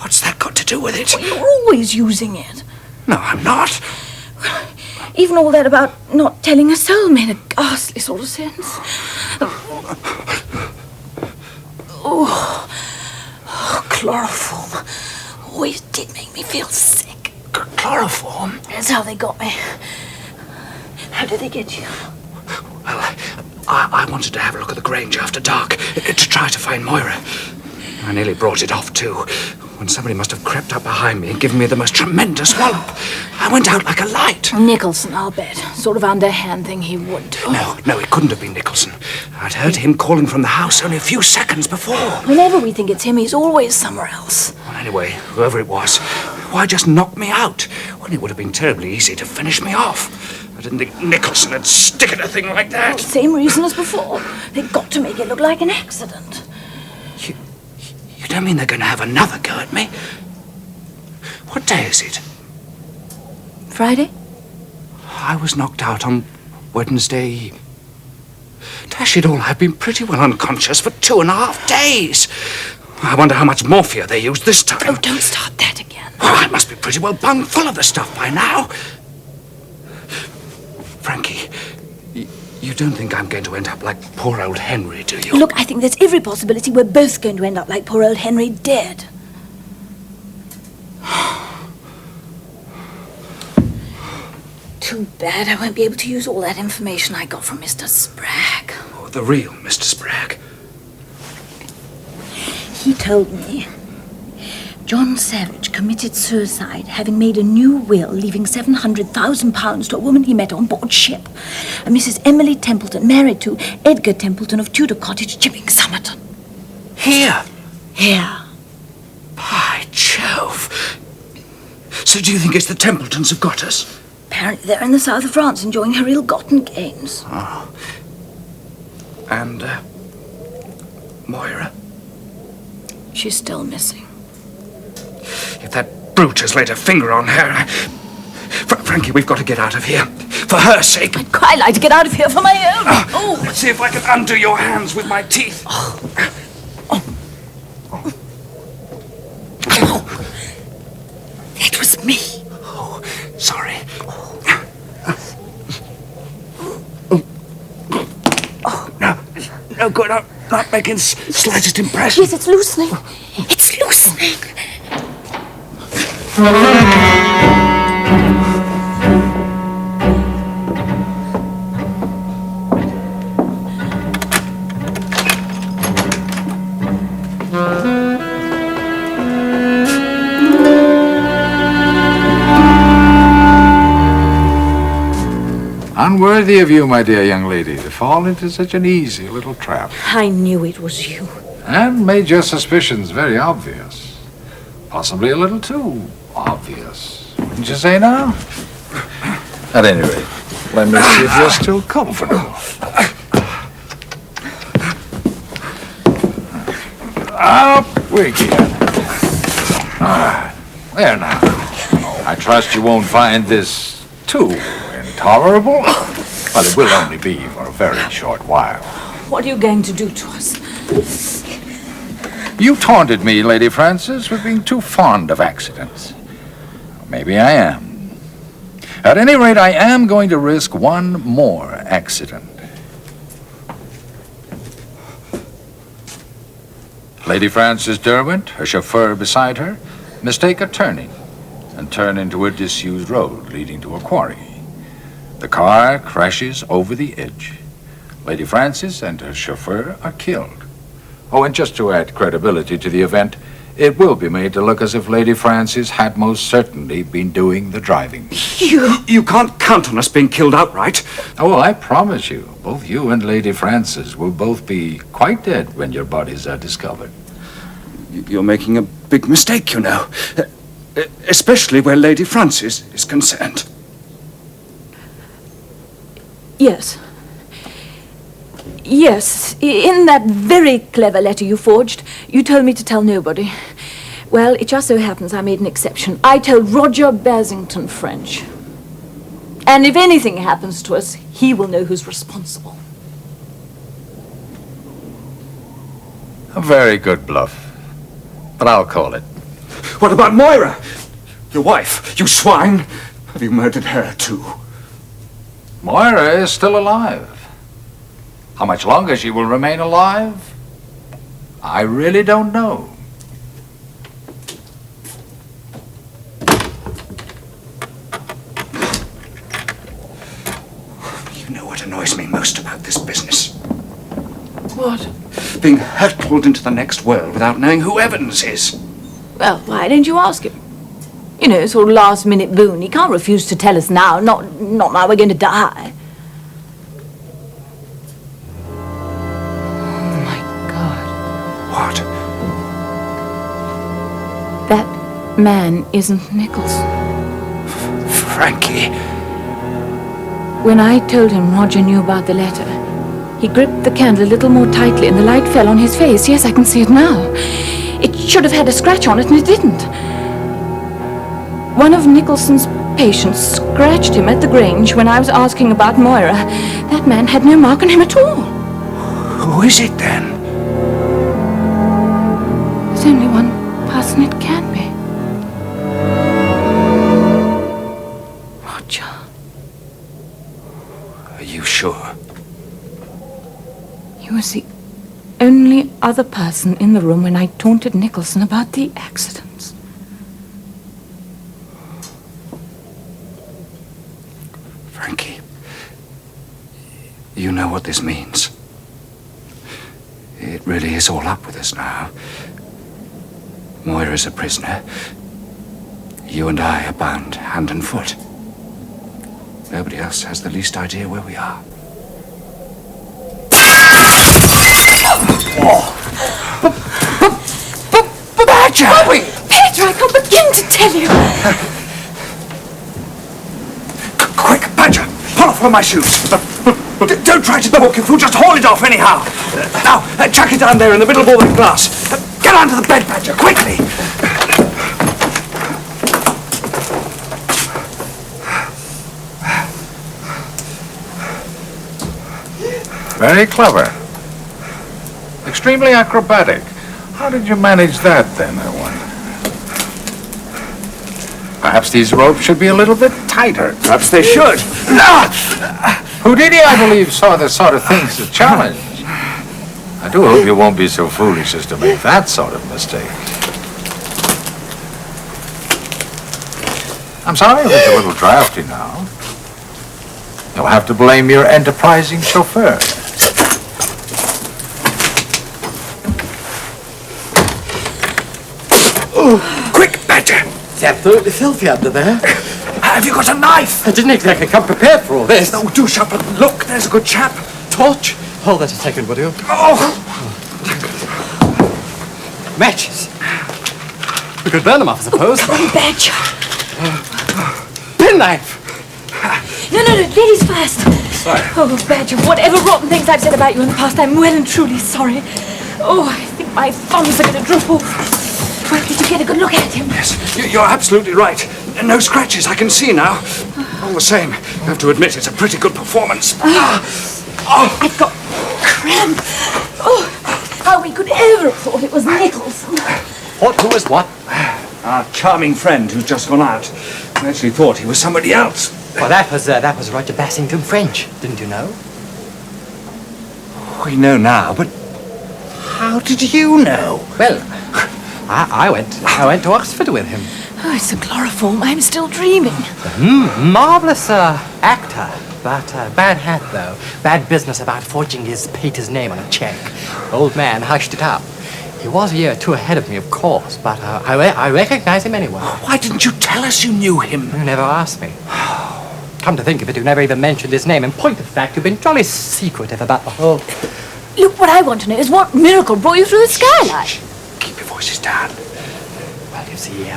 What's that got to do with it? Well, you're always using it. No, I'm not. Even all that about not telling a soul made a ghastly sort of sense. Oh, chloroform. Always did make me feel sick. Chloroform? That's how they got me. How did they get you? Well, I wanted to have a look at the Grange after dark, to try to find Moira. I nearly brought it off, too, when somebody must have crept up behind me and given me the most tremendous wallop. I went out like a light. Nicholson, I'll bet. Sort of underhand thing he would do. No, it couldn't have been Nicholson. I'd heard him calling from the house only a few seconds before. Whenever we think it's him, he's always somewhere else. Well, anyway, whoever it was, why just knock me out when it would have been terribly easy to finish me off? I didn't think Nicholson would stick at a thing like that. Same reason as before. They got to make it look like an accident. You don't mean they're going to have another go at me? What day is it? Friday? I was knocked out on Wednesday. Dash it all, I've been pretty well unconscious for 2.5 days. I wonder how much morphia they used this time. Oh, don't start that again. Oh, I must be pretty well bung full of the stuff by now. Frankie, you don't think I'm going to end up like poor old Henry, do you? Look, I think there's every possibility we're both going to end up like poor old Henry, dead. Too bad I won't be able to use all that information I got from Mr. Spragg. Oh, the real Mr. Spragg. He told me John Savage committed suicide, having made a new will, leaving £700,000 to a woman he met on board ship, a Mrs. Emily Templeton, married to Edgar Templeton of Tudor Cottage, Chipping Somerton. Here? Here. By Jove. So do you think it's the Templetons who've got us? Apparently they're in the south of France enjoying her ill-gotten gains. Oh. And, Moira? She's still missing. If that brute has laid a finger on her... Frankie, we've got to get out of here. For her sake. I'd quite like to get out of here for my own. Let's see if I can undo your hands with my teeth. It was me. Sorry. No good. I'm not making slightest impression. Yes, it's loosening. It's loosening. Unworthy of you, my dear young lady, to fall into such an easy little trap. I knew it was you. And made your suspicions very obvious. Possibly a little too obvious. Wouldn't you say now? At any rate, let me see if you're still comfortable. Up we get. There now. I trust you won't find this too intolerable, but it will only be for a very short while. What are you going to do to us? You taunted me, Lady Frances, with being too fond of accidents. Maybe I am. At any rate, I am going to risk one more accident. Lady Frances Derwent, her chauffeur beside her, mistake a turning and turn into a disused road leading to a quarry. The car crashes over the edge. Lady Frances and her chauffeur are killed. Oh, and just to add credibility to the event, it will be made to look as if Lady Frances had most certainly been doing the driving. You can't count on us being killed outright. Oh, I promise you, both you and Lady Frances will both be quite dead when your bodies are discovered. You're making a big mistake, you know. Especially where Lady Frances is concerned. Yes. Yes, in that very clever letter you forged, you told me to tell nobody. Well, it just so happens I made an exception. I told Roger Basington French. And if anything happens to us, he will know who's responsible. A very good bluff, but I'll call it. What about Moira? Your wife, you swine? Have you murdered her too? Moira is still alive. How much longer she will remain alive, I really don't know. You know what annoys me most about this business? What? Being hurtled into the next world without knowing who Evans is. Well, why didn't you ask him? You know, sort of last-minute boon. He can't refuse to tell us now. Not now we're going to die. What? That man isn't Nichols. Frankie. When I told him Roger knew about the letter, he gripped the candle a little more tightly and the light fell on his face. Yes, I can see it now. It should have had a scratch on it and it didn't. One of Nicholson's patients scratched him at the Grange when I was asking about Moira. That man had no mark on him at all. Who is it then? There's only one person it can be. Roger. Are you sure? He was the only other person in the room when I taunted Nicholson about the accidents. Frankie, you know what this means. It really is all up with us now. Moira's a prisoner. You and I are bound hand and foot. Nobody else has the least idea where we are. Badger! Peter, I can't begin to tell you. Quick, Badger! Pull off one of my shoes. Don't try to talk it through, just haul it off anyhow. Now, chuck it down there in the middle of all that glass. Get onto the bed, Badger, quickly! Very clever. Extremely acrobatic. How did you manage that, then, I wonder? Perhaps these ropes should be a little bit tighter. Perhaps they should. Houdini, I believe, saw the sort of things to challenge. I do hope you won't be so foolish as to make that sort of mistake. I'm sorry if it's a little drafty now. You'll have to blame your enterprising chauffeur. Oh, quick, Badger! It's absolutely filthy under there. Have you got a knife? I didn't exactly come prepared for all this. No, do shut up. Look, there's a good chap. Torch? Hold that a second, will you? Oh! Matches. We could burn them off, I suppose. Come on, Badger. Penknife. No, ladies first. Sorry. Oh, Badger, whatever rotten things I've said about you in the past, I'm well and truly sorry. Oh, I think my thumbs are going to drop off. Well, did you get a good look at him? Yes, you're absolutely right. No scratches, I can see now. All the same, you have to admit it's a pretty good performance. I've got cramp. Oh, how we could ever have thought it was Nichols. Who was what? Our charming friend who's just gone out. I actually thought he was somebody else. Well, that was Roger Bassington French, didn't you know? We know now, but how did you know? Well, I went to Oxford with him. Oh, it's a chloroform. I'm still dreaming. Marvellous actor, but bad hat, though. Bad business about forging his pater's name on a check. Old man hushed it up. He was a year or two ahead of me, of course, but I recognize him anyway. Why didn't you tell us you knew him? You never asked me. Come to think of it, you never even mentioned his name. In point of fact, you've been jolly secretive about the whole... Look, what I want to know is what miracle brought you through the skylight? Keep your voices down. Well, you see,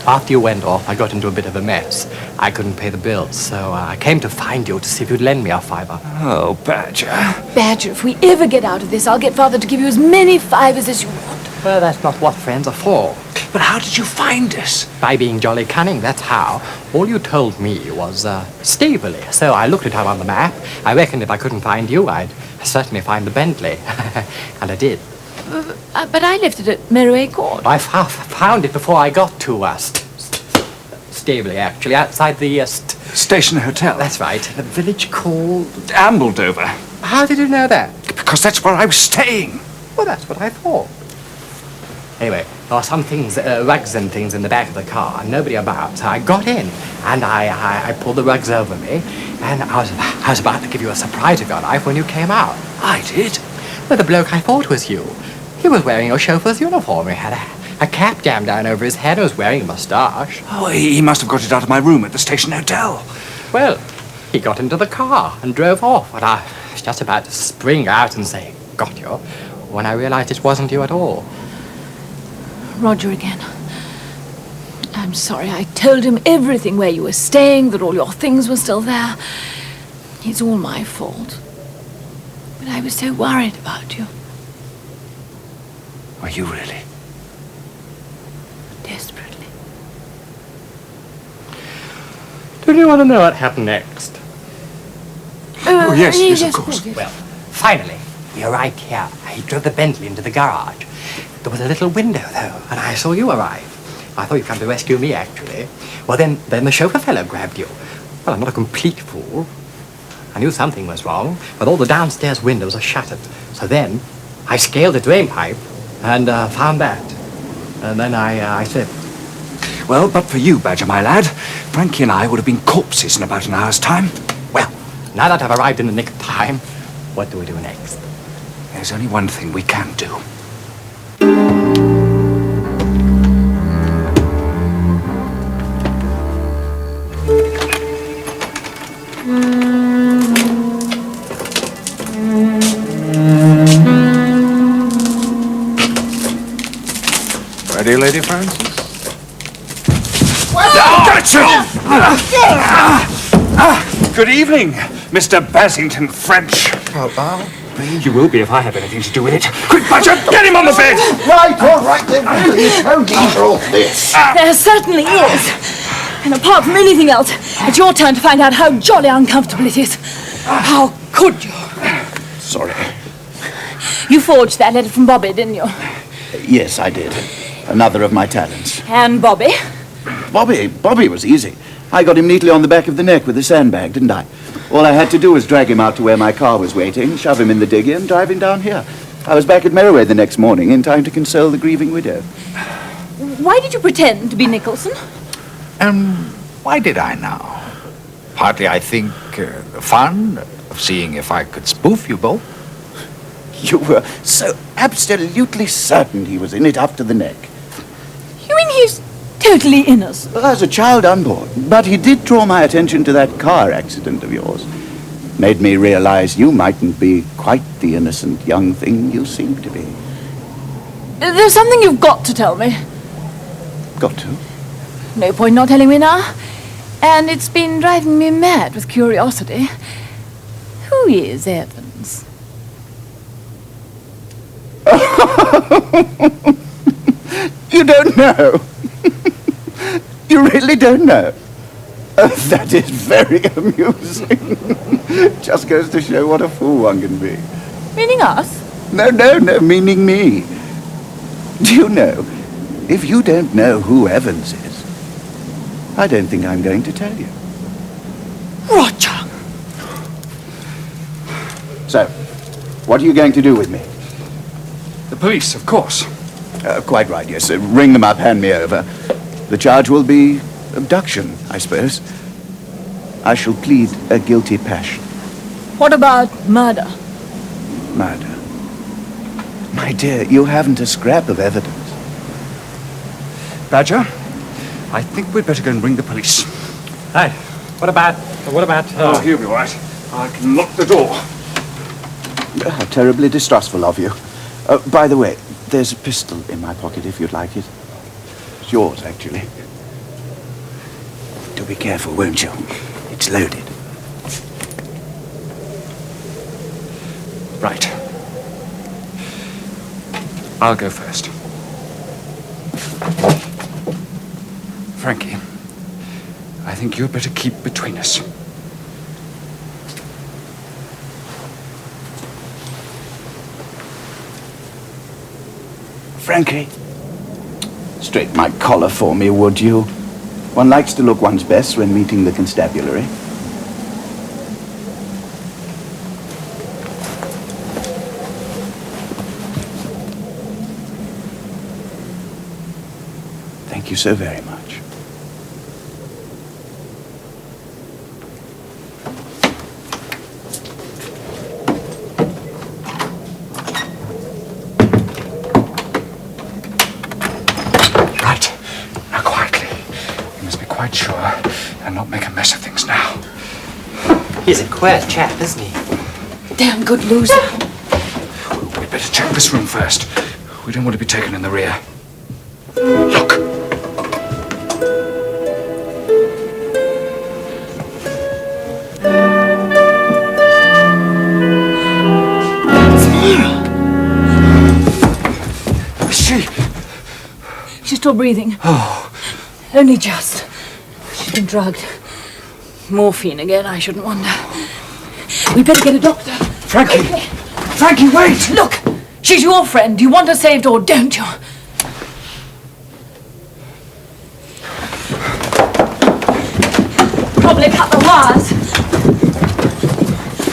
after you went off, I got into a bit of a mess. I couldn't pay the bills, so I came to find you to see if you'd lend me a fiver. Oh, Badger. Badger, if we ever get out of this, I'll get Father to give you as many fivers as you want. Well, that's not what friends are for. But how did you find us? By being jolly cunning, that's how. All you told me was Staveley, so I looked it up on the map. I reckoned if I couldn't find you, I'd certainly find the Bentley. And I did. But I left it at Meroway Court. I found it before I got to Staveley, actually, outside the Station Hotel. That's right. The village called Ambledover. How did you know that? Because that's where I was staying. Well, that's what I thought. Anyway, there were some things, rugs and things in the back of the car, and nobody about. So I got in, and I pulled the rugs over me, and I was about to give you a surprise of your life when you came out. I did? Well, the bloke I thought was you. He was wearing your chauffeur's uniform. He had a cap jammed down over his head and was wearing a moustache. Oh, he must have got it out of my room at the Station Hotel. Well, he got into the car and drove off, and I was just about to spring out and say, "Got you," when I realized it wasn't you at all. Roger again. I'm sorry. I told him everything, where you were staying, that all your things were still there. It's all my fault. But I was so worried about you. Were you really? Desperately. Do you want to know what happened next? Oh, yes, of course. Well, finally, we arrived here. He drove the Bentley into the garage. There was a little window, though, and I saw you arrive. I thought you'd come to rescue me, actually. Well, then the chauffeur fellow grabbed you. Well, I'm not a complete fool. I knew something was wrong, but all the downstairs windows are shuttered. So then, I scaled the drain pipe and found that. And then I slipped. Well, but for you, Badger, my lad, Frankie and I would have been corpses in about an hour's time. Well, now that I've arrived in the nick of time, what do we do next? There's only one thing we can do. Ready, Lady Francis? Good evening, Mr. Bassington French. You will be if I have anything to do with it. Quick, Badger, get him on the bed! Right, all right, then. There's no need for all this. There certainly is. And apart from anything else, it's your turn to find out how jolly uncomfortable it is. How could you? Sorry. You forged that letter from Bobby, didn't you? Yes, I did. Another of my talents. And Bobby? Bobby was easy. I got him neatly on the back of the neck with a sandbag, didn't I? All I had to do was drag him out to where my car was waiting, shove him in the diggy, and drive him down here. I was back at Merroway the next morning in time to console the grieving widow. Why did you pretend to be Nicholson? Why did I now? Partly, I think, the fun of seeing if I could spoof you both. You were so absolutely certain he was in it up to the neck. You mean he's totally innocent? Well, as a child unborn. But he did draw my attention to that car accident of yours. Made me realize you mightn't be quite the innocent young thing you seem to be. There's something you've got to tell me. Got to? No point not telling me now. And it's been driving me mad with curiosity. Who is Evans? You don't know? You really don't know? That is very amusing. Just goes to show what a fool one can be. Meaning us? No, meaning me. Do you know, if you don't know who Evans is, I don't think I'm going to tell you. Roger! So, what are you going to do with me? The police, of course. Quite right, yes. Ring them up, hand me over. The charge will be abduction, I suppose. I shall plead a guilty passion. What about murder? Murder? My dear, you haven't a scrap of evidence. Badger, I think we'd better go and ring the police. Hey, what about... Oh, he'll be all right. I can lock the door. How terribly distrustful of you. By the way, there's a pistol in my pocket if you'd like it. It's yours, actually. Do be careful, won't you? It's loaded. Right. I'll go first. Frankie, I think you'd better keep between us. Frankie, straighten my collar for me, would you? One likes to look one's best when meeting the constabulary. Thank you so very much. Right. Now quietly. You must be quite sure and not make a mess of things now. He's a queer chap, isn't he? Damn good loser. We'd better check this room first. We don't want to be taken in the rear. Look! She's still breathing. Oh. Only just. She's been drugged. Morphine again, I shouldn't wonder. We'd better get a doctor. Frankie! Okay. Frankie, wait! Look! She's your friend. You want her saved or don't you? Probably cut the wires.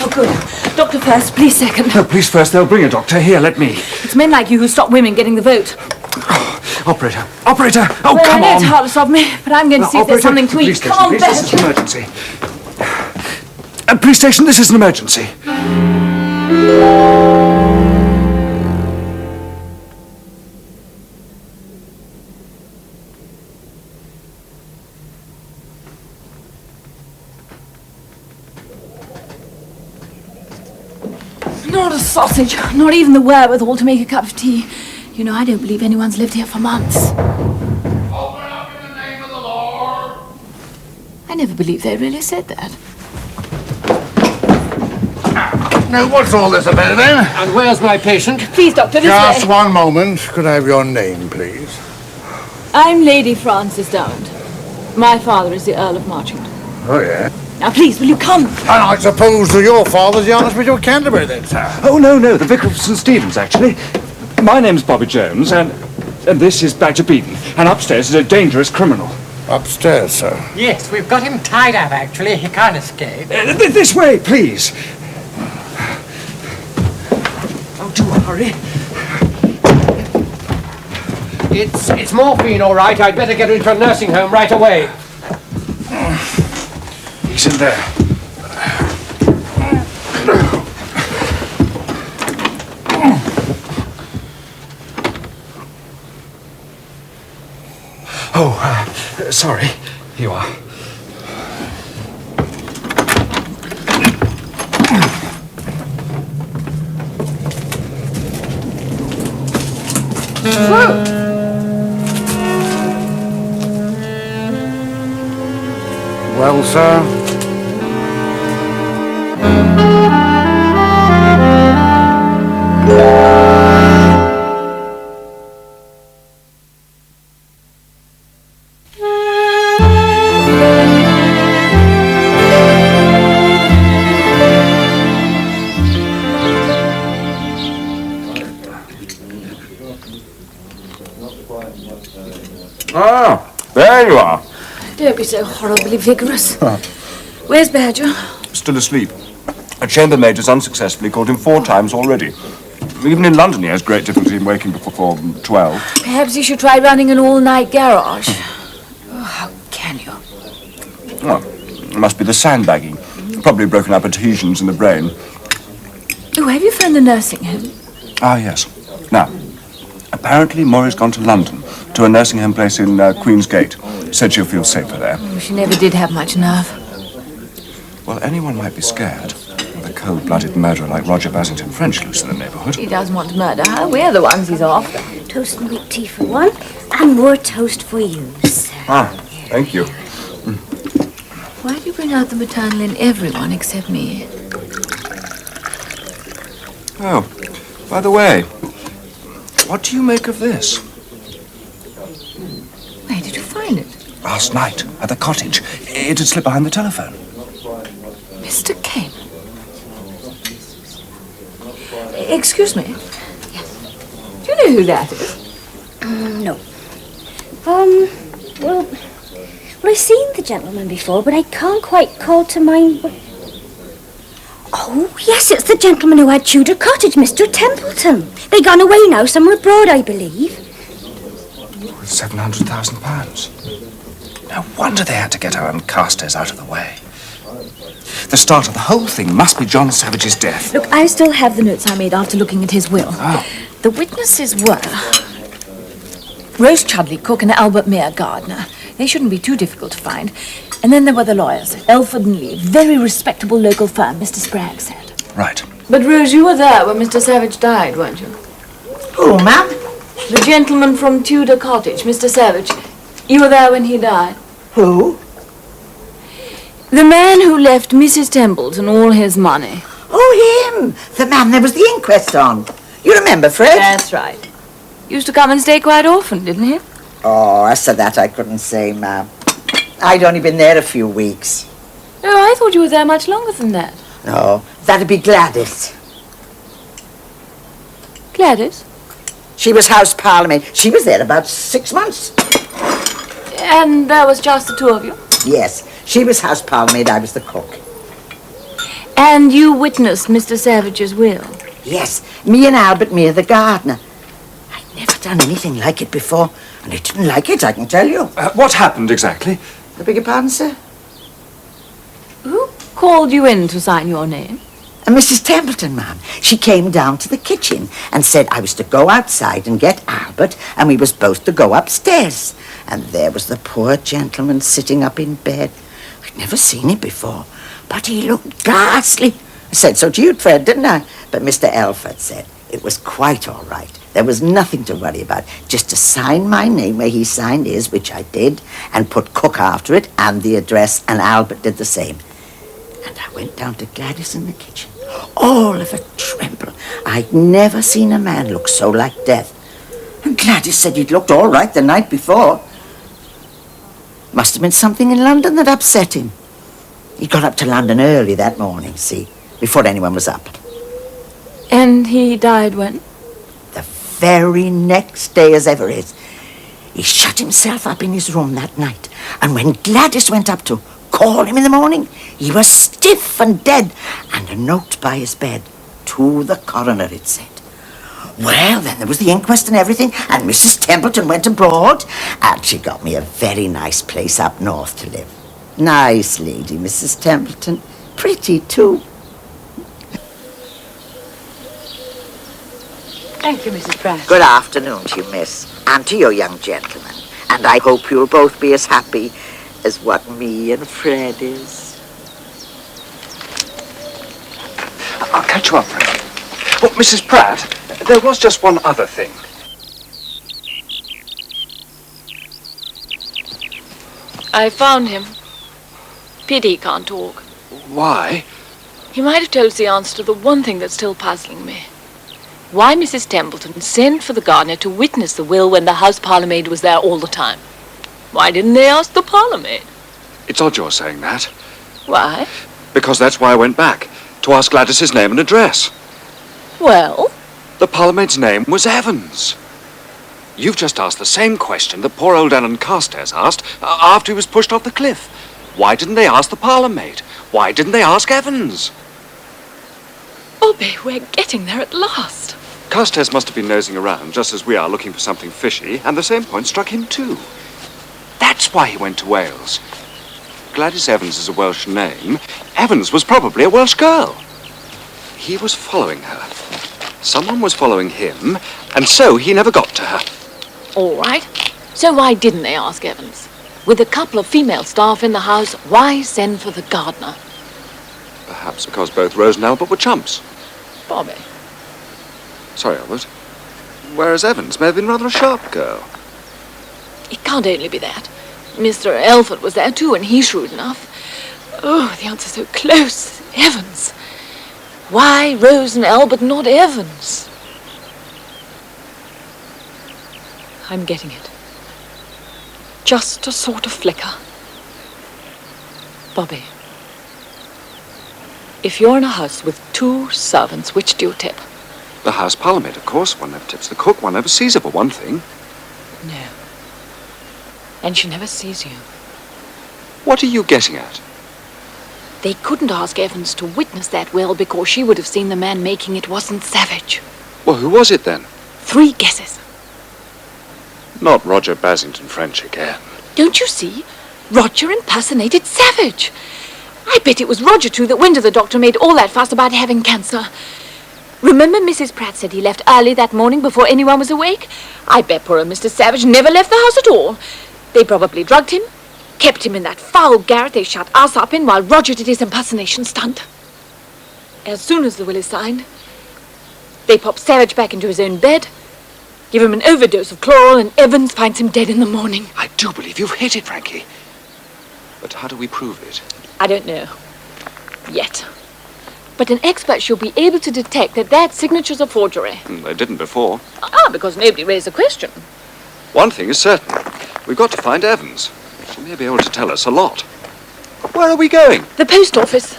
Oh, good. Doctor first, police second. No, police first. They'll bring a doctor. Here, let me. It's men like you who stop women getting the vote. Operator! Operator! Oh, well, come I know on! it's heartless of me, but I'm going to see if there's something to eat. Police station, Come on, please. This is an emergency. Police station, this is an emergency. Not a sausage. Not even the wherewithal to make a cup of tea. You know, I don't believe anyone's lived here for months. Open up in the name of the Lord. I never believed they really said that. Now, what's all this about, then? And where's my patient? Please, doctor, this Just way. one moment. Could I have your name, please? I'm Lady Frances Dowd. My father is the Earl of Marchington. Oh, yeah? Now, please, will you come? And I suppose your father's the Archbishop of Canterbury then, sir? Oh, no, the Vicar of St. Stephen's, actually. My name's Bobby Jones, and this is Badger Beaton. And upstairs is a dangerous criminal. Upstairs, sir? Yes, we've got him tied up, actually. He can't escape. This way, please. Oh, do hurry. It's morphine, all right. I'd better get him to a nursing home right away. He's in there. Oh, sorry. Here you are. Well, sir? Ah, there you are. Don't be so horribly vigorous. Where's Badger? Still asleep. A chambermaid has unsuccessfully called him 4 times already. Even in London he has great difficulty in waking before 12. Perhaps you should try running an all-night garage. Oh, how can you? Oh, it must be the sandbagging. Probably broken up adhesions in the brain. Oh, have you phoned the nursing home? Ah, yes. Now, apparently Maurie's gone to London, to a nursing home place in Queen's Gate. Said she'll feel safer there. Oh, she never did have much nerve. Well, anyone might be scared. With a cold-blooded murderer like Roger Basington French loose in the neighbourhood. He does want to murder her. We're the ones he's after. Toast and weak tea for one, and more toast for you, sir. Ah, thank you. Why do you bring out the maternal in everyone except me? Oh, by the way, what do you make of this? Where did you find it? Last night, at the cottage. It had slipped behind the telephone. Mr. Cayman. Excuse me. Yes. Do you know who that is? No. Well, I've seen the gentleman before, but I can't quite call to mind what... Oh, yes, it's the gentleman who had Tudor Cottage, Mr. Templeton. They've gone away now, somewhere abroad, I believe. With £700,000. No wonder they had to get her and Carstairs out of the way. The start of the whole thing must be John Savage's death. Look, I still have the notes I made after looking at his will. Oh. The witnesses were Rose Chudley, cook, and Albert Mere, gardener. They shouldn't be too difficult to find. And then there were the lawyers, Elford and Lee, very respectable local firm, Mr. Spragg said. Right. But Rose, you were there when Mr. Savage died, weren't you? Who, ma'am? The gentleman from Tudor Cottage, Mr. Savage. You were there when he died. Who? The man who left Mrs. Templeton all his money. Oh, him! The man there was the inquest on. You remember, Fred? That's right. Used to come and stay quite often, didn't he? Oh, as to that I couldn't say, ma'am. I'd only been there a few weeks. Oh, I thought you were there much longer than that. No, that'd be Gladys. Gladys? She was house parlourmaid. She was there about 6 months. And there was just the two of you? Yes, she was house parlourmaid, I was the cook. And you witnessed Mr. Savage's will? Yes, me and Albert Mere, the gardener. I'd never done anything like it before, and I didn't like it, I can tell you. What happened exactly? I beg your pardon, sir? Who called you in to sign your name? Mrs. Templeton, ma'am. She came down to the kitchen and said I was to go outside and get Albert, and we was both to go upstairs. And there was the poor gentleman sitting up in bed. I'd never seen him before, but he looked ghastly. I said so to you, Fred, didn't I? But Mr. Elford said it was quite all right. There was nothing to worry about. Just to sign my name where he signed his, which I did, and put Cook after it, and the address, and Albert did the same. And I went down to Gladys in the kitchen, all of a tremble. I'd never seen a man look so like death. And Gladys said he'd looked all right the night before. Must have been something in London that upset him. He got up to London early that morning, see, before anyone was up. And he died when? The very next day as ever is. He shut himself up in his room that night, and when Gladys went up to call him in the morning, he was stiff and dead, and a note by his bed. To the coroner, it said. Well, then there was the inquest and everything, and Mrs. Templeton went abroad, and she got me a very nice place up north to live. Nice lady, Mrs. Templeton. Pretty, too. Thank you, Mrs. Pratt. Good afternoon to you, miss, and to your young gentleman. And I hope you'll both be as happy as what me and Fred is. I'll catch you up, Frank. Oh, Mrs. Pratt, there was just one other thing. I found him. Pity he can't talk. Why? He might have told us the answer to the one thing that's still puzzling me. Why Mrs. Templeton sent for the gardener to witness the will when the house parlourmaid was there all the time. Why didn't they ask the parlourmaid? It's odd you're saying that. Why? Because that's why I went back, to ask Gladys's name and address. Well? The parlourmaid's name was Evans. You've just asked the same question that poor old Alan Carstairs asked after he was pushed off the cliff. Why didn't they ask the parlourmaid? Why didn't they ask Evans? Bobby, we're getting there at last. Carstairs must have been nosing around, just as we are, looking for something fishy, and the same point struck him too. That's why he went to Wales. Gladys Evans is a Welsh name. Evans was probably a Welsh girl. He was following her. Someone was following him, and so he never got to her. All right. So why didn't they ask Evans? With a couple of female staff in the house, why send for the gardener? Perhaps because both Rose and Albert were chumps. Bobby. Sorry, Albert. Whereas Evans may have been rather a sharp girl. It can't only be that. Mr. Elford was there too, and he's shrewd enough. Oh, the answer's so close. Evans. Why Rose and Albert, not Evans? I'm getting it. Just a sort of flicker. Bobby. If you're in a house with two servants, which do you tip? The house parlourmaid, of course. One never tips the cook, one never sees her, for one thing. No. And she never sees you. What are you getting at? They couldn't ask Evans to witness that will because she would have seen the man making it wasn't Savage. Well, who was it then? 3 guesses. Not Roger Basington French again. Don't you see? Roger impersonated Savage. I bet it was Roger, too, that went to the doctor, made all that fuss about having cancer. Remember Mrs. Pratt said he left early that morning before anyone was awake? I bet poor old Mr. Savage never left the house at all. They probably drugged him, kept him in that foul garret they shut us up in while Roger did his impersonation stunt. As soon as the will is signed, they pop Savage back into his own bed, give him an overdose of chloral, and Evans finds him dead in the morning. I do believe you've hit it, Frankie. But how do we prove it? I don't know. Yet. But an expert should be able to detect that signature's a forgery. They didn't before. Because nobody raised a question. One thing is certain. We've got to find Evans. She may be able to tell us a lot. Where are we going? The post office.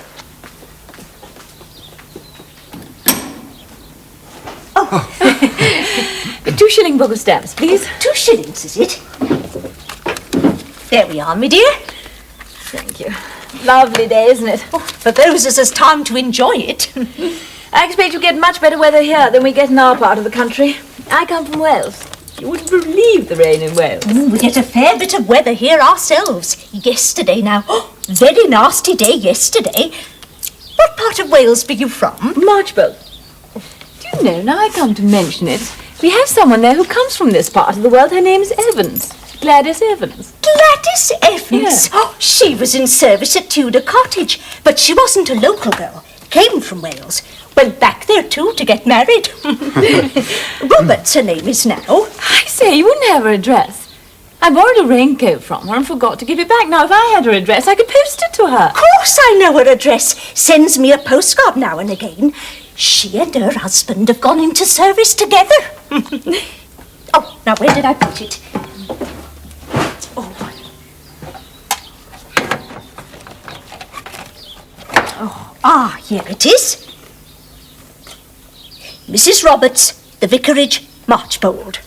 A 2-shilling book of stamps, please. 2 shillings, is it? There we are, my dear. Thank you. Lovely day, isn't it? For those as has time to enjoy it. I expect you get much better weather here than we get in our part of the country. I come from Wales. You wouldn't believe the rain in Wales. We get a fair bit of weather here ourselves. Yesterday now. Very nasty day yesterday. What part of Wales be you from? Marchbold. Do you know, now I come to mention it, we have someone there who comes from this part of the world. Her name's Evans. Gladys Evans. Gladys Evans? Yeah. Oh, she was in service at Tudor Cottage, but she wasn't a local girl. Came from Wales. Went back there too to get married. Roberts, her name is now. I say, you wouldn't have her address. I borrowed a raincoat from her and forgot to give it back. Now, if I had her address, I could post it to her. Of course I know her address. Sends me a postcard now and again. She and her husband have gone into service together. Oh, now where did I put it? Here it is. Mrs. Roberts, the Vicarage, Marchbold.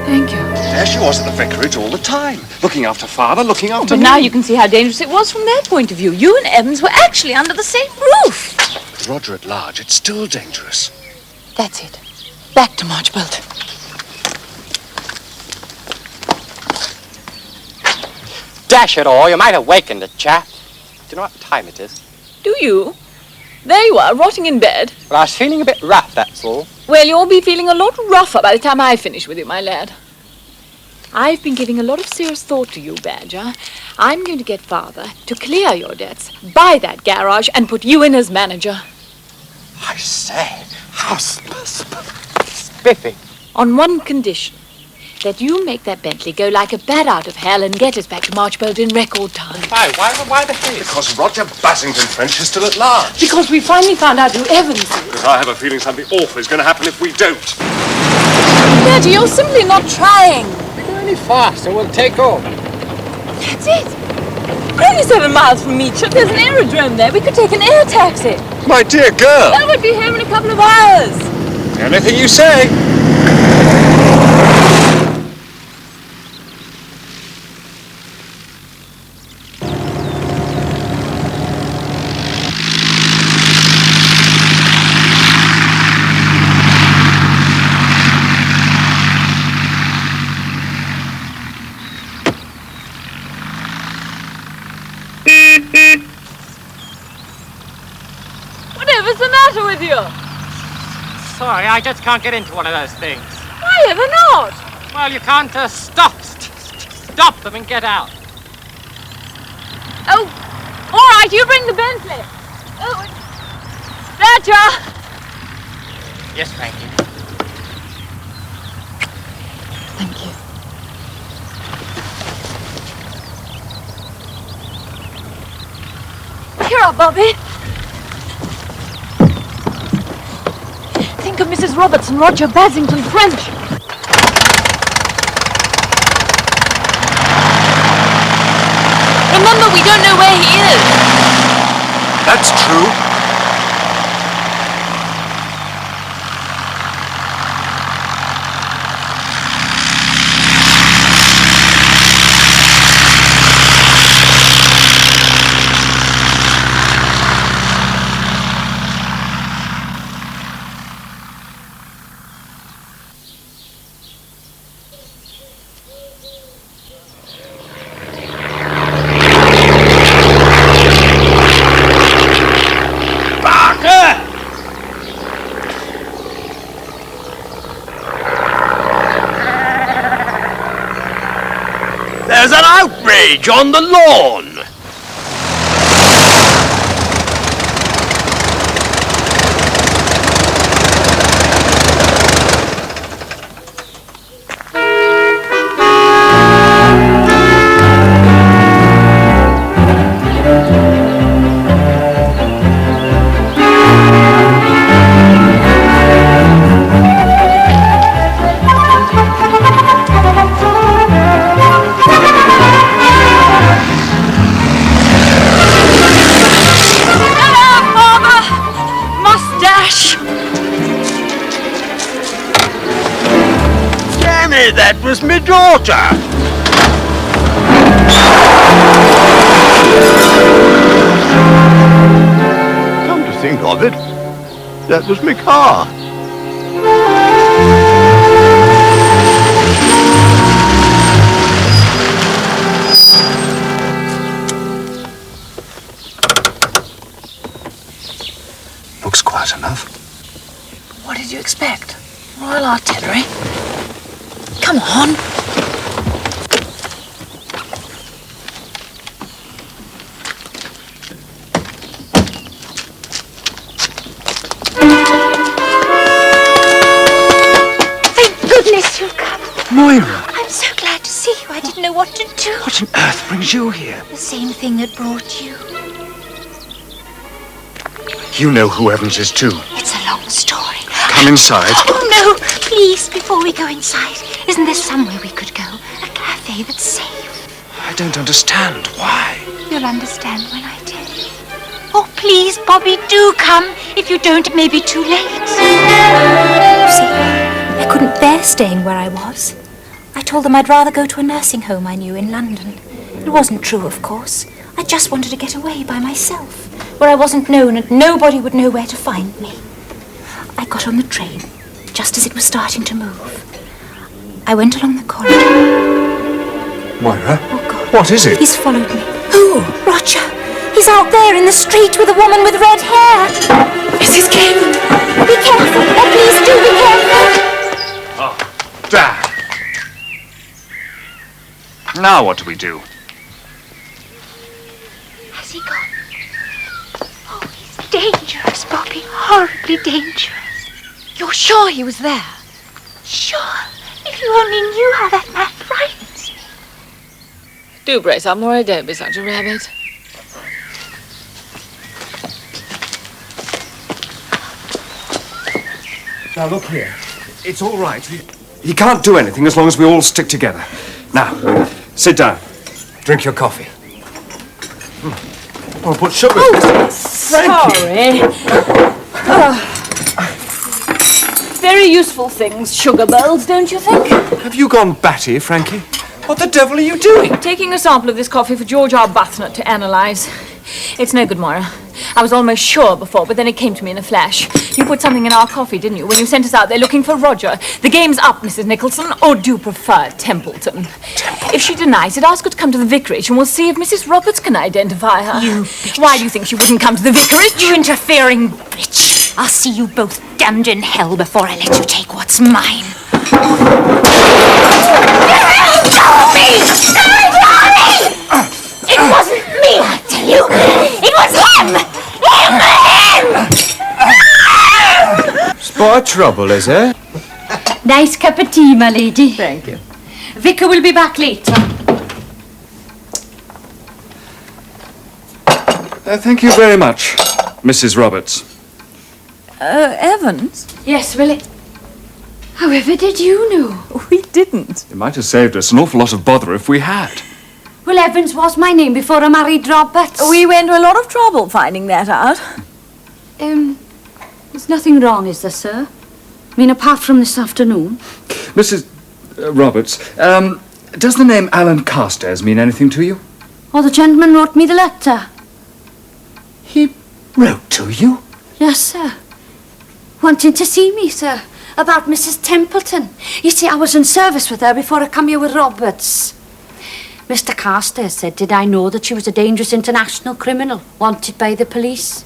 Thank you. There she was at the vicarage all the time, looking after Father, looking after But me. now you can see how dangerous it was from their point of view. You and Evans were actually under the same roof. With Roger at large, it's still dangerous. That's it. Back to Marchbold. Dash it all, you might have wakened the chap. Do you know what time it is? Do you? There you are, rotting in bed. Well, I was feeling a bit rough, that's all. Well, you'll be feeling a lot rougher by the time I finish with you, my lad. I've been giving a lot of serious thought to you, Badger. I'm going to get Father to clear your debts, buy that garage, and put you in as manager. I say, how spiffy. On one condition. That you make that Bentley go like a bat out of hell and get us back to Marchbold in record time. Why the haste? Because Roger Basington French is still at large. Because we finally found out who Evans is. Because I have a feeling something awful is going to happen if we don't. Daddy, you're simply not trying. If we go any faster, we'll take off. That's it. We're only 7 miles from Meacham. There's an aerodrome there. We could take an air taxi. My dear girl. That would be home in a couple of hours. Anything you say. Whatever's the matter with you? Sorry, I just can't get into one of those things. Why ever not? Well, you can't stop them and get out. Oh, all right, you bring the Bentley. Oh, Badger! Yes, Frankie. Thank you. Here up, Bobby. Think of Mrs. Roberts and Roger Basington French. Remember, we don't know where he is. That's true. There's an outrage on the lawn! That was my daughter! Come to think of it, that was my car. Looks quiet enough. What did you expect? Royal Artillery? Come on. Thank goodness you've come. Moira, I'm so glad to see you. I didn't know what to do. what on earth brings you here? The same thing that brought you. You know who Evans is too. It's a long story. Come inside. Oh, no. Please, before we go inside, isn't there somewhere we could go? A cafe that's safe. I don't understand. Why? You're you'll understand when I tell you. Oh, please, Bobby, do come. If you don't, it may be too late. You see, I couldn't bear staying where I was. I told them I'd rather go to a nursing home I knew in London. It wasn't true, of course. I just wanted to get away by myself, where I wasn't known and nobody would know where to find me. I got on the train, just as it was starting to move. I went along the corridor. Moira? Oh, God. What is it? He's followed me. Who? Roger. He's out there in the street with a woman with red hair. Mrs. Cayman. Be careful. Oh, please do be careful. Oh, damn. Now what do we do? Has he gone? Oh, he's dangerous, Bobby. Horribly dangerous. You're sure he was there? Sure. If you only knew how that man frightens me. Do brace up, Moira. Don't be such a rabbit. Now, look here. It's all right. He can't do anything as long as we all stick together. Now, sit down. Drink your coffee. Oh, put sugar. Oh, Frankie. sorry. Very useful things, sugar bells, don't you think? Have you gone batty, Frankie? What the devil are you doing? Taking a sample of this coffee for George Arbuthnot to analyse. It's no good, Moira. I was almost sure before, but then it came to me in a flash. You put something in our coffee, didn't you, when you sent us out there looking for Roger? The game's up, Mrs. Nicholson, or do you prefer Templeton? If she denies it, ask her to come to the vicarage and we'll see if Mrs. Roberts can identify her. You bitch. Why do you think she wouldn't come to the vicarage? You interfering bitch. I'll see you both damned in hell before I let you take what's mine. It wasn't me, I tell you. It was him! Spot trouble, is it? Nice cup of tea, my lady. Thank you. Vicar will be back later. Thank you very much, Mrs. Roberts. Evans? Yes, Willie. However did you know? We didn't. It might have saved us an awful lot of bother if we had. Well, Evans was my name before I married Roberts. We went to a lot of trouble finding that out. There's nothing wrong, is there, sir? I mean, apart from this afternoon. Mrs. Roberts, does the name Alan Carstairs mean anything to you? Oh, the gentleman wrote me the letter. He wrote to you? Yes, sir. Wanting to see me, sir, about Mrs. Templeton. You see, I was in service with her before I come here with Roberts. Mr. Carstairs said, did I know that she was a dangerous international criminal, wanted by the police?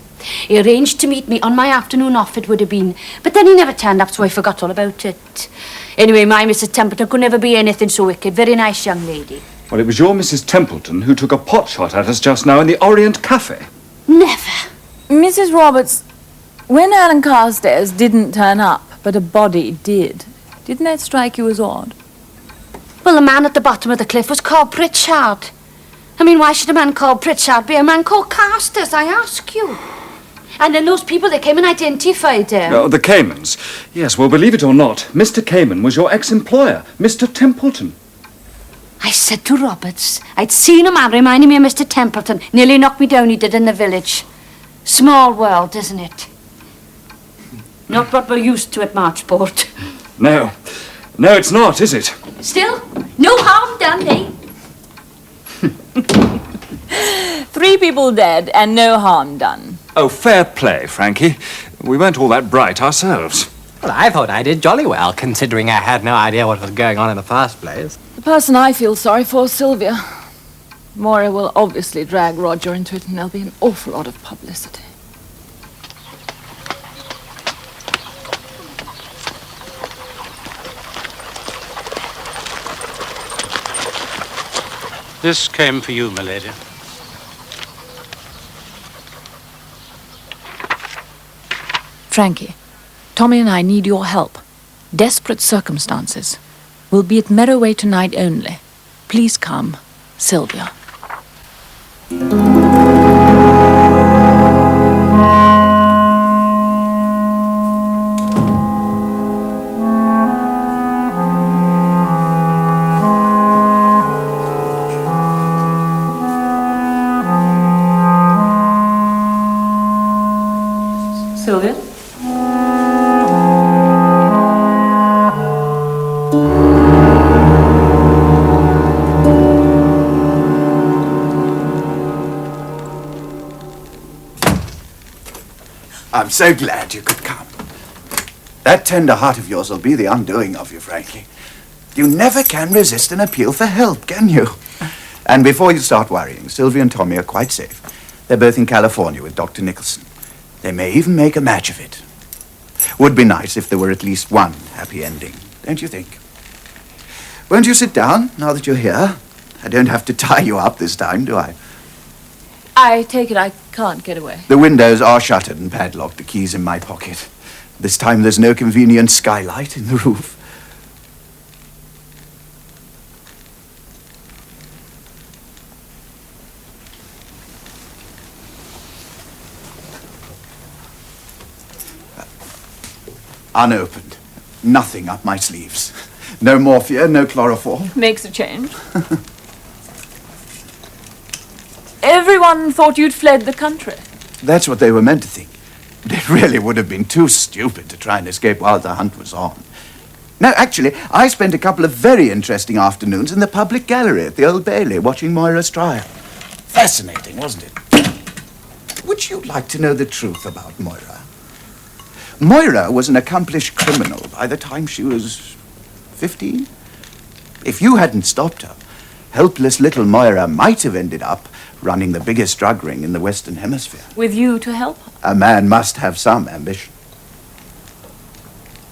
He arranged to meet me on my afternoon off, it would have been, but then he never turned up, so I forgot all about it. Anyway, my Mrs. Templeton could never be anything so wicked. Very nice young lady. Well, it was your Mrs. Templeton who took a pot shot at us just now in the Orient Cafe. Never. Mrs. Roberts, when Alan Carstairs didn't turn up, but a body did, didn't that strike you as odd? Well, the man at the bottom of the cliff was called Pritchard. I mean, why should a man called Pritchard be a man called Carstairs, I ask you? And then those people, they came and identified him. Oh, the Caymans. Yes, well, believe it or not, Mr. Cayman was your ex-employer, Mr. Templeton. I said to Roberts, I'd seen a man reminding me of Mr. Templeton. Nearly knocked me down, he did, in the village. Small world, isn't it? Not what we're used to at Marchport. No. No, it's not, is it? Still, no harm done, eh? 3 people dead and no harm done. Oh, fair play, Frankie. We weren't all that bright ourselves. Well, I thought I did jolly well, considering I had no idea what was going on in the first place. The person I feel sorry for is Sylvia. Moira will obviously drag Roger into it and there'll be an awful lot of publicity. This came for you, milady. Frankie, Tommy and I need your help. Desperate circumstances. We'll be at Merroway tonight only. Please come. Sylvia. Sylvia? I'm so glad you could come. That tender heart of yours will be the undoing of you, Frankie. You never can resist an appeal for help, can you? And before you start worrying, Sylvia and Tommy are quite safe. They're both in California with Dr. Nicholson. They may even make a match of it. Would be nice if there were at least one happy ending, don't you think? Won't you sit down, now that you're here? I don't have to tie you up this time, do I? I take it I can't get away. The windows are shuttered and padlocked, the key's in my pocket. This time there's no convenient skylight in the roof. Unopened. Nothing up my sleeves. No morphia, no chloroform. Makes a change. Everyone thought you'd fled the country. That's what they were meant to think. But it really would have been too stupid to try and escape while the hunt was on. No, actually, I spent a couple of very interesting afternoons in the public gallery at the Old Bailey watching Moira's trial. Fascinating, wasn't it? Would you like to know the truth about Moira? Moira was an accomplished criminal by the time she was 15. If you hadn't stopped her, helpless little Moira might have ended up running the biggest drug ring in the Western Hemisphere. With you to help her. A man must have some ambition.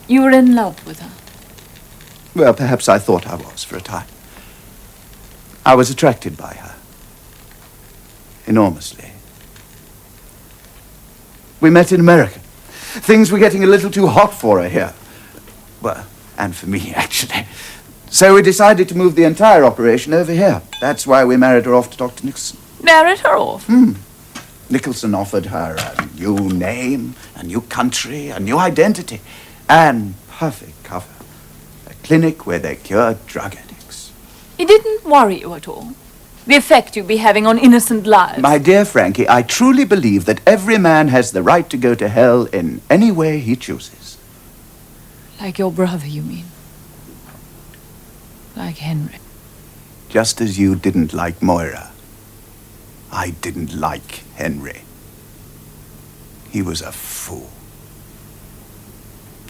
You were in love with her. Well, perhaps I thought I was for a time. I was attracted by her. Enormously. We met in America. Things were getting a little too hot for her here. Well, and for me, actually. So we decided to move the entire operation over here. That's why we married her off to Dr. Nicholson. Married her off? Nicholson offered her a new name, a new country, a new identity, and perfect cover. A clinic where they cured drug addicts. It didn't worry you at all? The effect you'd be having on innocent lives? My dear Frankie, I truly believe that every man has the right to go to hell in any way he chooses. Like your brother, you mean? Like Henry. Just as you didn't like Moira, I didn't like Henry. He was a fool.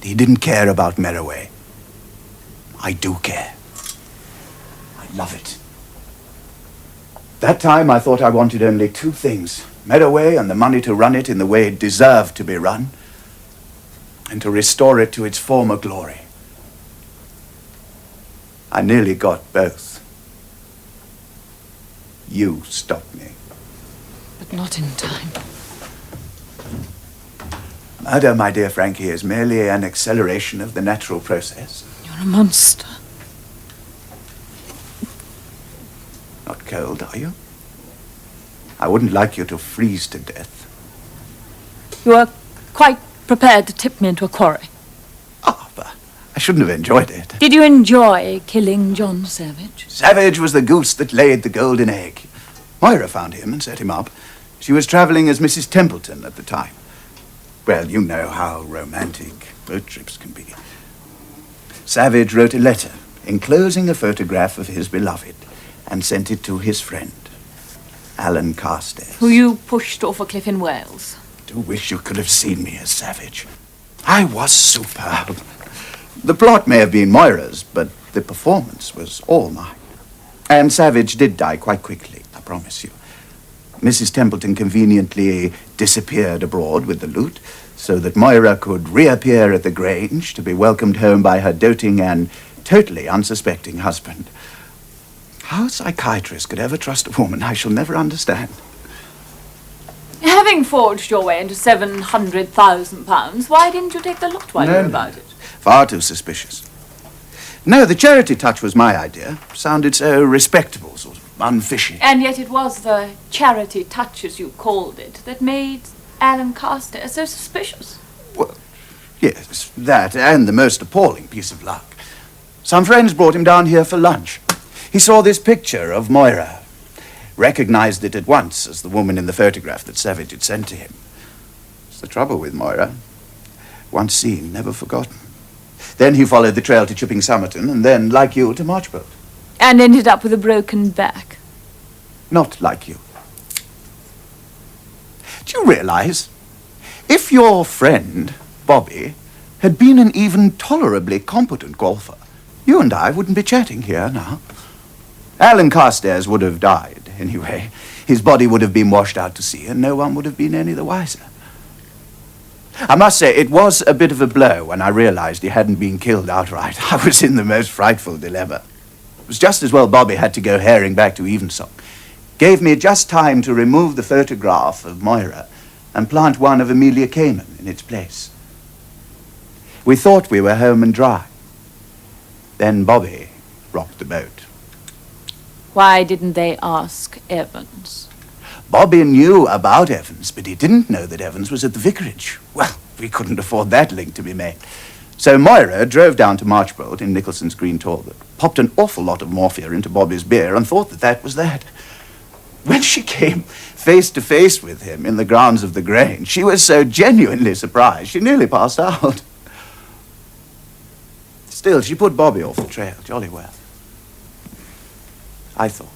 He didn't care about Merraway. I do care. I love it. That time I thought I wanted only two things: Merraway and the money to run it in the way it deserved to be run, and to restore it to its former glory. I nearly got both. You stopped me. But not in time. Murder, my dear Frankie, is merely an acceleration of the natural process. You're a monster. Not cold, are you? I wouldn't like you to freeze to death. You were quite prepared to tip me into a quarry. I shouldn't have enjoyed it. Did you enjoy killing John Savage? Savage was the goose that laid the golden egg. Moira found him and set him up. She was travelling as Mrs. Templeton at the time. Well, you know how romantic boat trips can be. Savage wrote a letter enclosing a photograph of his beloved and sent it to his friend, Alan Carstairs. Who you pushed off a cliff in Wales. Do wish you could have seen me as Savage. I was superb. The plot may have been Moira's, but the performance was all mine. And Savage did die quite quickly, I promise you. Mrs. Templeton conveniently disappeared abroad with the loot, so that Moira could reappear at the Grange to be welcomed home by her doting and totally unsuspecting husband. How a psychiatrist could ever trust a woman, I shall never understand. Having forged your way into £700,000, why didn't you take the lot while you were about it? Far too suspicious. No, the charity touch was my idea. Sounded so respectable, sort of unfishy. And yet it was the charity touch, as you called it, that made Alan Carstairs so suspicious. Well, yes, that and the most appalling piece of luck. Some friends brought him down here for lunch. He saw this picture of Moira, recognized it at once as the woman in the photograph that Savage had sent to him. That's the trouble with Moira. Once seen, never forgotten. Then he followed the trail to Chipping Somerton, and then, like you, to Marchbold. And ended up with a broken back. Not like you. Do you realize, if your friend, Bobby, had been an even tolerably competent golfer, you and I wouldn't be chatting here now. Alan Carstairs would have died, anyway. His body would have been washed out to sea, and no one would have been any the wiser. I must say, it was a bit of a blow when I realized he hadn't been killed outright. I was in the most frightful dilemma. It was just as well Bobby had to go herring back to Evensong. Gave me just time to remove the photograph of Moira and plant one of Amelia Cayman in its place. We thought we were home and dry. Then Bobby rocked the boat. Why didn't they ask Evans? Bobby knew about Evans, but he didn't know that Evans was at the vicarage. Well, we couldn't afford that link to be made. So Moira drove down to Marchbold in Nicholson's green Talbot, popped an awful lot of morphia into Bobby's beer, and thought that that was that. When she came face to face with him in the grounds of the Grange, she was so genuinely surprised, she nearly passed out. Still, she put Bobby off the trail jolly well. I thought.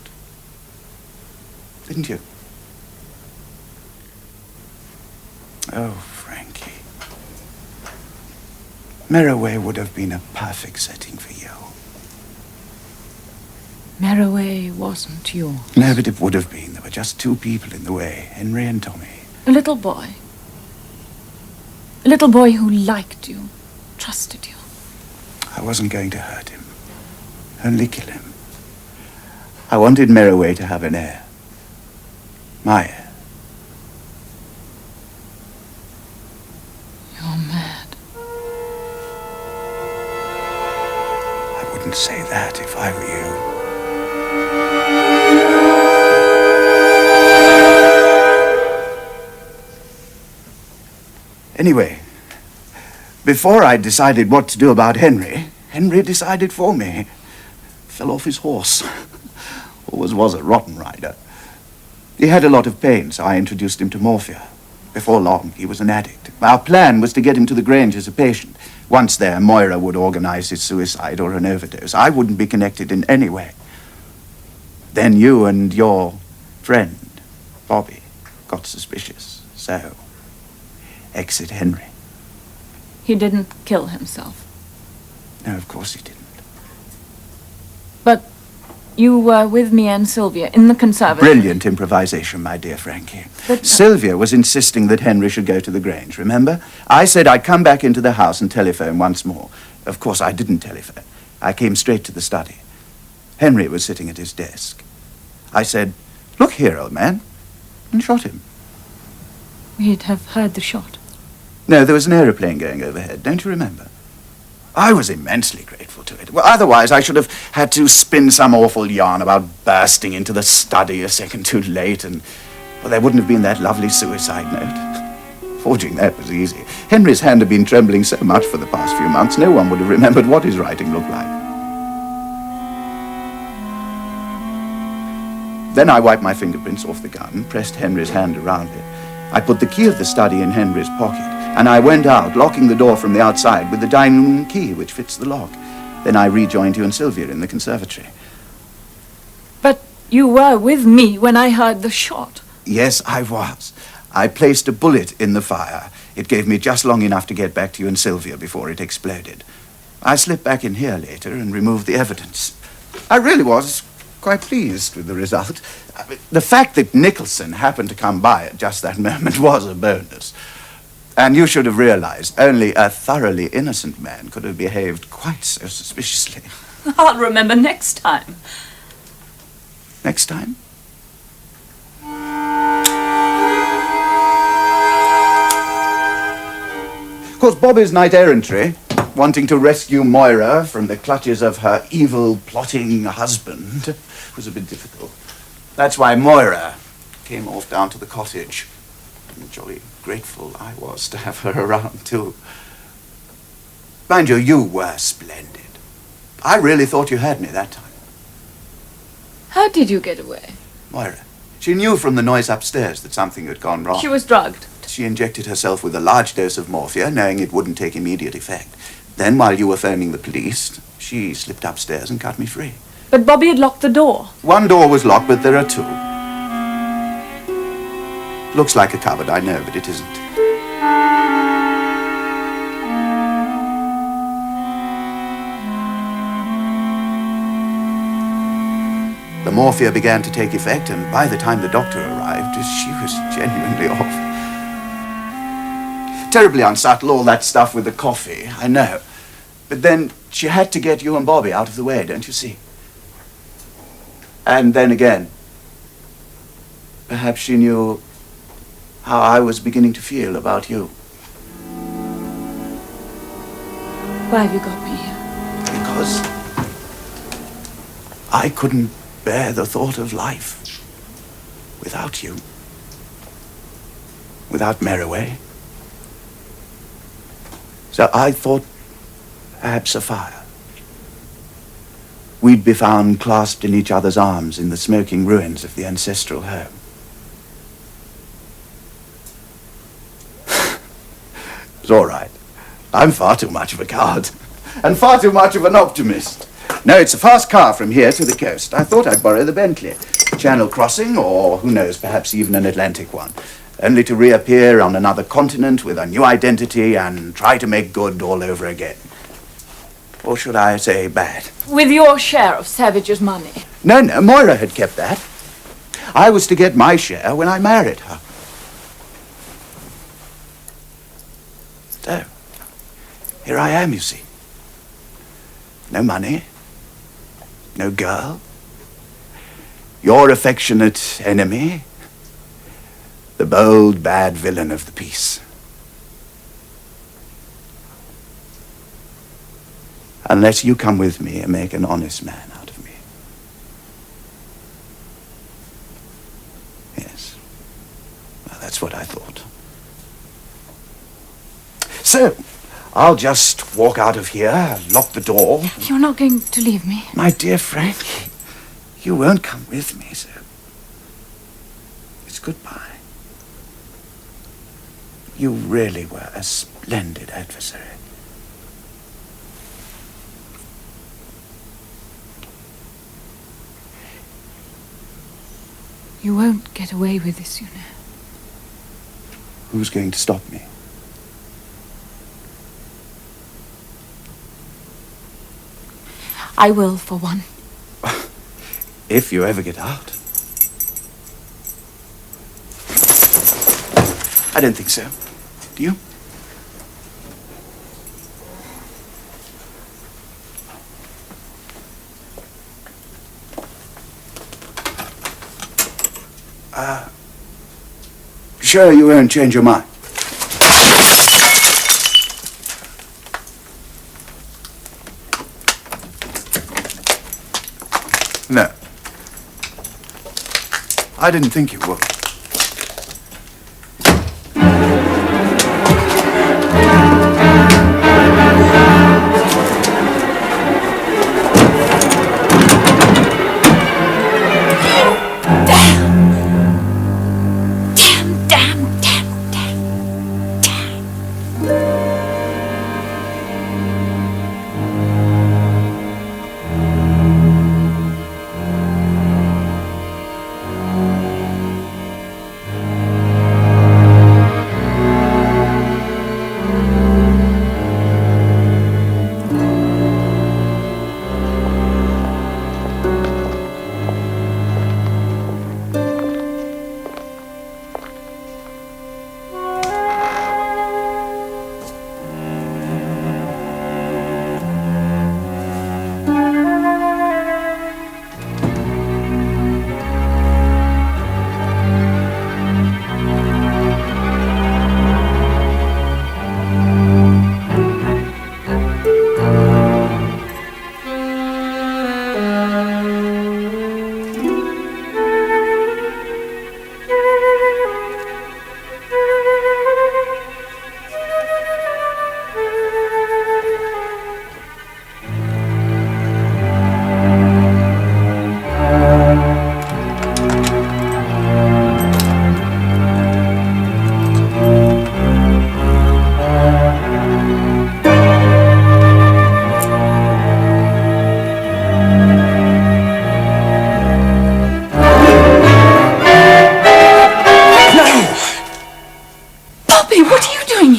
Didn't you? Oh, Frankie. Merroway would have been a perfect setting for you. Merroway wasn't yours. No, but it would have been. There were just two people in the way, Henry and Tommy. A little boy. A little boy who liked you, trusted you. I wasn't going to hurt him, only kill him. I wanted Merroway to have an heir. My heir. You're mad. I wouldn't say that if I were you. Anyway, before I decided what to do about Henry, Henry decided for me. Fell off his horse. Always was a rotten rider. He had a lot of pain, so I introduced him to morphia. Before long, he was an addict. Our plan was to get him to the Grange as a patient. Once there, Moira would organize his suicide or an overdose. I wouldn't be connected in any way. Then you and your friend, Bobby, got suspicious. So, exit Henry. He didn't kill himself. No, of course he didn't. But you were with me and Sylvia in the conservatory. Brilliant improvisation, my dear Frankie. But Sylvia was insisting that Henry should go to the Grange, remember? I said I'd come back into the house and telephone once more. Of course, I didn't telephone. I came straight to the study. Henry was sitting at his desk. I said, "Look here, old man," and shot him. We'd have heard the shot. No, there was an aeroplane going overhead, don't you remember? I was immensely grateful to it. Well, otherwise I should have had to spin some awful yarn about bursting into the study a second too late, and well, there wouldn't have been that lovely suicide note. Forging that was easy. Henry's hand had been trembling so much for the past few months, no one would have remembered what his writing looked like. Then I wiped my fingerprints off the gun, pressed Henry's hand around it. I put the key of the study in Henry's pocket, and I went out, locking the door from the outside with the dining room key, which fits the lock. Then I rejoined you and Sylvia in the conservatory. But you were with me when I heard the shot. Yes, I was. I placed a bullet in the fire. It gave me just long enough to get back to you and Sylvia before it exploded. I slipped back in here later and removed the evidence. I really was quite pleased with the result. The fact that Nicholson happened to come by at just that moment was a bonus. And you should have realized only a thoroughly innocent man could have behaved quite so suspiciously. I'll remember next time. Next time? Of course, Bobby's knight-errantry, wanting to rescue Moira from the clutches of her evil, plotting husband, was a bit difficult. That's why Moira came off down to the cottage. And jolly grateful I was to have her around, too. Mind you, you were splendid. I really thought you had me that time. How did you get away? Moira. She knew from the noise upstairs that something had gone wrong. She was drugged. she injected herself with a large dose of morphia, knowing it wouldn't take immediate effect. Then, while you were phoning the police, she slipped upstairs and cut me free. But Bobby had locked the door. One door was locked, but there are two. Looks like a cupboard, I know, but it isn't. The morphia began to take effect, and by the time the doctor arrived, she was genuinely off. Terribly unsubtle, all that stuff with the coffee, I know. But then she had to get you and Bobby out of the way, don't you see? And then again, perhaps she knew how I was beginning to feel about you. Why have you got me here? Because I couldn't bear the thought of life without you. Without Merriway. So I thought perhaps a fire. We'd be found clasped in each other's arms in the smoking ruins of the ancestral home. It's all right. I'm far too much of a coward. And far too much of an optimist. No, it's a fast car from here to the coast. I thought I'd borrow the Bentley. Channel crossing, or who knows, perhaps even an Atlantic one. Only to reappear on another continent with a new identity and try to make good all over again. Or should I say bad? With your share of Savage's money. No, Moira had kept that. I was to get my share when I married her. So, here I am, you see. No money, no girl, your affectionate enemy, the bold, bad villain of the piece. Unless you come with me and make an honest man out of me. Yes. Well, that's what I thought. So, I'll just walk out of here, lock the door. You're not going to leave me? My dear Frankie, you won't come with me, so it's goodbye. You really were a splendid adversary. You won't get away with this, you know. Who's going to stop me? I will, for one. If you ever get out. I don't think so. Do you? Sure you won't change your mind? No. I didn't think you would.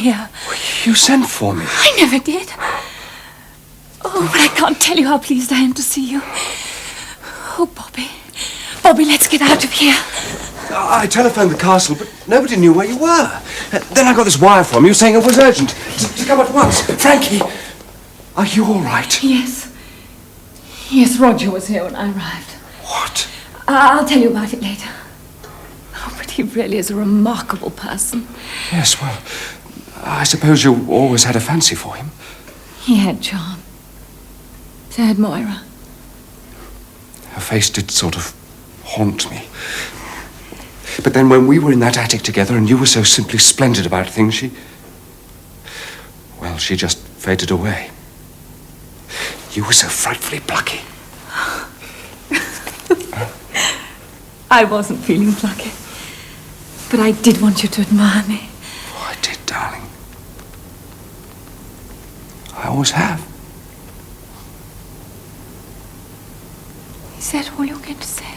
here. You sent for me. I never did. Oh, but I can't tell you how pleased I am to see you. Oh, Bobby. Bobby, let's get out of here. I telephoned the castle, but nobody knew where you were. Then I got this wire from you saying it was urgent. To come at once. Frankie, are you all right? Yes. Yes, Roger was here when I arrived. What? I'll tell you about it later. Oh, but he really is a remarkable person. Yes, well, I suppose you always had a fancy for him. He had charm. So had Moira. Her face did sort of haunt me. But then when we were in that attic together and you were so simply splendid about things, she just faded away. You were so frightfully plucky. I wasn't feeling plucky. But I did want you to admire me. Oh, I did, darling. I always have. Is that all you're going to say?